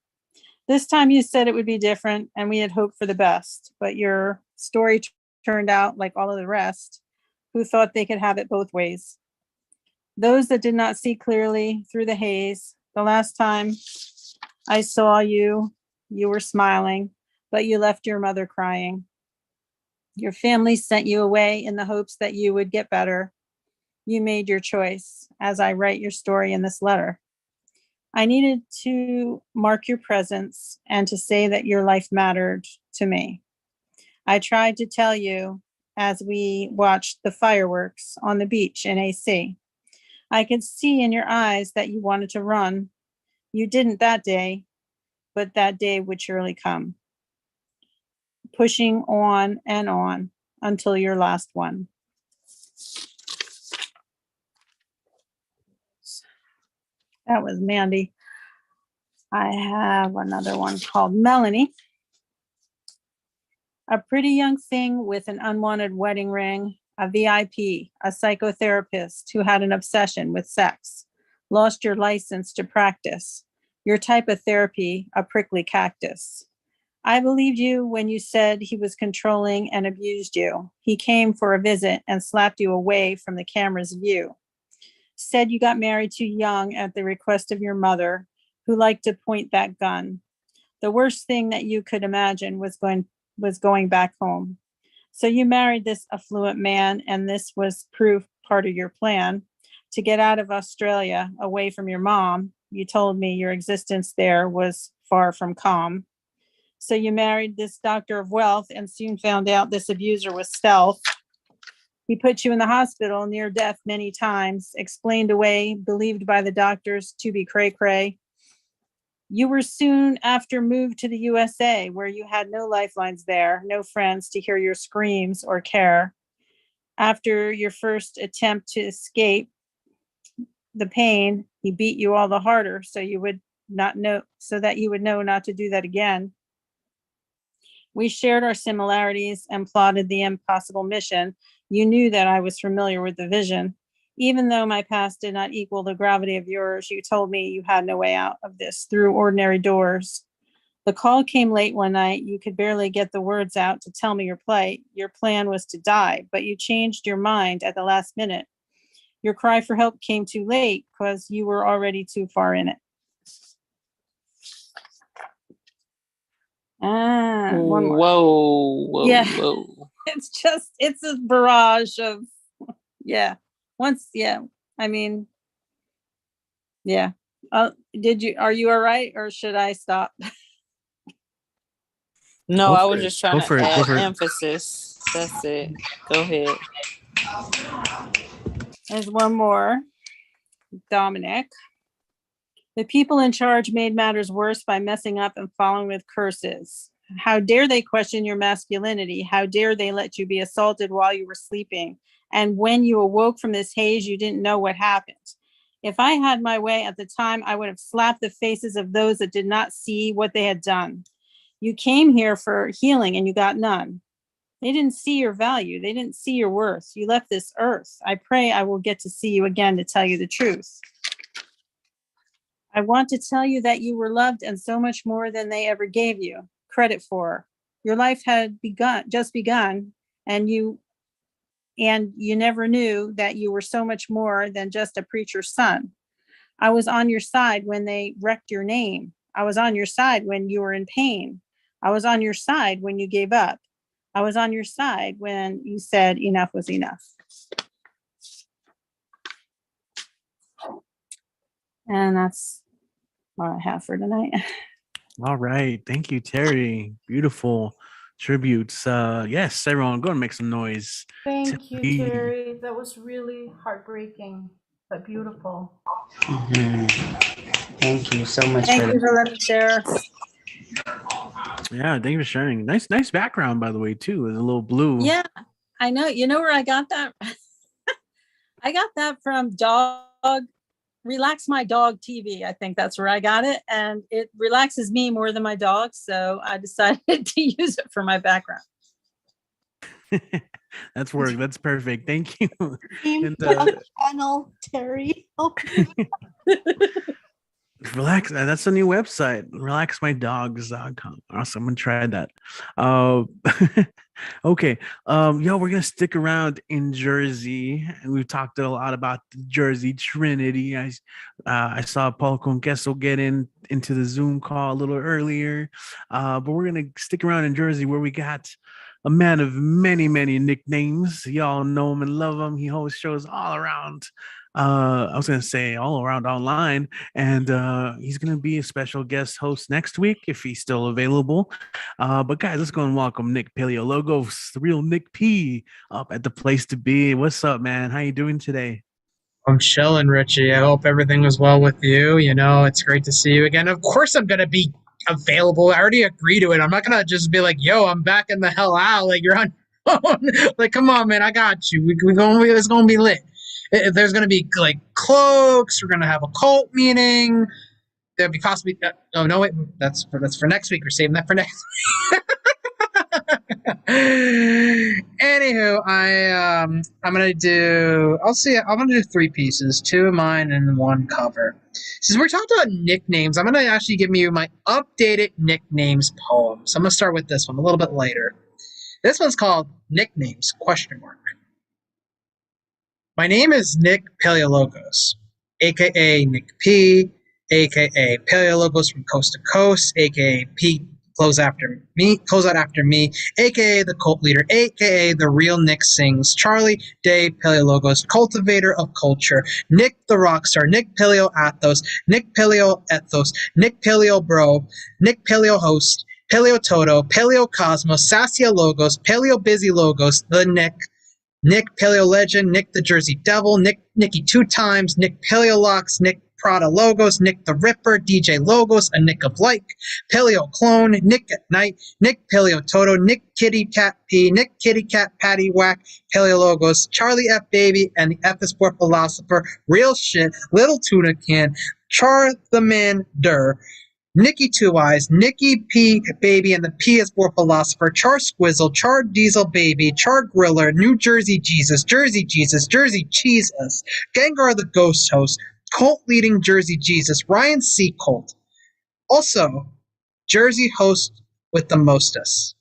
This time you said it would be different, and we had hoped for the best, but your story turned out like all of the rest, who thought they could have it both ways. Those that did not see clearly through the haze. The last time I saw you, you were smiling, but you left your mother crying. Your family sent you away in the hopes that you would get better. You made your choice, as I write your story in this letter. I needed to mark your presence and to say that your life mattered to me. I tried to tell you as we watched the fireworks on the beach in AC. I could see in your eyes that you wanted to run. You didn't that day, but that day would surely come. Pushing on and on until your last one. That was Mandy. I have another one called Melanie. A pretty young thing with an unwanted wedding ring, a VIP, a psychotherapist who had an obsession with sex, lost your license to practice, your type of therapy, a prickly cactus. I believed you when you said he was controlling and abused you. He came for a visit and slapped you away from the camera's view. Said you got married too young at the request of your mother, who liked to point that gun. The worst thing that you could imagine was going back home. So you married this affluent man, and this was proof part of your plan to get out of Australia, away from your mom. You told me your existence there was far from calm. So you married this doctor of wealth and soon found out this abuser was stealth. He put you in the hospital near death many times, explained away, believed by the doctors to be cray-cray. You were soon after moved to the USA, where you had no lifelines there, no friends to hear your screams or care. After your first attempt to escape the pain, he beat you all the harder so you would not know, so that you would know not to do that again. We shared our similarities and plotted the impossible mission. You knew that I was familiar with the vision. Even though my past did not equal the gravity of yours, you told me you had no way out of this through ordinary doors. The call came late one night. You could barely get the words out to tell me your plight. Your plan was to die, but you changed your mind at the last minute. Your cry for help came too late because you were already too far in it. One more. Whoa, Yeah. whoa. It's a barrage of, yeah. I mean, yeah. Are you all right, or should I stop? No, Go I for was it. just trying Go to for it. Go add for it. emphasis. That's it. Go ahead. There's one more. Dominic. The people in charge made matters worse by messing up and following with curses. How dare they question your masculinity? How dare they let you be assaulted while you were sleeping? And when you awoke from this haze, you didn't know what happened. If I had my way at the time, I would have slapped the faces of those that did not see what they had done. You came here for healing and you got none. They didn't see your value. They didn't see your worth. You left this earth. I pray I will get to see you again to tell you the truth. I want to tell you that you were loved and so much more than they ever gave you credit for. Your life had just begun, and you never knew that you were so much more than just a preacher's son. I was on your side when they wrecked your name. I was on your side when you were in pain. I was on your side when you gave up. I was on your side when you said enough was enough. And that's what I have for tonight. All right. Thank you, Terry. Beautiful tributes. Yes, everyone, go and make some noise. Thank you, Terry. Terry. That was really heartbreaking, but beautiful. Thank you so much Thank for you for letting me share. Yeah, thank you for sharing. Nice background, by the way, too. With a little blue. Yeah, I know. You know where I got that? I got that from Relax My Dog TV. I think that's where I got it. And it relaxes me more than my dog. So I decided to use it for my background. That's work. That's perfect. Thank you. And, channel, Terry. relax. That's a new website. Relaxmydogs.com. Awesome. I'm gonna try that. Okay. We're gonna stick around in Jersey, and we've talked a lot about the Jersey Trinity. I saw Paul Conqueso get into the Zoom call a little earlier, but we're gonna stick around in Jersey, where we got a man of many, many nicknames. Y'all know him and love him. He hosts shows all around. I was going to say all around online, and he's going to be a special guest host next week if he's still available. But guys, let's go and welcome Nick Paleologos, the real Nick P, up at the place to be. What's up, man? How you doing today? I'm chilling, Richie. I hope everything was well with you. You know, it's great to see you again. Of course, I'm going to be available. I already agree to it. I'm not going to just be like, yo, I'm backing the hell out. Like, you're on phone. Like, come on, man. I got you. It's going to be lit. There's going to be, like, cloaks. We're going to have a cult meeting. There'll be possibly... oh, no, wait. That's for next week. We're saving that for next week. Anywho, I'm gonna do. I'm gonna do 3 pieces, 2 of mine and 1 cover. Since we're talking about nicknames, I'm gonna actually give you my updated nicknames poem. So I'm gonna start with this one a little bit later. This one's called Nicknames ? My name is Nick Paleologos, aka Nick P, aka Paleologos from Coast to Coast, aka P. Close out after me, aka the cult leader, aka the real Nick Sings, Charlie Day Paleologos, cultivator of culture, Nick the rockstar, Nick Paleo Athos, Nick Paleo Ethos, Nick Paleo Bro, Nick Paleo Host, Paleo Toto, Paleo Cosmos, Sassia Logos, Paleo Busy Logos, the Nick Paleo Legend, Nick the Jersey Devil, Nicky 2 times, Nick Paleo Locks, Nick Prada Logos, Nick the Ripper, DJ Logos, a Nick of Like, Paleo Clone, Nick at Night, Nick Paleo Toto, Nick Kitty Cat P, Nick Kitty Cat Patty Whack, Paleo Logos, Charlie F Baby, and the F is for Philosopher, Real Shit, Little Tuna Can, Char the Man Dur, Nicky Two Eyes, Nicky P Baby, and the P is for Philosopher, Char Squizzle, Char Diesel Baby, Char Griller, New Jersey Jesus, Jersey Jesus, Gengar the Ghost Host, Cult leading Jersey Jesus, Ryan C. Colt. Also, Jersey host with the mostest.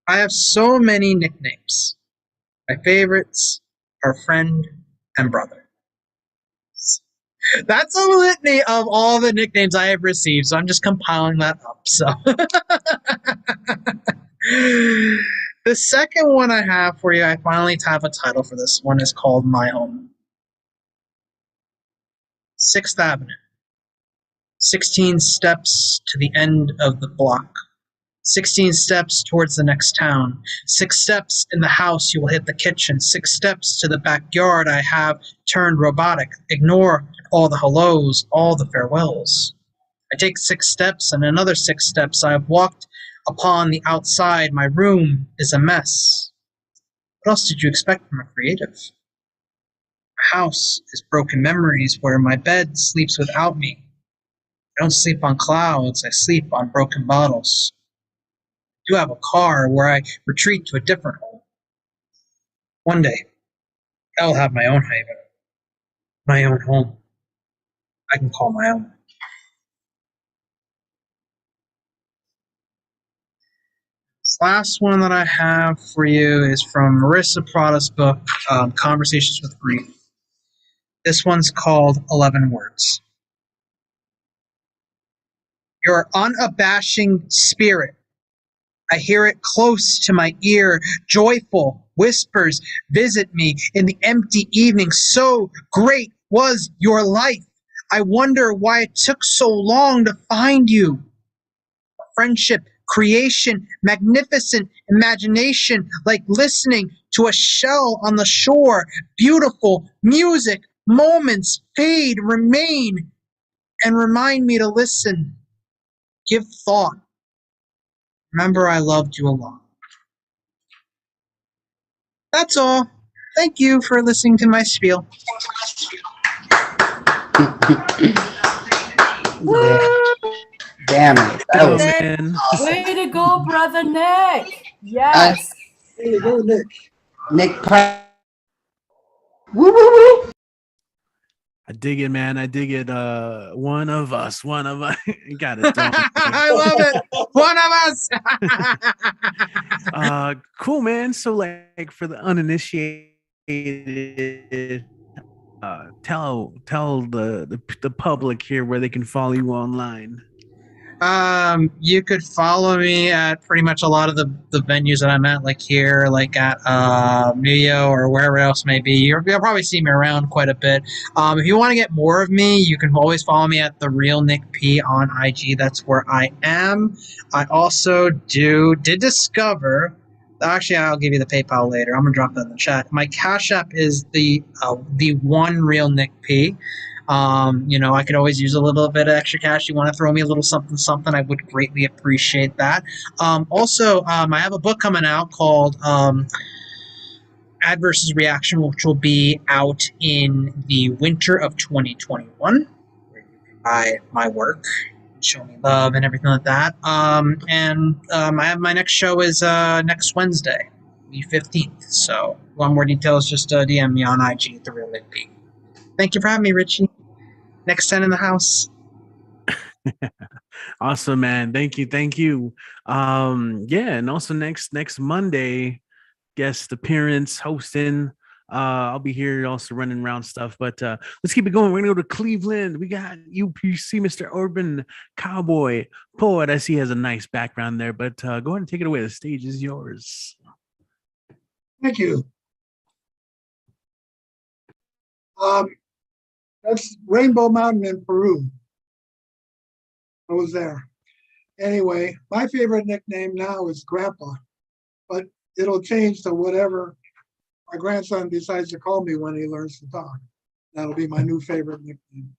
I have so many nicknames. My favorites are friend and brother. That's a litany of all the nicknames I have received, so I'm just compiling that up. So the second one I have for you, I finally have a title for this one, is called My Home. 6th Avenue. 16 steps to the end of the block. 16 steps towards the next town. 6 steps in the house, you will hit the kitchen. 6 steps to the backyard, I have turned robotic. Ignore all the hellos, all the farewells. I take 6 steps, and another 6 steps I have walked upon the outside. My room is a mess. What else did you expect from a creative? My house is broken memories where my bed sleeps without me. I don't sleep on clouds, I sleep on broken bottles. I do have a car where I retreat to a different home. One day, I will have my own haven, my own home. I can call my own. last one that I have for you is from Marissa Prada's book, Conversations with Grief. This one's called 11 Words. Your unabashing spirit, I hear it close to my ear, joyful whispers visit me in the empty evening. So great was your life. I wonder why it took so long to find you. Friendship, creation, magnificent imagination, like listening to a shell on the shore. Beautiful music, moments fade, remain, and remind me to listen. Give thought. Remember, I loved you a lot. That's all. Thank you for listening to my spiel. Damn it. That was man. Way to go, brother Nick. Yes. Way to go, Nick. Nick Park. Woo, woo, woo. I dig it, man. I dig it. One of us. Got it. I love it. One of us. Cool, man. So, like, for the uninitiated, tell the public here where they can follow you online. You could follow me at pretty much a lot of the venues that I'm at, like here, like at Nuyo or wherever else may be. You'll probably see me around quite a bit. If you want to get more of me, you can always follow me at The Real Nick P on IG. That's where I am. I also did discover. Actually, I'll give you the PayPal later. I'm gonna drop that in the chat. My Cash App is the one Real Nick P. I could always use a little bit of extra cash. You want to throw me a little something, I would greatly appreciate that. Also, I have a book coming out called Ad versus Reaction, which will be out in the winter of 2021, where you can buy my work, show me love and everything like that. I have my next show is next Wednesday, the 15th. So, one more details, just DM me on IG at The Real Nick P. Thank you for having me, Richie. Next 10 in the house. Awesome, man. Thank you. And also next Monday, guest appearance, hosting. I'll be here also running around stuff, but let's keep it going. We're gonna go to Cleveland. We got UPC, Mr. Urban Cowboy Poet. I see he has a nice background there, but go ahead and take it away. The stage is yours. Thank you. That's Rainbow Mountain in Peru. I was there. Anyway, my favorite nickname now is Grandpa, but it'll change to whatever my grandson decides to call me when he learns to talk. That'll be my new favorite nickname.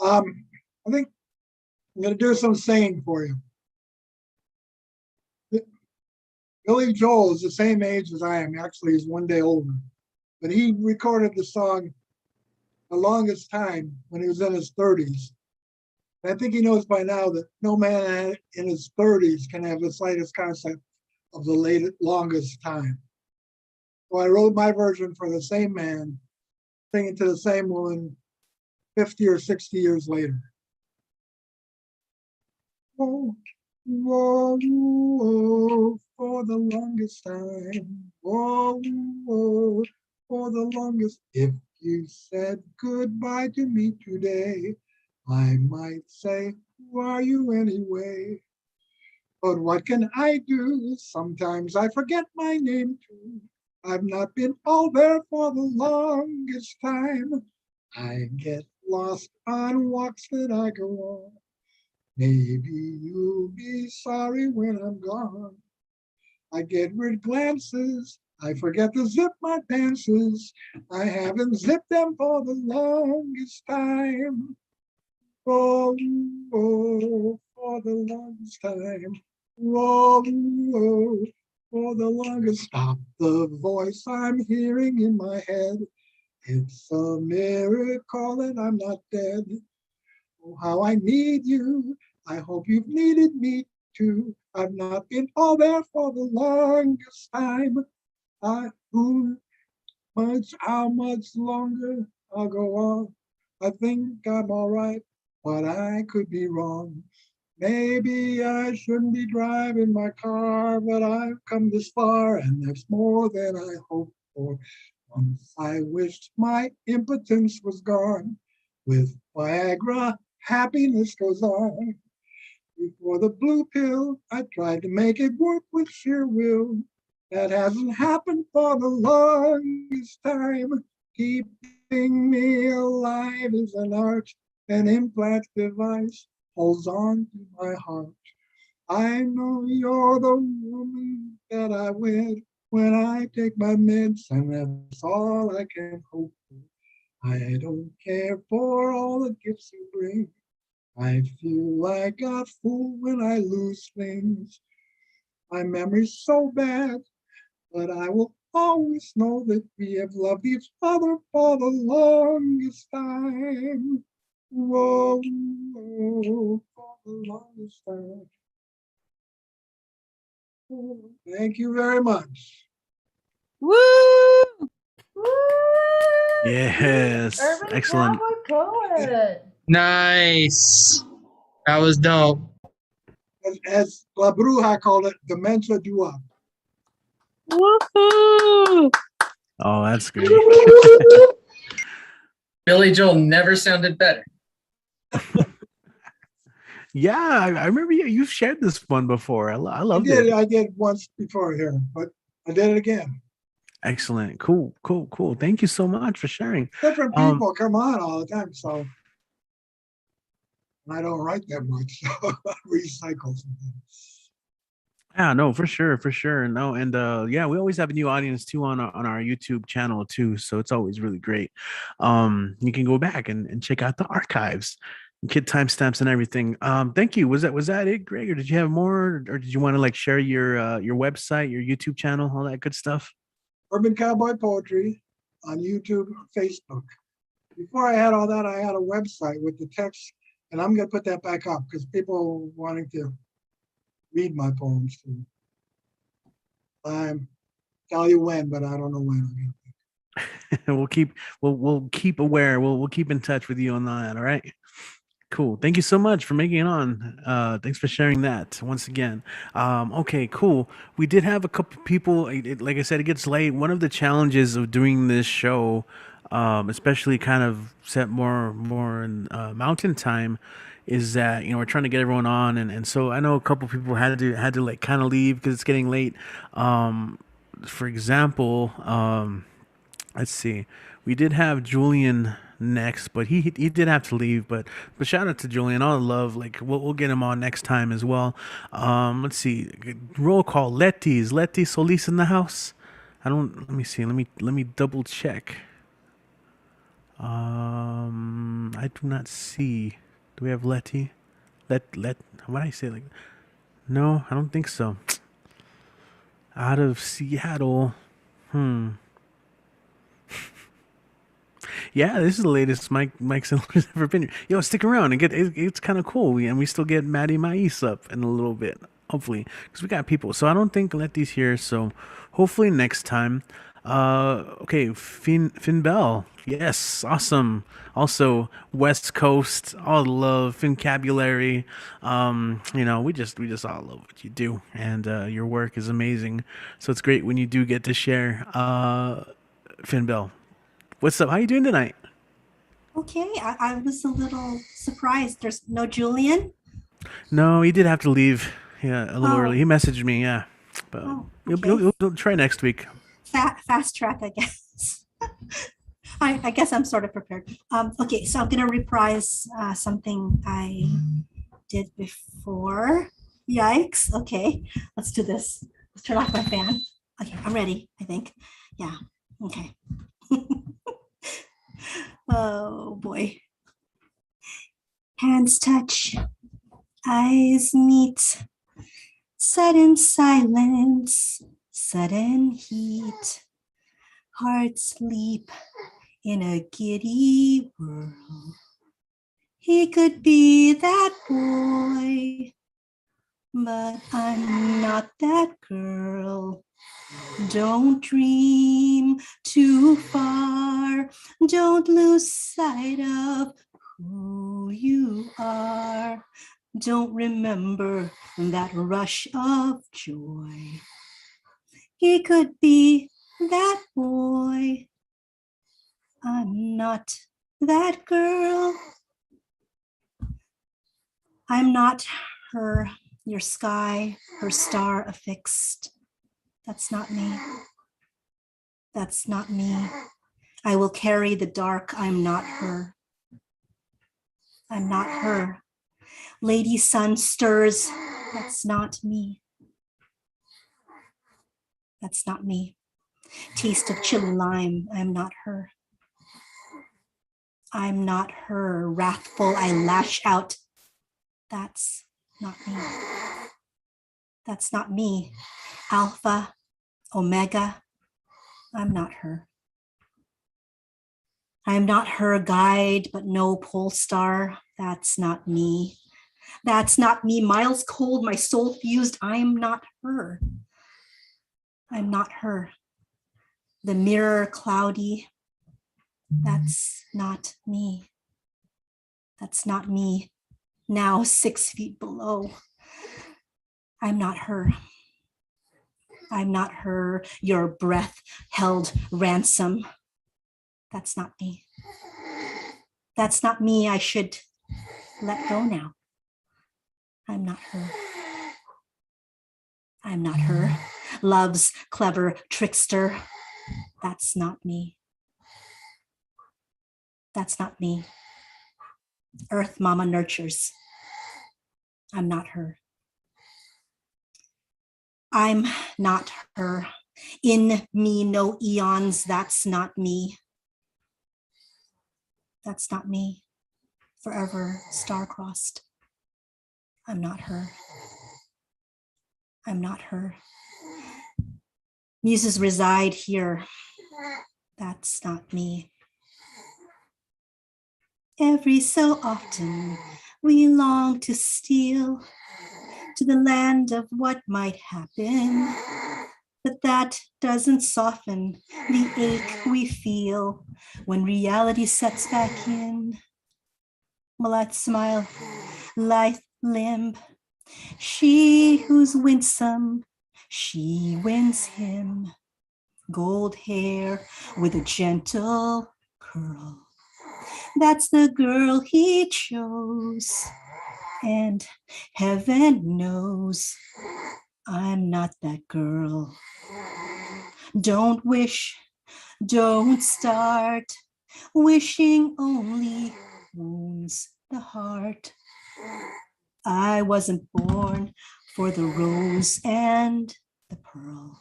I think I'm going to do some singing for you. Billy Joel is the same age as I am. Actually, he's one day older. But he recorded the song The Longest Time when he was in his 30s. And I think he knows by now that no man in his 30s can have the slightest concept of the longest time. So I wrote my version for the same man, singing to the same woman 50 or 60 years later. Oh, oh, oh, for the longest time. Oh, oh, for the longest. If you said goodbye to me today, I might say, who are you anyway? But what can I do? Sometimes I forget my name too. I've not been all there for the longest time. I get lost on walks that I go on. Maybe you'll be sorry when I'm gone. I get weird glances. I forget to zip my pantses. I haven't zipped them for the longest time. Oh, oh, for the longest time. Oh, oh, for the longest. Stop the voice I'm hearing in my head. It's a miracle that I'm not dead. Oh, how I need you. I hope you've needed me too. I've not been all there for the longest time. How much longer I'll go on? I think I'm all right, but I could be wrong. Maybe I shouldn't be driving my car, but I've come this far, and that's more than I hoped for. Once I wished my impotence was gone. With Viagra, happiness goes on. Before the blue pill, I tried to make it work with sheer will. That hasn't happened for the longest time. Keeping me alive is an art, an implant device holds on to my heart. I know you're the woman that I wed when I take my meds, and that's all I can hope for. I don't care for all the gifts you bring. I feel like a fool when I lose things. My memory's so bad, but I will always know that we have loved each other for the longest time. Whoa, whoa, for the longest time. Thank you very much. Woo! Yes, Urban excellent. Cowboy Poet. Nice. That was dope. As La Bruja called it, dementia dua. Woohoo! Oh, that's great. Billy Joel never sounded better. Yeah, I remember you've shared this one before. I loved it. I did once before here, but I did it again. Excellent. Cool. Thank you so much for sharing. Different people come on all the time, so I don't write that much, so I recycle something. Yeah, no, for sure. No, and yeah, we always have a new audience too on our YouTube channel too, so it's always really great. You can go back and check out the archives, kid timestamps and everything. Thank you. Was that it, Greg, or did you have more, or did you want to like share your website, your YouTube channel, all that good stuff? Urban Cowboy Poetry on YouTube, Facebook. Before I had all that, I had a website with the text, and I'm going to put that back up because people wanting to read my poems too. Tell you when, but I don't know when. we'll keep aware. We'll keep in touch with you on that. All right. Cool. Thank you so much for making it on. Thanks for sharing that once again. Okay, cool. We did have a couple people. Like I said, it gets late. One of the challenges of doing this show, especially kind of set more in mountain time, is that we're trying to get everyone on, and so I know a couple people had to like kind of leave because it's getting late. For example, let's see, we did have Julian next, but he did have to leave. But shout out to Julian, all the love. Like we'll get him on next time as well. Let's see, roll call. Letty Solis in the house. Let me see. Let me double check. I do not see. Do we have Letty? What did I say? Like, no, I don't think so. Out of Seattle. Yeah, this is the latest Mike Singler's ever been here. Yo, stick around and it's kind of cool. We still get Maddie Mais up in a little bit, hopefully, because we got people. So I don't think Letty's here. So hopefully next time. Okay, Finn Bell. Yes, awesome. Also, West Coast, all love, Fincabulary. We just all love what you do, and your work is amazing. So it's great when you do get to share. Finn Bell, what's up? How you doing tonight? Okay, I was a little surprised. There's no Julian. No, he did have to leave. Yeah, a little early. He messaged me. Yeah, but okay. You'll try next week. Fast track, I guess. I guess I'm sort of prepared. Okay, so I'm gonna reprise something I did before. Yikes. Okay, let's do this. Let's turn off my fan. Okay, I'm ready, I think. Yeah, okay. Oh boy. Hands touch, eyes meet, sudden silence, sudden heat, hearts leap in a giddy whirl. He could be that boy, but I'm not that girl. Don't dream too far. Don't lose sight of who you are. don't remember that rush of joy. He could be that boy. I'm not that girl. I'm not her, your sky, her star affixed. That's not me. That's not me. I will carry the dark. I'm not her. I'm not her. Lady sun stirs. That's not me. That's not me. Taste of chili lime. I'm not her. I'm not her. Wrathful, I lash out. That's not me. That's not me. Alpha, Omega. I'm not her. I'm not her guide, but no pole star. That's not me. That's not me. Miles cold, my soul fused. I'm not her. I'm not her. The mirror cloudy. That's not me. That's not me. Now 6 feet below. I'm not her. I'm not her. Your breath held ransom. That's not me. That's not me. I should let go now. I'm not her. I'm not her. Love's clever trickster. That's not me. That's not me. Earth mama nurtures. I'm not her. I'm not her. In me, no eons. That's not me. That's not me. Forever star-crossed. I'm not her. I'm not her. Muses reside here. That's not me. Every so often, we long to steal to the land of what might happen, but that doesn't soften the ache we feel when reality sets back in. Well, I'd smile, lithe limb. She who's winsome, she wins him. Gold hair with a gentle curl. That's the girl he chose. And heaven knows I'm not that girl. Don't wish, don't start. Wishing only wounds the heart. I wasn't born for the rose and the pearl.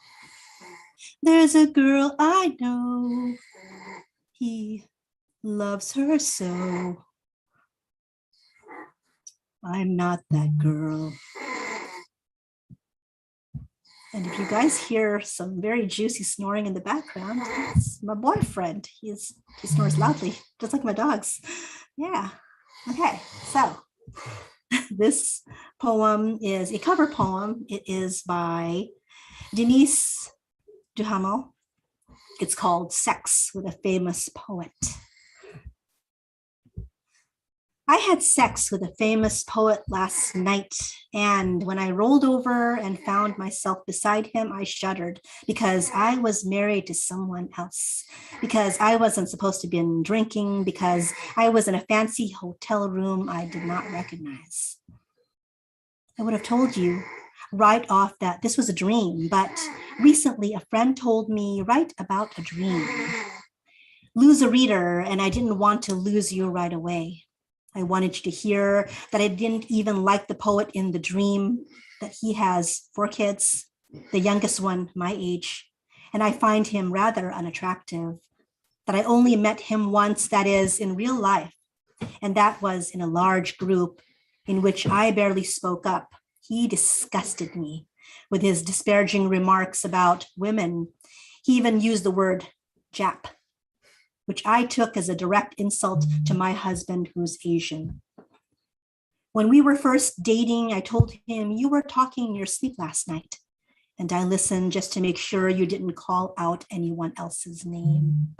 There's a girl I know. He loves her so. I'm not that girl. And if you guys hear some very juicy snoring in the background, it's my boyfriend. He snores loudly, just like my dogs. Yeah. Okay, so this poem is a cover poem. It is by Denise Duhamel. It's called Sex with a Famous Poet. I had sex with a famous poet last night, and when I rolled over and found myself beside him, I shuddered because I was married to someone else, because I wasn't supposed to be drinking, because I was in a fancy hotel room I did not recognize. I would have told you right off that this was a dream, but recently a friend told me write about a dream. Lose a reader, and I didn't want to lose you right away. I wanted you to hear that I didn't even like the poet in the dream, that he has 4 kids, the youngest one my age, and I find him rather unattractive, that I only met him once, that is, in real life, and that was in a large group in which I barely spoke up. He disgusted me with his disparaging remarks about women. He even used the word Jap, which I took as a direct insult to my husband, who's Asian. When we were first dating, I told him, you were talking in your sleep last night, and I listened just to make sure you didn't call out anyone else's name.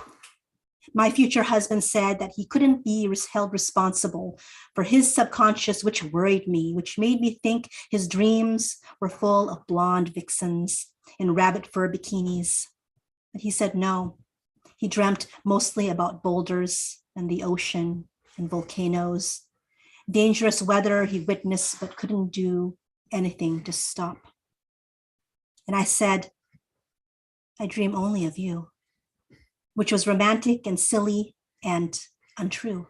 My future husband said that he couldn't be held responsible for his subconscious, which worried me, which made me think his dreams were full of blonde vixens in rabbit fur bikinis. But he said no. He dreamt mostly about boulders and the ocean and volcanoes, dangerous weather he witnessed but couldn't do anything to stop. And I said, I dream only of you, which was romantic and silly and untrue.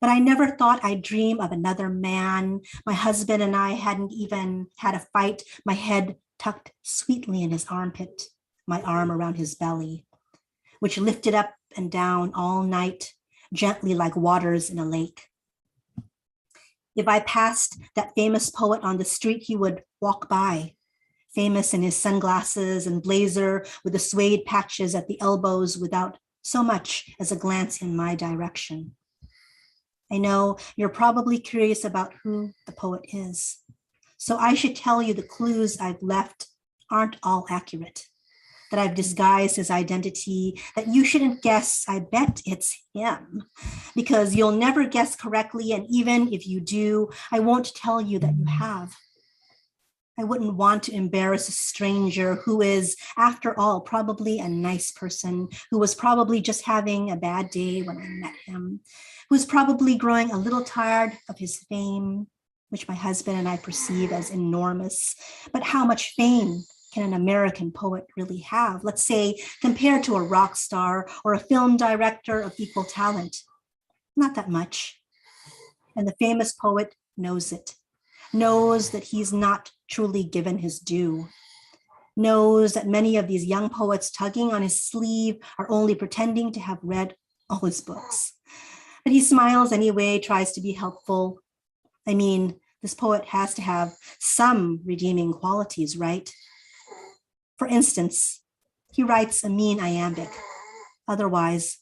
But I never thought I'd dream of another man. My husband and I hadn't even had a fight, my head tucked sweetly in his armpit, my arm around his belly, which lifted up and down all night, gently like waters in a lake. If I passed that famous poet on the street, he would walk by, famous in his sunglasses and blazer with the suede patches at the elbows without so much as a glance in my direction. I know you're probably curious about who the poet is, so I should tell you the clues I've left aren't all accurate, that I've disguised his identity, that you shouldn't guess. I bet it's him, because you'll never guess correctly, and even if you do, I won't tell you that you have. I wouldn't want to embarrass a stranger who is, after all, probably a nice person, who was probably just having a bad day when I met him, who's probably growing a little tired of his fame, which my husband and I perceive as enormous. But how much fame can an American poet really have? Let's say compared to a rock star or a film director of equal talent. Not that much. And the famous poet knows it, knows that he's not truly given his due, knows that many of these young poets tugging on his sleeve are only pretending to have read all his books. But he smiles anyway, tries to be helpful. I mean, this poet has to have some redeeming qualities, right? For instance, he writes a mean iambic. Otherwise,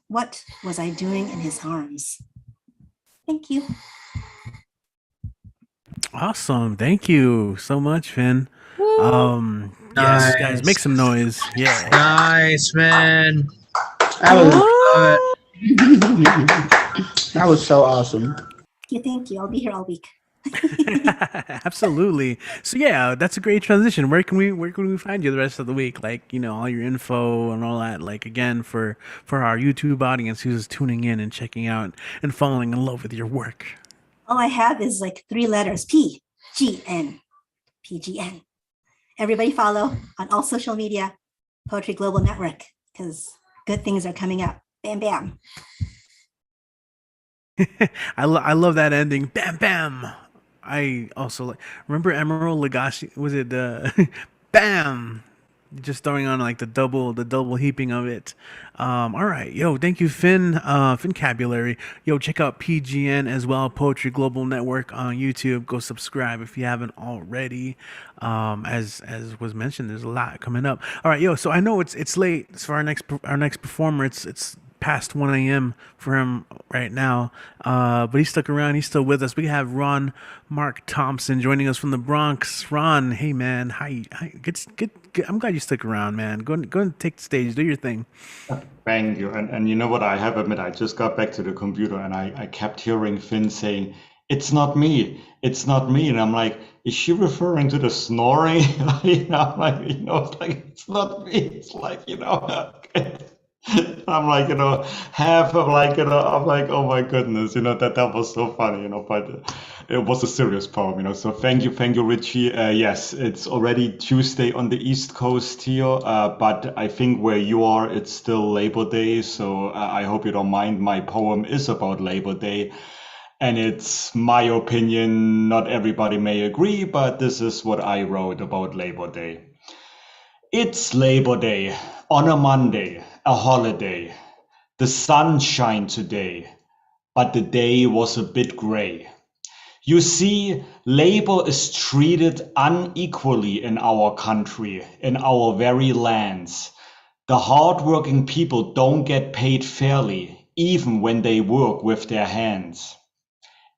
what was I doing in his arms? Thank you. Awesome. Thank you so much, Finn. Yes, guys, make some noise. Yeah. Nice, man. That was that was so awesome. Thank you. I'll be here all week. Absolutely. So yeah, that's a great transition. Where can we find you the rest of the week? Like, you know, all your info and all that. Like, again, for our YouTube audience who's tuning in and checking out and falling in love with your work. All I have is like 3 letters, PGN. PGN. Everybody follow on all social media, Poetry Global Network, because good things are coming up. Bam, bam. I love that ending. Bam, bam. I also remember Emerald Lagashi. Was it bam? Just throwing on like the double heaping of it. All right, yo, thank you, Finn. Fincabulary. Yo, check out PGN as well, Poetry Global Network on YouTube. Go subscribe if you haven't already. As was mentioned, there's a lot coming up. All right, yo. So I know it's late for our next performer. It's past 1 a.m. for him right now, but he's stuck around. He's still with us. We have Ron Mark Thompson joining us from the Bronx. Ron, hey man, hi. Good. I'm glad you stuck around, man. Go and take the stage. Do your thing. Thank you. And you know what? I have to admit, I just got back to the computer and I kept hearing Finn saying, "It's not me. It's not me." And I'm like, is she referring to the snoring? It's like, it's not me. It's like, I'm like, half of like, I'm like, oh my goodness, that was so funny, but it was a serious poem, so thank you, Richie. Yes, it's already Tuesday on the East Coast here, but I think where you are, it's still Labor Day, so I hope you don't mind. My poem is about Labor Day, and it's my opinion. Not everybody may agree, but this is what I wrote about Labor Day. It's Labor Day on a Monday, a holiday. The sun shined today, but the day was a bit gray. You see, labor is treated unequally in our country, in our very lands. The hardworking people don't get paid fairly, even when they work with their hands.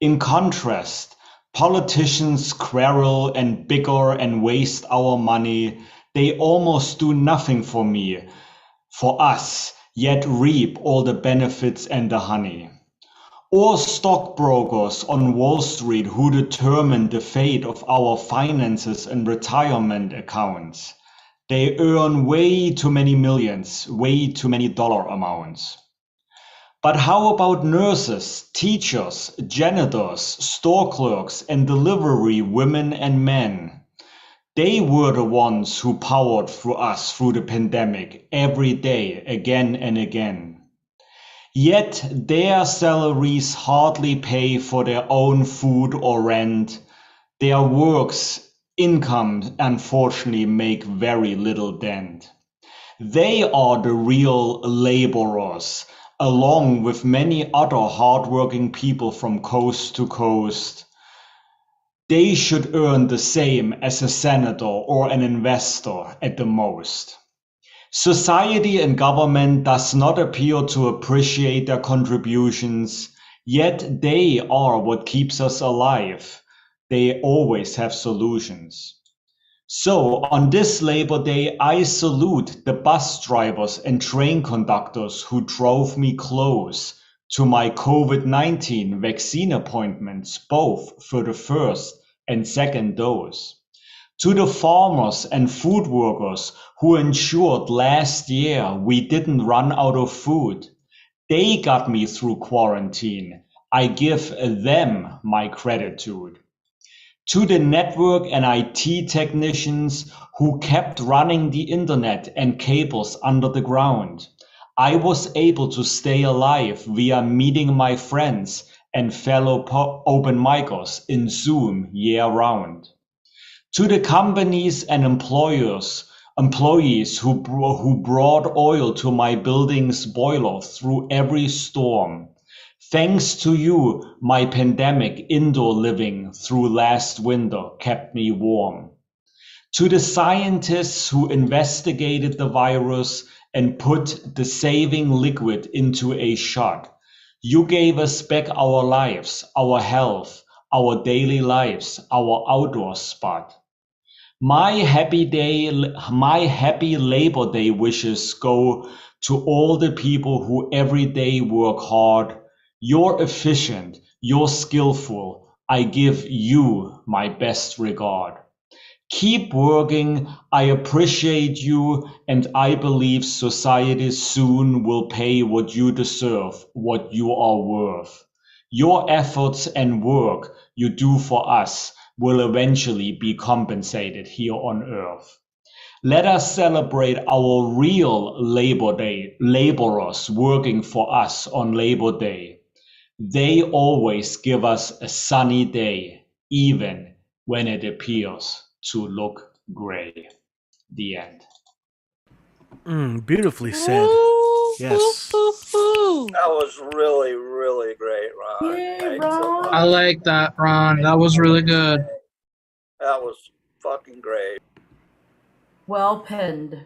In contrast, politicians quarrel and bicker and waste our money. They almost do nothing for me, for us. yet reap all the benefits and the honey. Or stockbrokers on Wall Street who determine the fate of our finances and retirement accounts. They earn way too many millions, way too many dollar amounts. But how about nurses, teachers, janitors, store clerks, and delivery women and men? They were the ones who powered through us through the pandemic every day, again and again. Yet their salaries hardly pay for their own food or rent. Their work's income, unfortunately, make very little dent. They are the real laborers, along with many other hardworking people from coast to coast. They should earn the same as a senator or an investor at the most. Society and government does not appear to appreciate their contributions, yet they are what keeps us alive. They always have solutions. So on this Labor Day, I salute the bus drivers and train conductors who drove me close to my COVID-19 vaccine appointments, both for the first and second dose. To the farmers and food workers who ensured last year we didn't run out of food. They got me through quarantine. I give them my gratitude. To the network and IT technicians who kept running the internet and cables under the ground. I was able to stay alive via meeting my friends and fellow open micers in Zoom year-round. To the companies and employees who brought oil to my building's boiler through every storm. Thanks to you, my pandemic indoor living through last winter kept me warm. To the scientists who investigated the virus and put the saving liquid into a shot. You gave us back our lives, our health, our daily lives, our outdoor spot. My happy Labor Day wishes go to all the people who every day work hard. You're efficient, you're skillful. I give you my best regard. Keep working, I appreciate you, and I believe society soon will pay what you deserve, what you are worth. Your efforts and work you do for us will eventually be compensated here on earth. Let us celebrate our real Labor Day, laborers working for us on Labor Day. They always give us a sunny day, even when it appears to look gray. The end. Beautifully said. Yes. That was really, really great, Ron. Thanks so much. I like that, Ron. That was really good. That was fucking great. Well penned.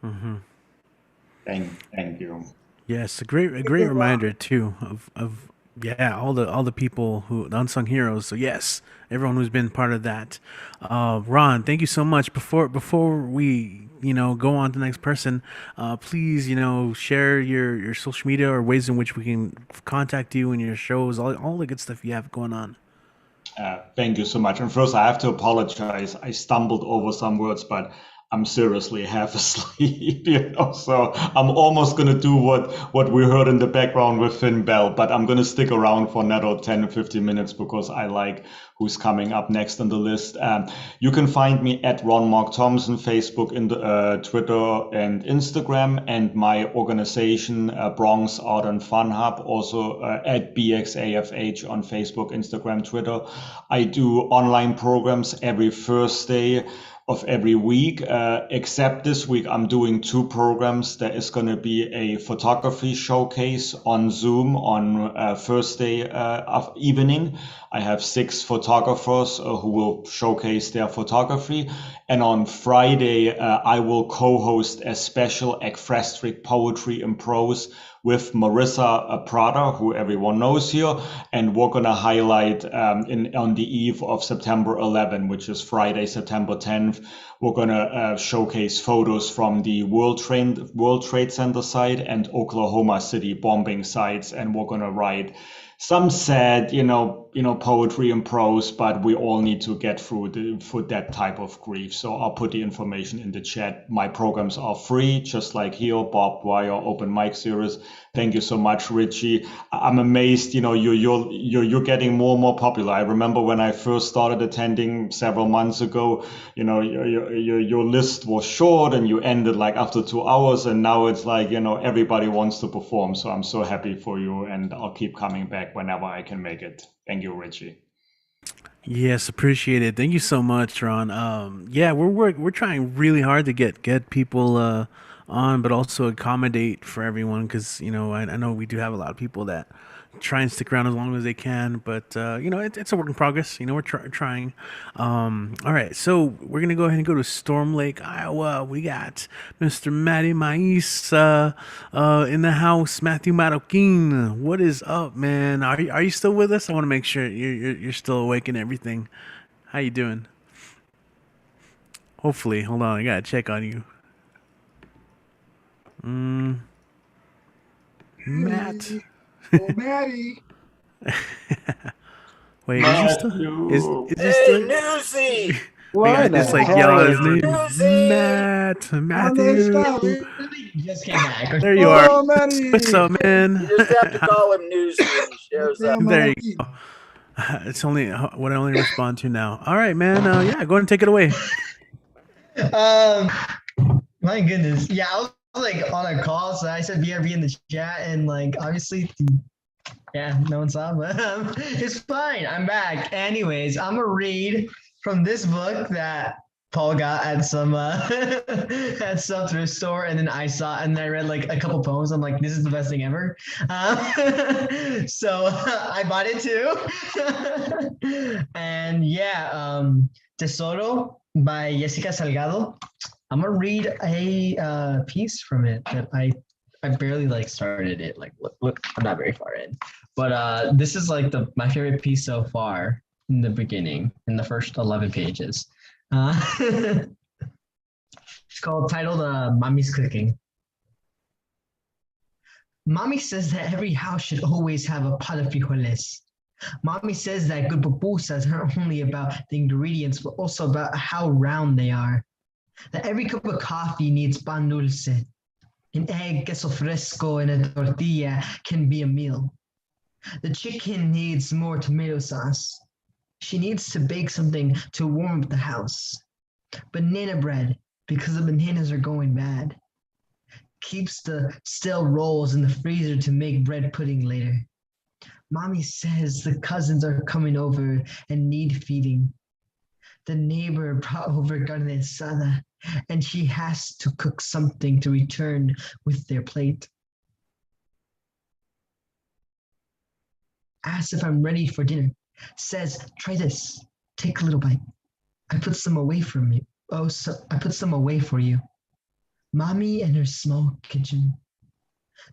Mm-hmm. Thank you. Yes, a great reminder too of all the people who the unsung heroes. So yes, everyone who's been part of that. Ron, thank you so much. Before we go on to the next person, please share your social media or ways in which we can contact you and your shows, all the good stuff you have going on. Thank you so much. And first, I have to apologize. I stumbled over some words, but I'm seriously half asleep, so I'm almost going to do what we heard in the background with Finn Bell, but I'm going to stick around for another 10 or 15 minutes because I like who's coming up next on the list. You can find me at Ron Mark Thompson, Facebook, Twitter and Instagram, and my organization, Bronx Art and Fun Hub, also at BXAFH on Facebook, Instagram, Twitter. I do online programs every Thursday of every week, except this week I'm doing 2 programs. There is going to be a photography showcase on Zoom on Thursday evening. I have 6 photographers who will showcase their photography. And on Friday, I will co-host a special ekphrastic poetry and prose with Marissa Prada, who everyone knows here, and we're gonna highlight on the eve of September 11, which is Friday, September 10th. We're gonna showcase photos from the World Trade Center site and Oklahoma City bombing sites, and we're gonna write some sad, poetry and prose, but we all need to get through that type of grief. So I'll put the information in the chat. My programs are free, just like here, Barbed Wire, open mic series. Thank you so much, Richie. I'm amazed, you're getting more and more popular. I remember when I first started attending several months ago, your list was short and you ended like after 2 hours, and now it's like, everybody wants to perform. So I'm so happy for you, and I'll keep coming back whenever I can make it. Thank you, Richie. Yes, appreciate it. Thank you so much, Ron. Yeah, we're trying really hard to get people on, but also accommodate for everyone, because I know we do have a lot of people that try and stick around as long as they can, but it's a work in progress. We're trying. All right, so we're gonna go ahead and go to Storm Lake, Iowa. We got Mr. Matty Mais in the house. Matthew Marroquin, what is up, man? Are you still with us? I want to make sure you're still awake and everything. How you doing? Hopefully, hold on, I gotta check on you. Matt. Oh, Maddie. Wait, is he still? Is he Hey, still? Newsy! I just like yell out his name. Matthew. Just came back. There you are. Oh, Maddie. What's up, man? You just have to call him Newsy when he shows up. There you go. It's only what I only respond to now. All right, man. Yeah, go ahead and take it away. My goodness. Yeah, I was like on a call, so I said BRB in the chat, and like obviously, yeah, no one saw, but it's fine. I'm back. Anyways, I'm gonna read from this book that Paul got at some at some thrift store, and then I saw, and I read like a couple poems. I'm like, this is the best thing ever. So I bought it too. And yeah, Tesoro by Jessica Salgado. I'm gonna read a piece from it that I barely like started it. Like, look, I'm not very far in, but this is like my favorite piece so far in the beginning, in the first 11 pages. It's titled Mommy's Cooking. Mommy says that every house should always have a pot of frijoles. Mommy says that good pupusas aren't only about the ingredients, but also about how round they are. That every cup of coffee needs pan dulce. An egg, queso fresco, and a tortilla can be a meal. The chicken needs more tomato sauce. She needs to bake something to warm up the house. Banana bread, because the bananas are going bad. Keeps the stale rolls in the freezer to make bread pudding later. Mommy says the cousins are coming over and need feeding. The neighbor brought over carne asada, and she has to cook something to return with their plate. Asks if I'm ready for dinner. Says, try this. Take a little bite. I put some away from you. I put some away for you. Mommy and her small kitchen.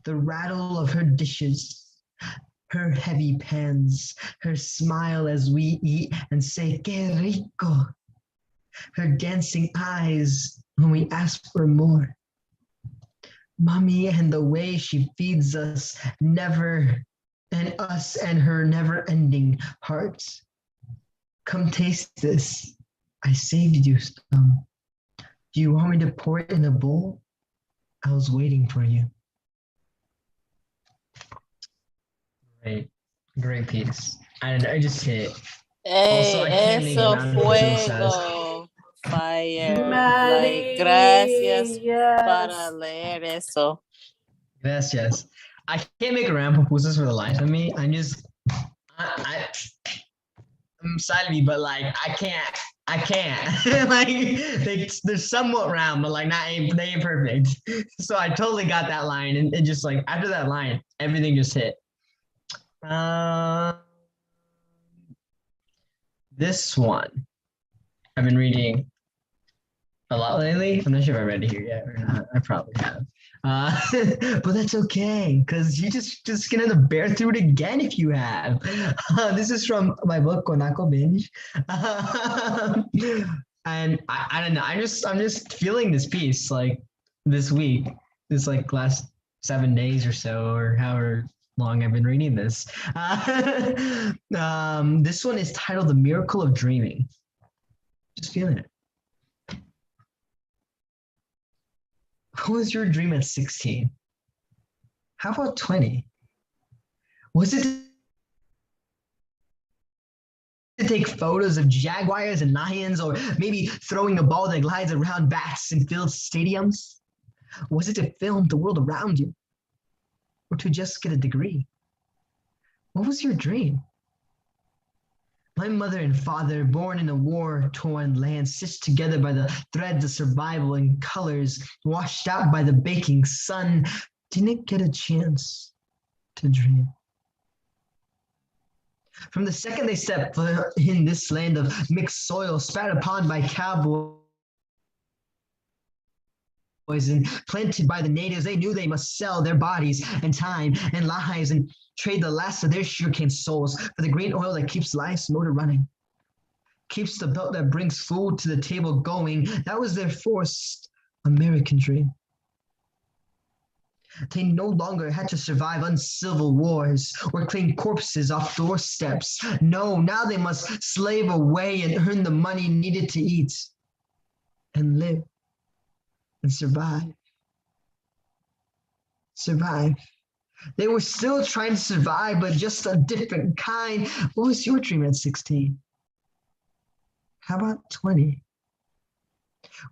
The rattle of her dishes. Her heavy pans, her smile as we eat and say, que rico. Her dancing eyes when we ask for more. Mommy and the way she feeds us and us and her never-ending hearts. Come taste this. I saved you some. Do you want me to pour it in a bowl? I was waiting for you. Great piece. I just hit. Also, I can't make Eso round pupusas. fuego. Fire. Maddie, Like, gracias yes. para leer eso. Yes. I can't make round pupusas for the life of me. I'm sorry, but like I can't. Like they're somewhat round, but like they ain't perfect. So I totally got that line, and just like after that line, everything just hit. This one I've been reading a lot lately. I'm not sure if I read it here yet or not. I probably have. But that's okay, because you just gonna bear through it again if you have. This is from my book Konako Binge, and I don't know. I'm just feeling this piece like this week, this like last 7 days or so, or however long I've been reading this. This one is titled "The Miracle of Dreaming." Just feeling it. What was your dream at 16? How about 20? Was it to take photos of jaguars and lions, or maybe throwing a ball that glides around bats in filled stadiums? Was it to film the world around you, or to just get a degree? What was your dream? My mother and father, born in a war-torn land, stitched together by the threads of survival and colors washed out by the baking sun, didn't get a chance to dream. From the second they stepped foot in this land of mixed soil, spat upon by cowboys and planted by the natives, they knew they must sell their bodies and time and lives and trade the last of their sugarcane souls for the green oil that keeps life's motor running, keeps the belt that brings food to the table going. That was their forced American dream. They no longer had to survive uncivil wars or clean corpses off doorsteps. No, now they must slave away and earn the money needed to eat and live and survive. Survive. They were still trying to survive, but just a different kind. What was your dream at 16? How about 20?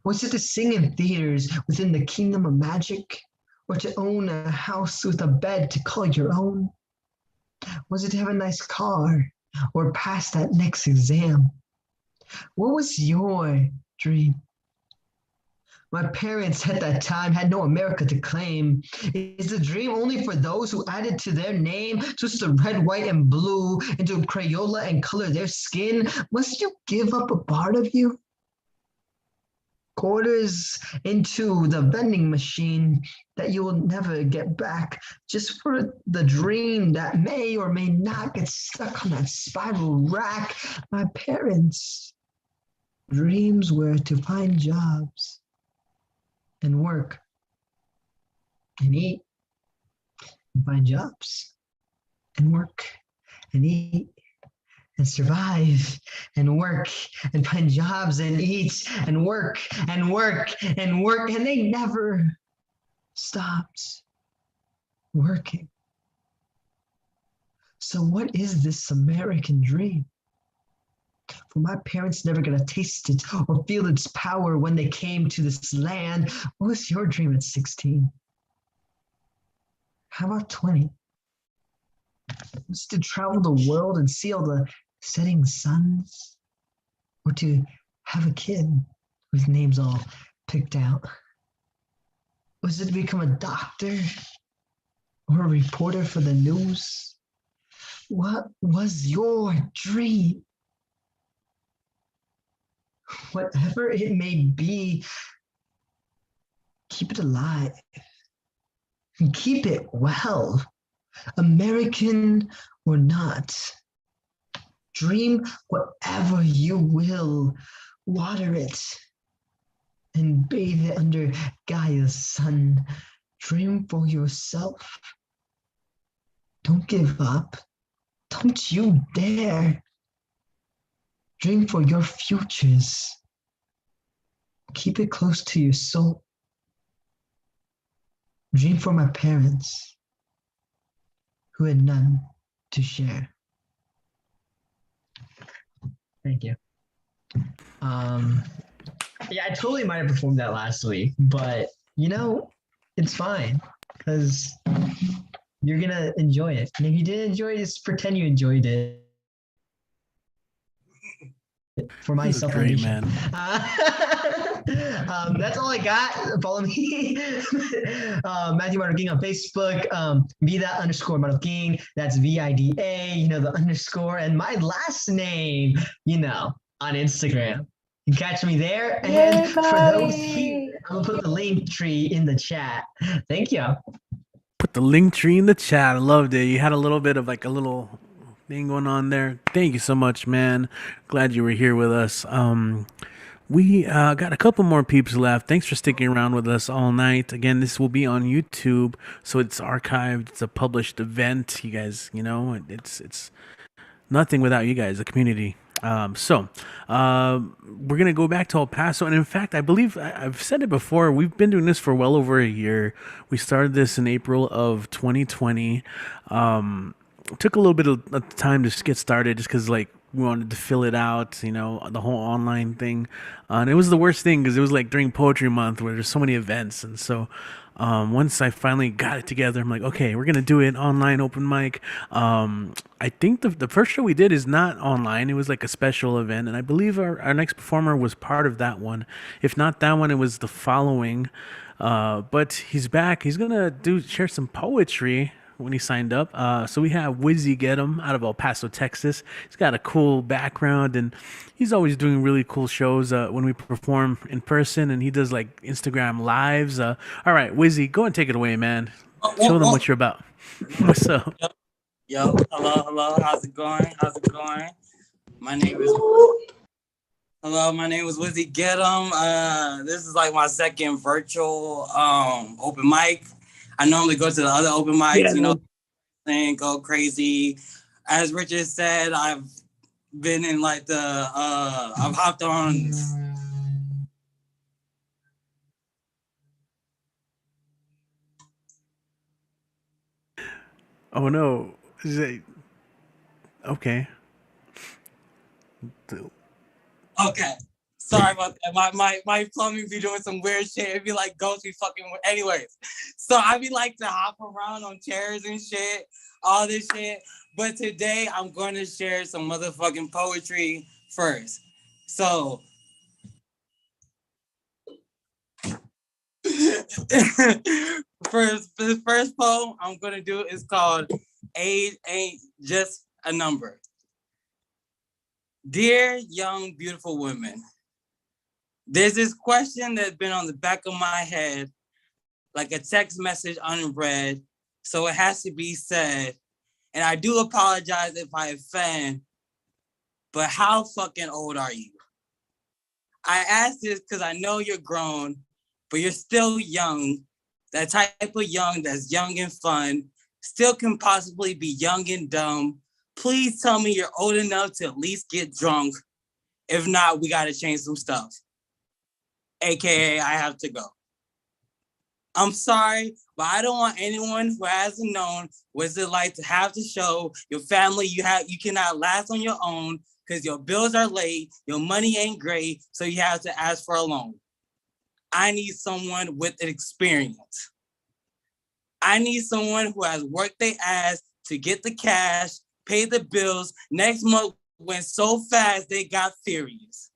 Was it to sing in theaters within the kingdom of magic? Or to own a house with a bed to call your own? Was it to have a nice car or pass that next exam? What was your dream? My parents at that time had no America to claim. Is the dream only for those who added to their name just the red, white, and blue into Crayola and color their skin? Must you give up a part of you? Quarters into the vending machine that you will never get back, just for the dream that may or may not get stuck on that spiral rack. My parents' dreams were to find jobs and work and eat, and find jobs and work and eat and survive and work and find jobs and eat and work and work and work. And they never stopped working. So what is this American dream? For my parents never got to taste it or feel its power when they came to this land. What was your dream at 16? How about 20? Was it to travel the world and see all the setting suns? Or to have a kid whose name's all picked out? Was it to become a doctor or a reporter for the news? What was your dream? Whatever it may be, keep it alive and keep it well, American or not. Dream whatever you will, water it and bathe it under Gaia's sun. Dream for yourself. Don't give up. Don't you dare. Dream for your futures. Keep it close to your soul. Dream for my parents who had none to share. Thank you. Yeah, I totally might have performed that last week, but you know, it's fine because you're gonna enjoy it. And if you didn't enjoy it, just pretend you enjoyed it. For my This is great, man. That's all I got. Follow me, Matthew Marroquin on Facebook. Vida_Marroquin. That's VIDA. You know, the underscore, and my last name. You know, on Instagram. You catch me there. Yay, And for those buddy. here, I'm gonna put the link tree in the chat. Thank you. Put the link tree in the chat. I loved it. You had a little bit of like a little thing going on there. Thank you so much, man. Glad you were here with us. We got a couple more peeps left. Thanks for sticking around with us all night. Again, this will be on YouTube, so it's archived. It's a published event. You guys, you know, it's nothing without you guys, the community. So we're gonna go back to El Paso, and in fact, I believe I've said it before. We've been doing this for well over a year. We started this in April of 2020. Took a little bit of time to get started, just because like we wanted to fill it out, you know, the whole online thing. And it was the worst thing because it was like during Poetry Month where there's so many events, and so. Once I finally got it together, I'm like, okay, we're gonna do it online open mic. I think the first show we did is not online. It was like a special event, and I believe our next performer was part of that one. If not that one, it was the following. But he's back. He's gonna share some poetry when he signed up. So we have Wizzy Get 'em out of El Paso, Texas. He's got a cool background, and he's always doing really cool shows when we perform in person, and he does like Instagram lives. All right, Wizzy, go and take it away, man. Show them what you're about. What's up? Yo, hello, how's it going? My name is Wizzy Get 'em. This is like my second virtual open mic. I normally go to the other open mics, you know, and go crazy. As Richard said, I've been in like I've hopped on. Oh no. Okay. Okay. Sorry about that. My plumbing be doing some weird shit. It'd be like ghosts be fucking with. Anyways, so I be like to hop around on chairs and shit, all this shit. But today I'm going to share some motherfucking poetry first. So the first poem I'm gonna do is called "Age Ain't Just a Number." Dear young, beautiful women, there's this question that's been on the back of my head, like a text message unread, so it has to be said. And I do apologize if I offend, but how fucking old are you? I ask this because I know you're grown, but you're still young. That type of young that's young and fun, still can possibly be young and dumb. Please tell me you're old enough to at least get drunk. If not, we gotta change some stuff. AKA, I have to go. I'm sorry, but I don't want anyone who hasn't known what's it like to have to show your family you cannot last on your own because your bills are late, your money ain't great, so you have to ask for a loan. I need someone with experience. I need someone who has worked their ass to get the cash, pay the bills. Next month went so fast they got furious.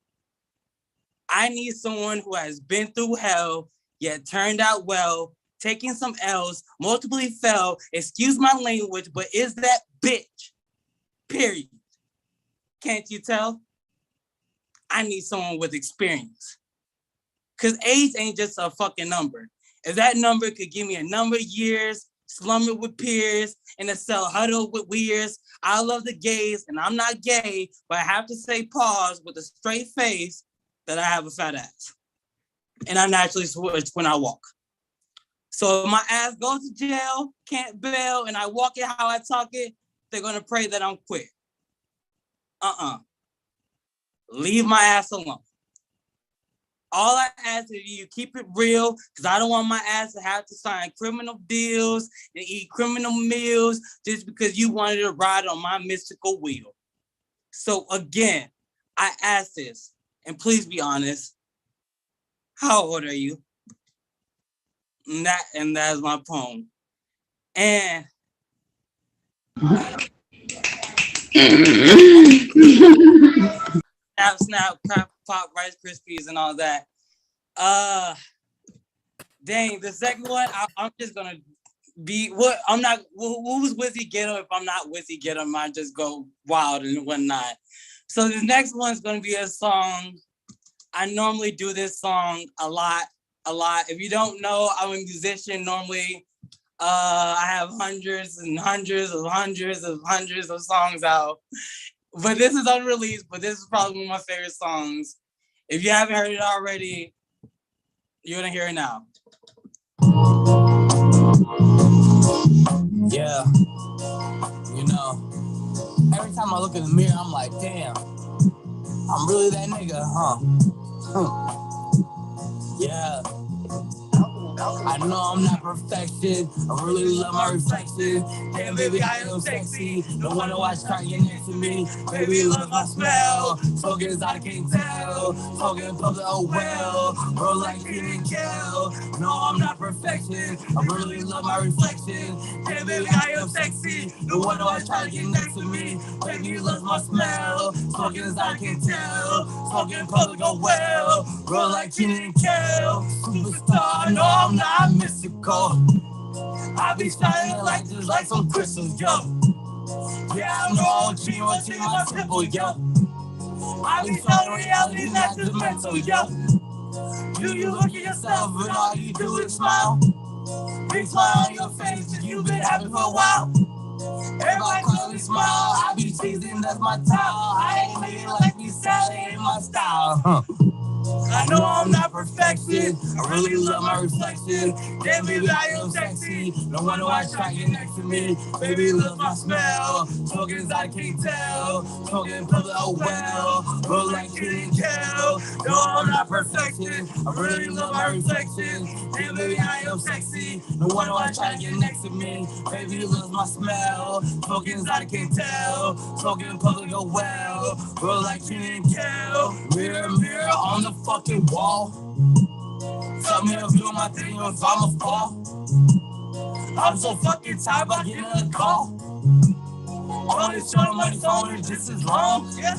I need someone who has been through hell, yet turned out well, taking some L's, multiply fell, excuse my language, but is that bitch, period. Can't you tell? I need someone with experience. Because age ain't just a fucking number. If that number could give me a number of years, slumber with peers, in a cell huddle with weirds, I love the gays, and I'm not gay, but I have to say pause with a straight face that I have a fat ass. And I naturally switch when I walk. So if my ass goes to jail, can't bail, and I walk it how I talk it, they're gonna pray that I'm quit. Leave my ass alone. All I ask is you keep it real, because I don't want my ass to have to sign criminal deals and eat criminal meals just because you wanted to ride on my mystical wheel. So again, I ask this, and please be honest, how old are you? And that is my poem. And snap, crap, pop, Rice Krispies, and all that. Dang, the second one, I'm just gonna be what I'm not. Who's Wizzy Get 'em? If I'm not Wizzy Get 'em, I just go wild and whatnot. So this next one's gonna be a song I normally do this song a lot. If you don't know, I'm a musician. Normally, I have hundreds of songs out. But this is unreleased, but this is probably one of my favorite songs. If you haven't heard it already, you're gonna hear it now. Yeah, you know, every time I look in the mirror, I'm like, damn, I'm really that nigga, huh? Yeah. I know I'm not perfection. I really love my reflection. Damn, baby, I am sexy. No wonder why she's trying to get next to me. Baby, love my smell. Smoking as I can't tell. Talking in public, oh well. Bro, like you didn't kill. No, I'm not perfection. I really love my reflection. Damn, baby, I am sexy. No wonder why she's trying to get next to me. Baby, love my smell. Smoking as I can't tell. Talking in public, oh well. Bro, like you didn't kill. Superstar, no, I'm not mystical. I be shining like just like some crystals, yo. Yeah, I'm the OG, my simple, yo. I be showing reality, not just mental, yo. You look at yourself and all you do is smile. Big smile on your face, cause you been happy for a while. Everybody call me smile, I be cheesing, that's my towel. I ain't making like me sad, it ain't my style, huh? I know I'm not perfection. I really love my reflection. Damn, baby, I am sexy. No wonder why she's trying to get next to me. Baby, love my smell. Talking as I can't tell. Talking in public, oh well. Roll like you didn't kill. No, I'm not perfection. I really love my reflection. Damn, baby, I am sexy. No wonder why she's trying to get next to me. Baby, love my smell. Talking as I can't tell. Talking in public, oh well. Roll like you didn't kill. Mirror, mirror on the fucking wall. Tell me if doing my thing or if I'm a fall. I'm so fucking tired by getting a call. Only showing my phone is just as long. Yeah.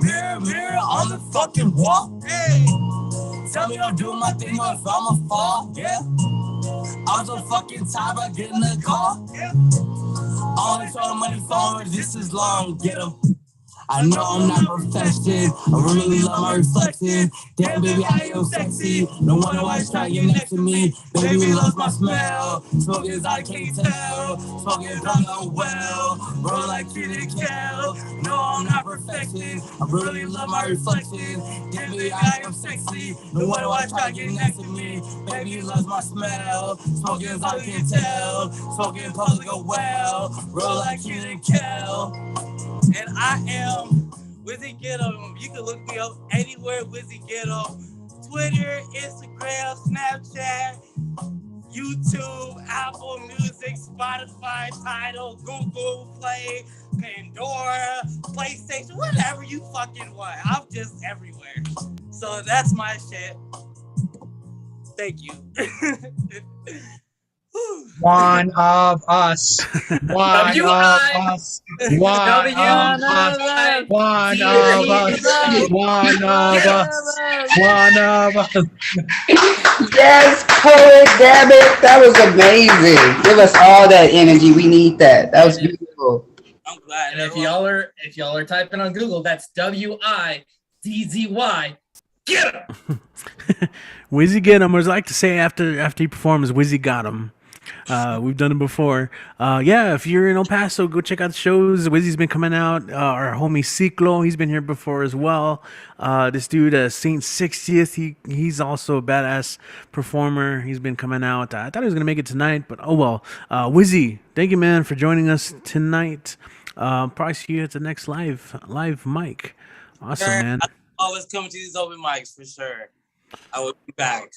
Mirror, mirror on the fucking wall. Hey. Tell me I'm doing my thing or if I'm a fall. Yeah. I'm so fucking tired by getting a call. Yeah. Only showing my phone is just as long. Get 'em. I know I'm not perfection. I really love my reflection. Damn, baby, I am sexy. No wonder why she's trying to get next to me. Baby loves my smell. Smoking as I can't tell. Smoking from the well. Bro, like you didn't kill. No, I'm not perfection. I really love my reflection. Damn, baby, I am sexy. No wonder why she's trying to get next to me. Baby loves my smell. Smoking as I can't tell. Smoking in public, oh well. Bro, like you didn't kill. And I am Wizzy Ghetto. You can look me up anywhere, Wizzy Ghetto. Twitter, Instagram, Snapchat, YouTube, Apple Music, Spotify, Tidal, Google Play, Pandora, PlayStation, whatever you fucking want. I'm just everywhere. So that's my shit. Thank you. One of us. One of us. One of us. One of us. One of us. One of us. Yes, poet, damn it. That was amazing. Give us all that energy. We need that. That was beautiful. I'm glad. And if y'all are typing on Google, that's WIZZY. Get 'em. Wizzy get 'em, or as I like to say after he performs, Wizzy got 'em. We've done it before. Yeah, if you're in El Paso, go check out the shows. Wizzy's been coming out. Our homie Ciclo, he's been here before as well. This dude, Saint 60th, he's also a badass performer. He's been coming out. I thought he was going to make it tonight, but oh well. Wizzy, thank you, man, for joining us tonight. Probably see you at the next live mic. Awesome, Sure. man. I'm always coming to these open mics for sure. I will be back.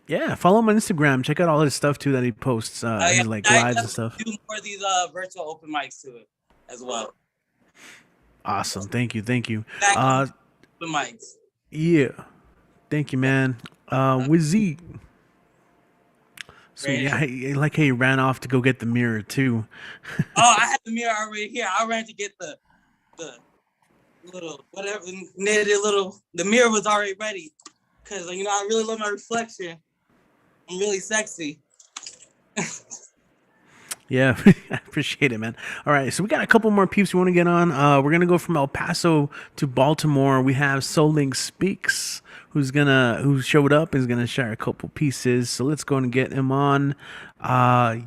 Yeah, follow him on Instagram. Check out all his stuff too that he posts. His like lives and stuff. Do more of these virtual open mics to it as well. Awesome. Thank you. Open mics. Yeah. Thank you, man. Wizzy. So yeah, I like how he ran off to go get the mirror too. Oh, I have the mirror already here. I ran to get the little whatever knitted little. The mirror was already ready because I really love my reflection. I'm really sexy. Yeah, I appreciate it, man. All right, so we got a couple more peeps we want to get on. We're gonna go from El Paso to Baltimore. We have Soling Speaks, who showed up, is gonna share a couple pieces. So let's go and get him on.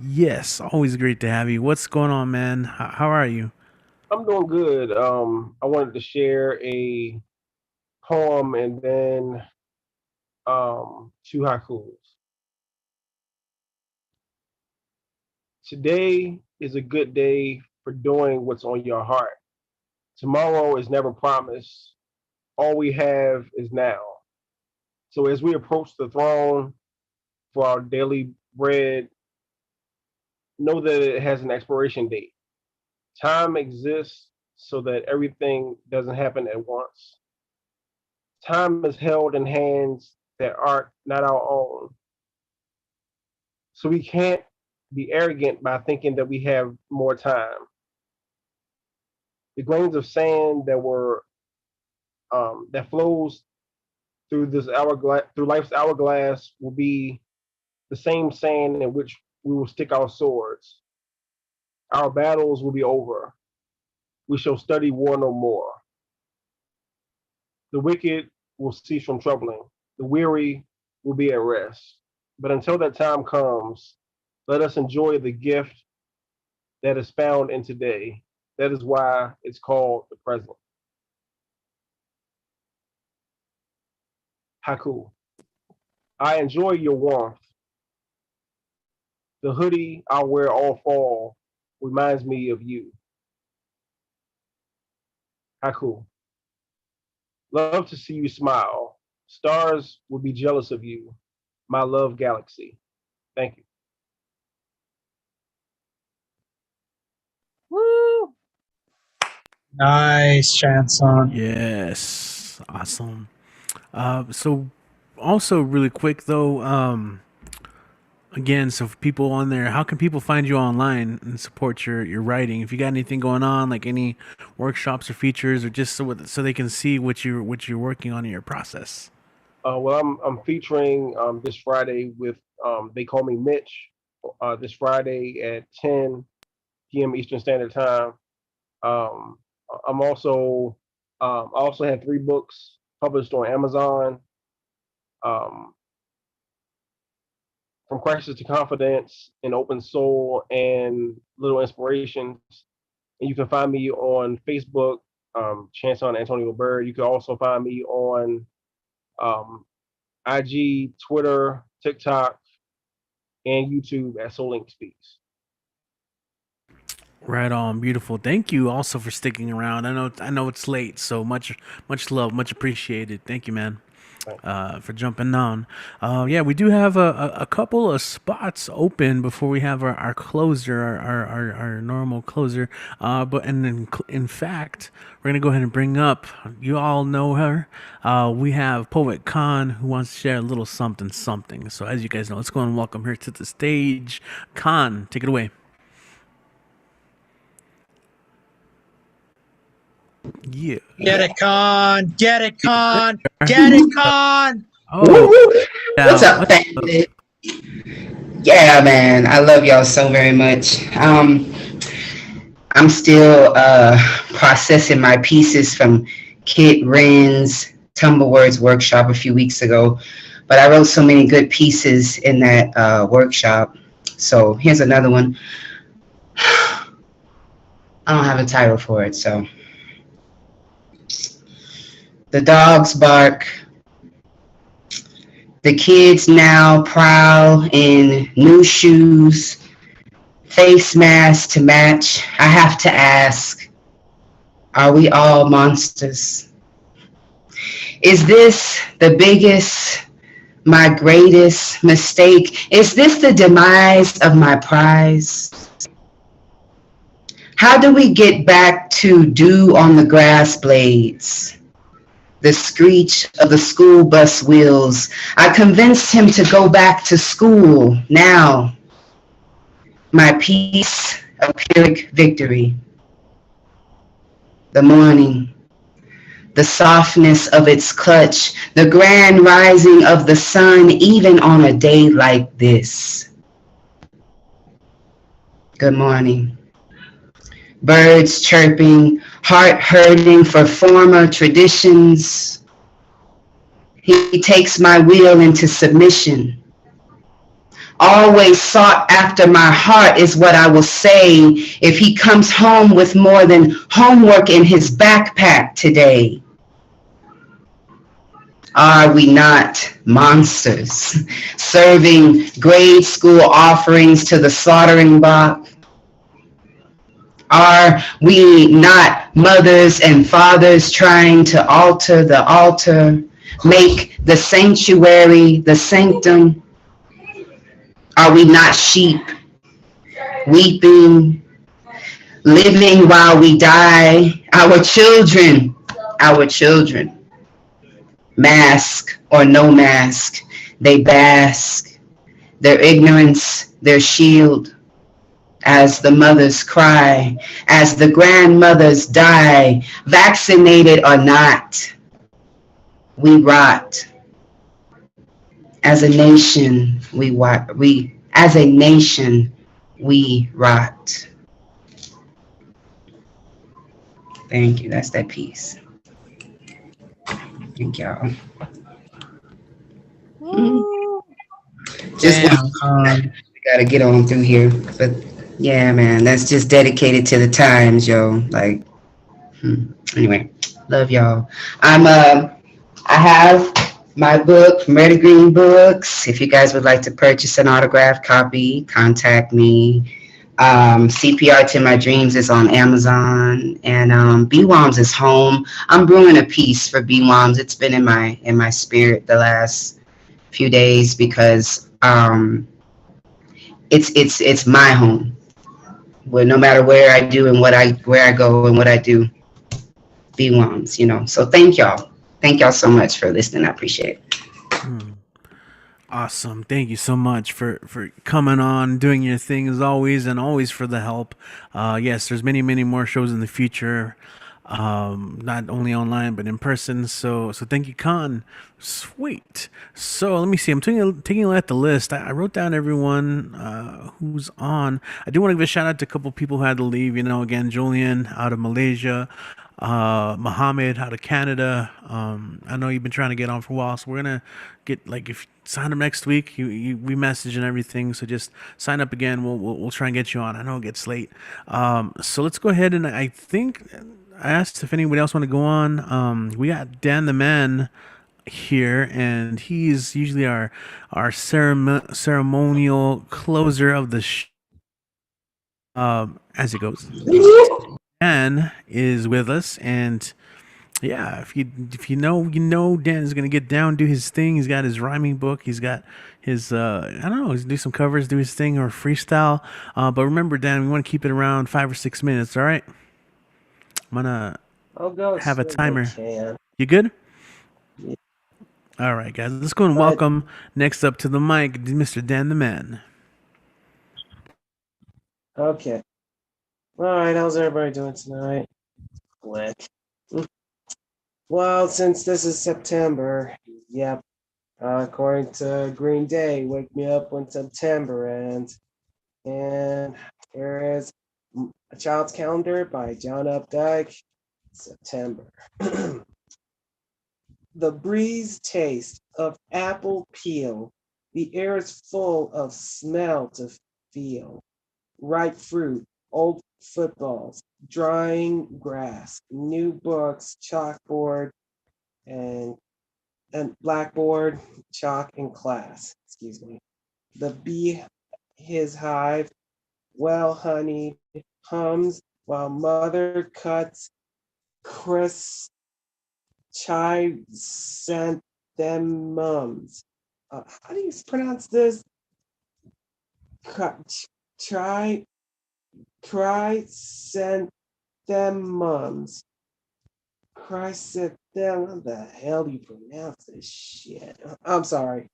Yes, always great to have you. What's going on, man? How are you? I'm doing good. I wanted to share a poem and then two haikus. Today is a good day for doing what's on your heart. Tomorrow is never promised. All we have is now. So as we approach the throne for our daily bread, know that it has an expiration date. Time exists so that everything doesn't happen at once. Time is held in hands that are not our own. So we can't be arrogant by thinking that we have more time. The grains of sand that flows through this hourglass, through life's hourglass, will be the same sand in which we will stick our swords. Our battles will be over. We shall study war no more. The wicked will cease from troubling. The weary will be at rest. But until that time comes, let us enjoy the gift that is found in today. That is why it's called the present. Haiku. I enjoy your warmth. The hoodie I wear all fall reminds me of you. Haiku. Love to see you smile. Stars will be jealous of you. My love galaxy. Thank you. Woo! Nice, Chanson. Yes, awesome. So also really quick though, again, so for people on there, how can people find you online and support your writing? If you got anything going on, like any workshops or features, or just so they can see what you're working on in your process. Well, I'm featuring this Friday with They Call Me Mitch. This Friday at 10 p.m. Eastern Standard Time. I'm also I also have 3 books published on Amazon. From Crisis to Confidence, and Open Soul, and Little Inspirations. And you can find me on Facebook, Chanson Antonio Bird. You can also find me on IG, Twitter, TikTok, and YouTube at Soling Speaks. Right on, beautiful. Thank you also for sticking around. I know it's late, so much love, much appreciated. Thank you, man, for jumping on. Yeah, we do have a couple of spots open before we have our closer, our normal closer. But in fact, we're gonna go ahead and bring up. You all know her. We have Poet Khan, who wants to share a little something. So as you guys know, let's go and welcome her to the stage. Khan, take it away. Yeah. Get it, Con. Get it, Con. Get it, Con. Oh, What's up, family? Yeah, man, I love y'all so very much. I'm still processing my pieces from Kit Wren's Tumblewords workshop a few weeks ago, but I wrote so many good pieces in that workshop. So here's another one. I don't have a title for it, so. The dogs bark. The kids now prowl in new shoes, face masks to match. I have to ask, are we all monsters? Is this the biggest, my greatest mistake? Is this the demise of my prize? How do we get back to dew on the grass blades? The screech of the school bus wheels. I convinced him to go back to school now. My peace of Pyrrhic victory. The morning, the softness of its clutch, the grand rising of the sun, even on a day like this. Good morning. Birds chirping, heart hurting for former traditions. He takes my will into submission. Always sought after my heart is what I will say if he comes home with more than homework in his backpack today. Are we not monsters, serving grade school offerings to the slaughtering block? Are we not mothers and fathers trying to alter the altar, make the sanctuary the sanctum? Are we not sheep, weeping, living while we die? Our children, mask or no mask, they bask, their ignorance, their shield, as the mothers cry, as the grandmothers die, vaccinated or not, we rot. As a nation, as a nation, we rot. Thank you. That's that piece. Thank y'all. Just we gotta get on through here, but yeah, man, that's just dedicated to the times, yo. Like, anyway, love y'all. I have my book from Red Green Books. If you guys would like to purchase an autographed copy, contact me. CPR to My Dreams is on Amazon, and BWOMS is home. I'm brewing a piece for BWOMS. It's been in my spirit the last few days because it's my home. Where no matter where I do and where I go and what I do, BWOMS, you know. So thank y'all. Thank y'all so much for listening. I appreciate it. Awesome. Thank you so much for coming on, doing your thing as always, and always for the help. Yes, there's many more shows in the future, not only online but in person. So thank you, Khan. Sweet. So let me see. I'm taking a look at the list. I wrote down everyone who's on. I do want to give a shout out to a couple people who had to leave. You know, again, Julian out of Malaysia. Mohammed out of Canada. I know you've been trying to get on for a while, so we're gonna get, like, if you sign up next week, we message and everything, so just sign up again. We'll try and get you on. I know it gets late. So let's go ahead, and I think I asked if anybody else want to go on. We got Dan the Man here, and he's usually our ceremonial closer of the as it goes. Dan is with us, and yeah, if you know Dan is gonna get down, do his thing. He's got his rhyming book. He's got his I don't know, he's do some covers, do his thing, or freestyle. But remember, Dan, we want to keep it around 5 or 6 minutes. All right, I'm gonna have a timer. You good? Yeah. All right, guys, let's go and welcome next up to the mic, Mr. Dan the Man. Okay. All right, how's everybody doing tonight? Click. Well, since this is September, yep. According to Green Day, Wake Me Up When September Ends. And here is A Child's Calendar by John Updike, September. The breeze taste of apple peel. The air is full of smell to feel. Ripe fruit, old footballs, drying grass, new books, chalkboard, and blackboard, chalk in class. Excuse me. The bee, his hive, well honeyed, hums while mother cuts chrysanthemums. How do you pronounce this? Chrysanthemums. Chrysanthemum. The hell do you pronounce this shit? I'm sorry.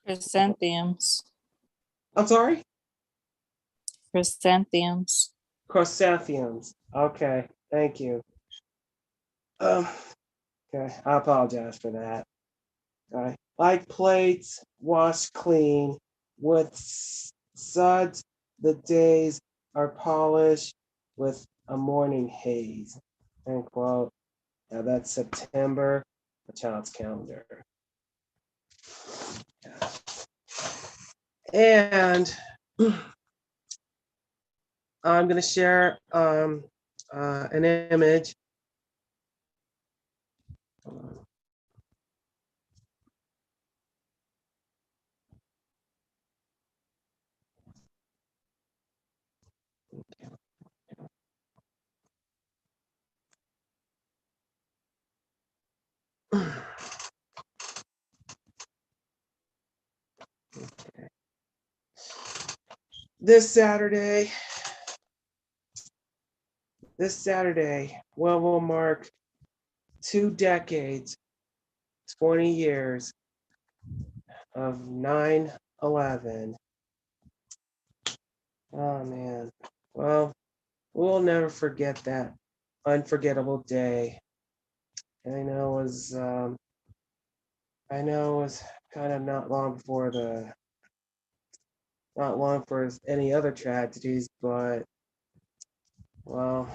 Chrysanthemums. I'm sorry? Chrysanthemums. Chrysanthemums. Okay, thank you. Okay, I apologize for that. All right. Like plates, washed clean, with suds the days are polished with a morning haze. End quote. Now that's September, a child's calendar. And I'm going to share an image. Okay. This Saturday, will mark 2 decades, 20 years of 9/11. Oh man. Well, we'll never forget that unforgettable day. I know it was kind of not long for any other tragedies, but well,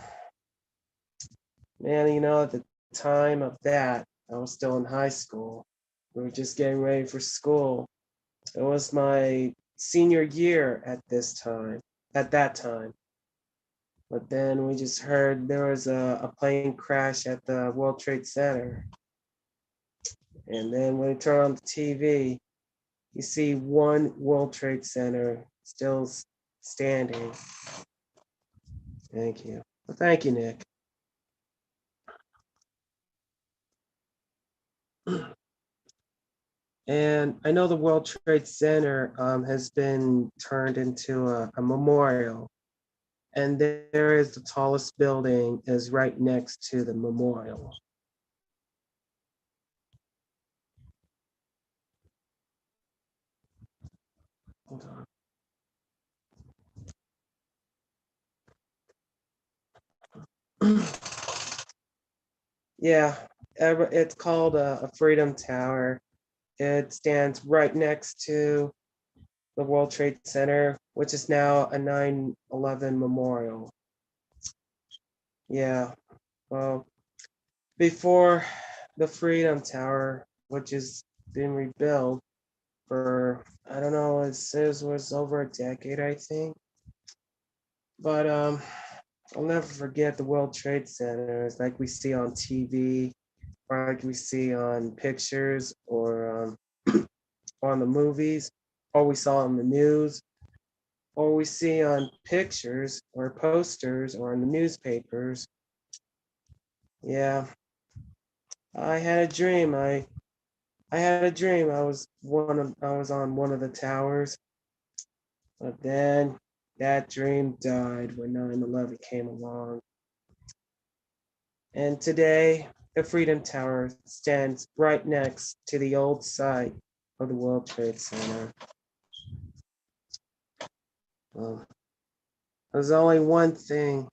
man, at the time of that, I was still in high school. We were just getting ready for school. It was my senior year at that time. But then we just heard there was a plane crash at the World Trade Center. And then when you turn on the TV, you see one World Trade Center still standing. Thank you. Well, thank you, Nick. And I know the World Trade Center has been turned into a memorial. And there is the tallest building is right next to the memorial. Hold on. Yeah, it's called a Freedom Tower. It stands right next to the World Trade Center, which is now a 9/11 memorial. Yeah, well, before the Freedom Tower, which has been rebuilt for, I don't know, it says was over a decade, I think. But I'll never forget the World Trade Centers like we see on TV, or like we see on pictures, or on the movies, or we saw on the news, or we see on pictures or posters or in the newspapers. Yeah, I had a dream. I had a dream. I was on one of the towers, but then that dream died when 9/11 came along. And today, the Freedom Tower stands right next to the old site of the World Trade Center. Well, there's only one thing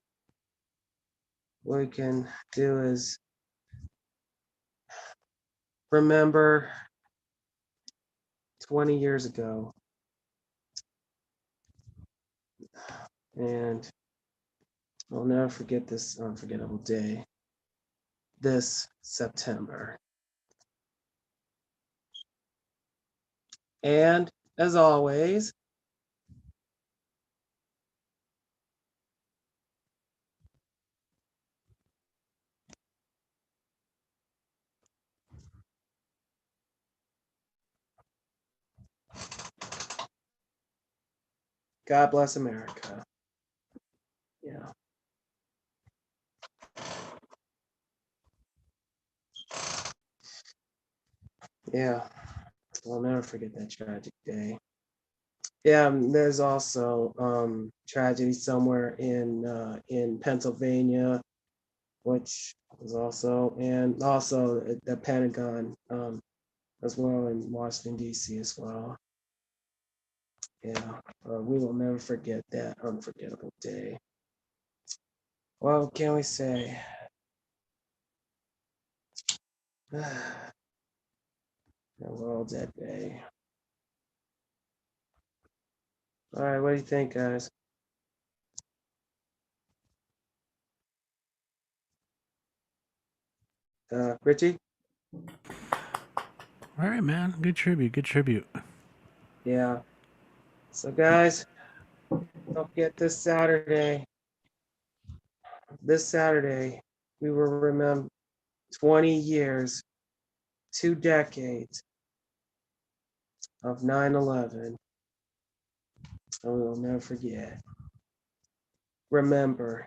we can do is remember 20 years ago. And I'll never forget this unforgettable day, this September. And as always, God bless America. Yeah. Yeah. I'll never forget that tragic day. Yeah, there's also tragedy somewhere in Pennsylvania, which was also, and also the Pentagon as well in Washington D.C. as well. Yeah, we will never forget that unforgettable day. What can we say? The world's that day. All right, what do you think, guys? Richie? All right, man. Good tribute. Good tribute. Yeah. So guys, don't forget this Saturday, we will remember 20 years, 2 decades of 9/11, and we will never forget. Remember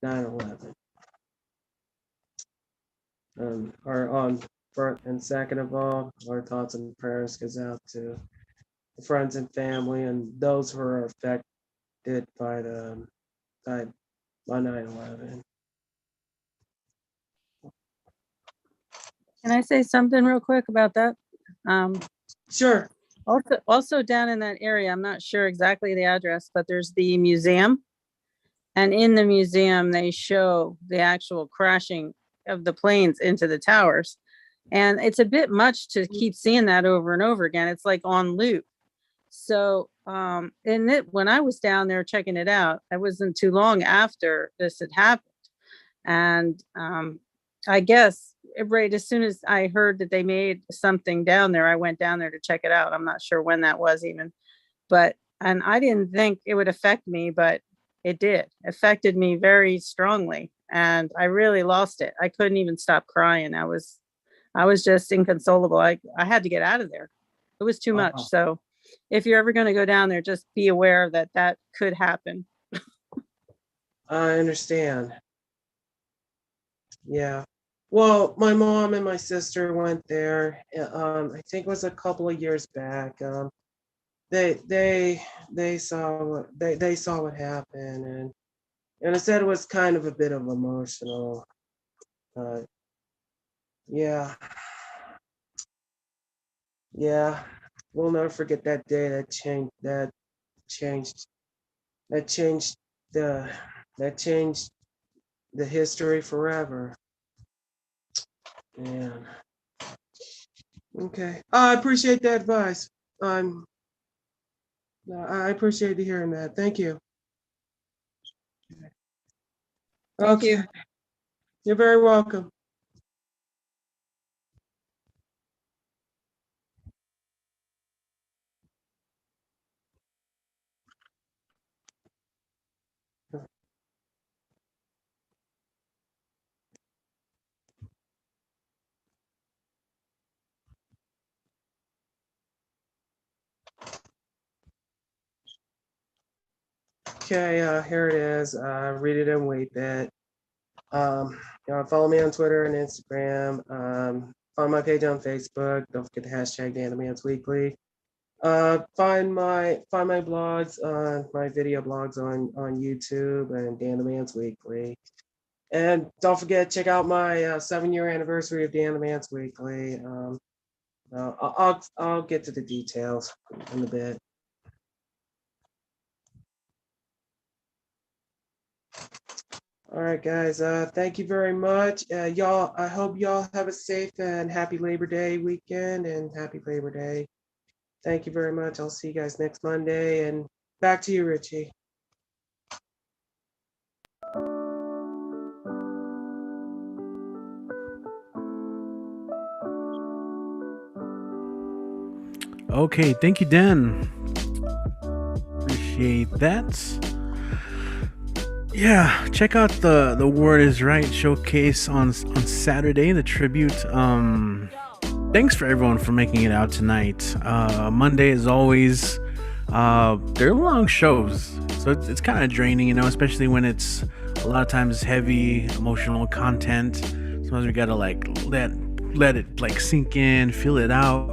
9/11. And second of all, our thoughts and prayers goes out to the friends and family and those who are affected by 9/11. Can I say something real quick about that? Sure. Also down in that area, I'm not sure exactly the address, but there's the museum. And in the museum, they show the actual crashing of the planes into the towers. And it's a bit much to keep seeing that over and over again. It's like on loop. So, when I was down there checking it out, it wasn't too long after this had happened. And I guess right as soon as I heard that they made something down there, I went down there to check it out. I'm not sure when that was even, and I didn't think it would affect me, but it did. Affected me very strongly, and I really lost it. I couldn't even stop crying. I was just inconsolable. I had to get out of there. It was too much. So if you're ever going to go down there, just be aware that that could happen. I understand. Yeah. Well, my mom and my sister went there. I think it was a couple of years back. They saw what happened, and I said it was kind of a bit of emotional. Yeah. We'll never forget that day. That changed the history forever. Man. Okay. I appreciate the advice. I appreciate hearing that. Thank you. Thank you. You're very welcome. Okay, here it is. Read it and wait it. Follow me on Twitter and Instagram. Follow my page on Facebook. Don't forget the hashtag DanTheMans Weekly. Find my blogs, my video blogs on YouTube and Dan the Man's Weekly. And don't forget, check out my 7-year anniversary of Dan the Man's Weekly. I'll get to the details in a bit. All right, guys. Thank you very much, y'all. I hope y'all have a safe and happy Labor Day weekend and happy Labor Day. Thank you very much. I'll see you guys next Monday. And back to you, Richie. Okay, thank you, Dan. Appreciate that. Yeah, check out the Word is Right showcase on Saturday, the tribute. Thanks for everyone for making it out tonight. Monday, as always, they're long shows, so it's kind of draining, especially when it's a lot of times heavy emotional content. Sometimes we gotta let it sink in, feel it out.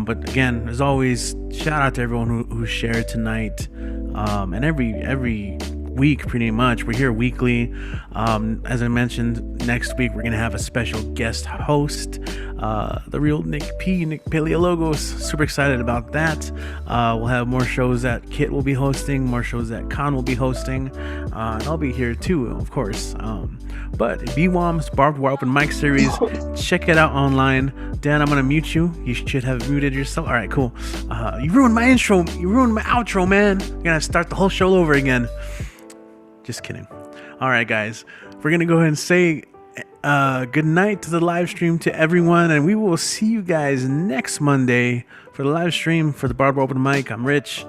But again, as always, shout out to everyone who shared tonight. And every week, pretty much, we're here weekly. As I mentioned, next week we're gonna have a special guest host, the real Nick Paleologos. Super excited about that. We'll have more shows that Kit will be hosting, more shows that Khan will be hosting, and I'll be here too, of course. But BWOMS Barbed Wire Open Mic Series, check it out online. Dan, I'm gonna mute you. You should have muted yourself. All right, cool. You ruined my intro. You ruined my outro, man. You're gonna start the whole show over again. Just kidding. All right, guys, we're gonna go ahead and say Good night to the live stream to everyone, and we will see you guys next Monday for the live stream for the Barbed Open Mic. I'm Rich.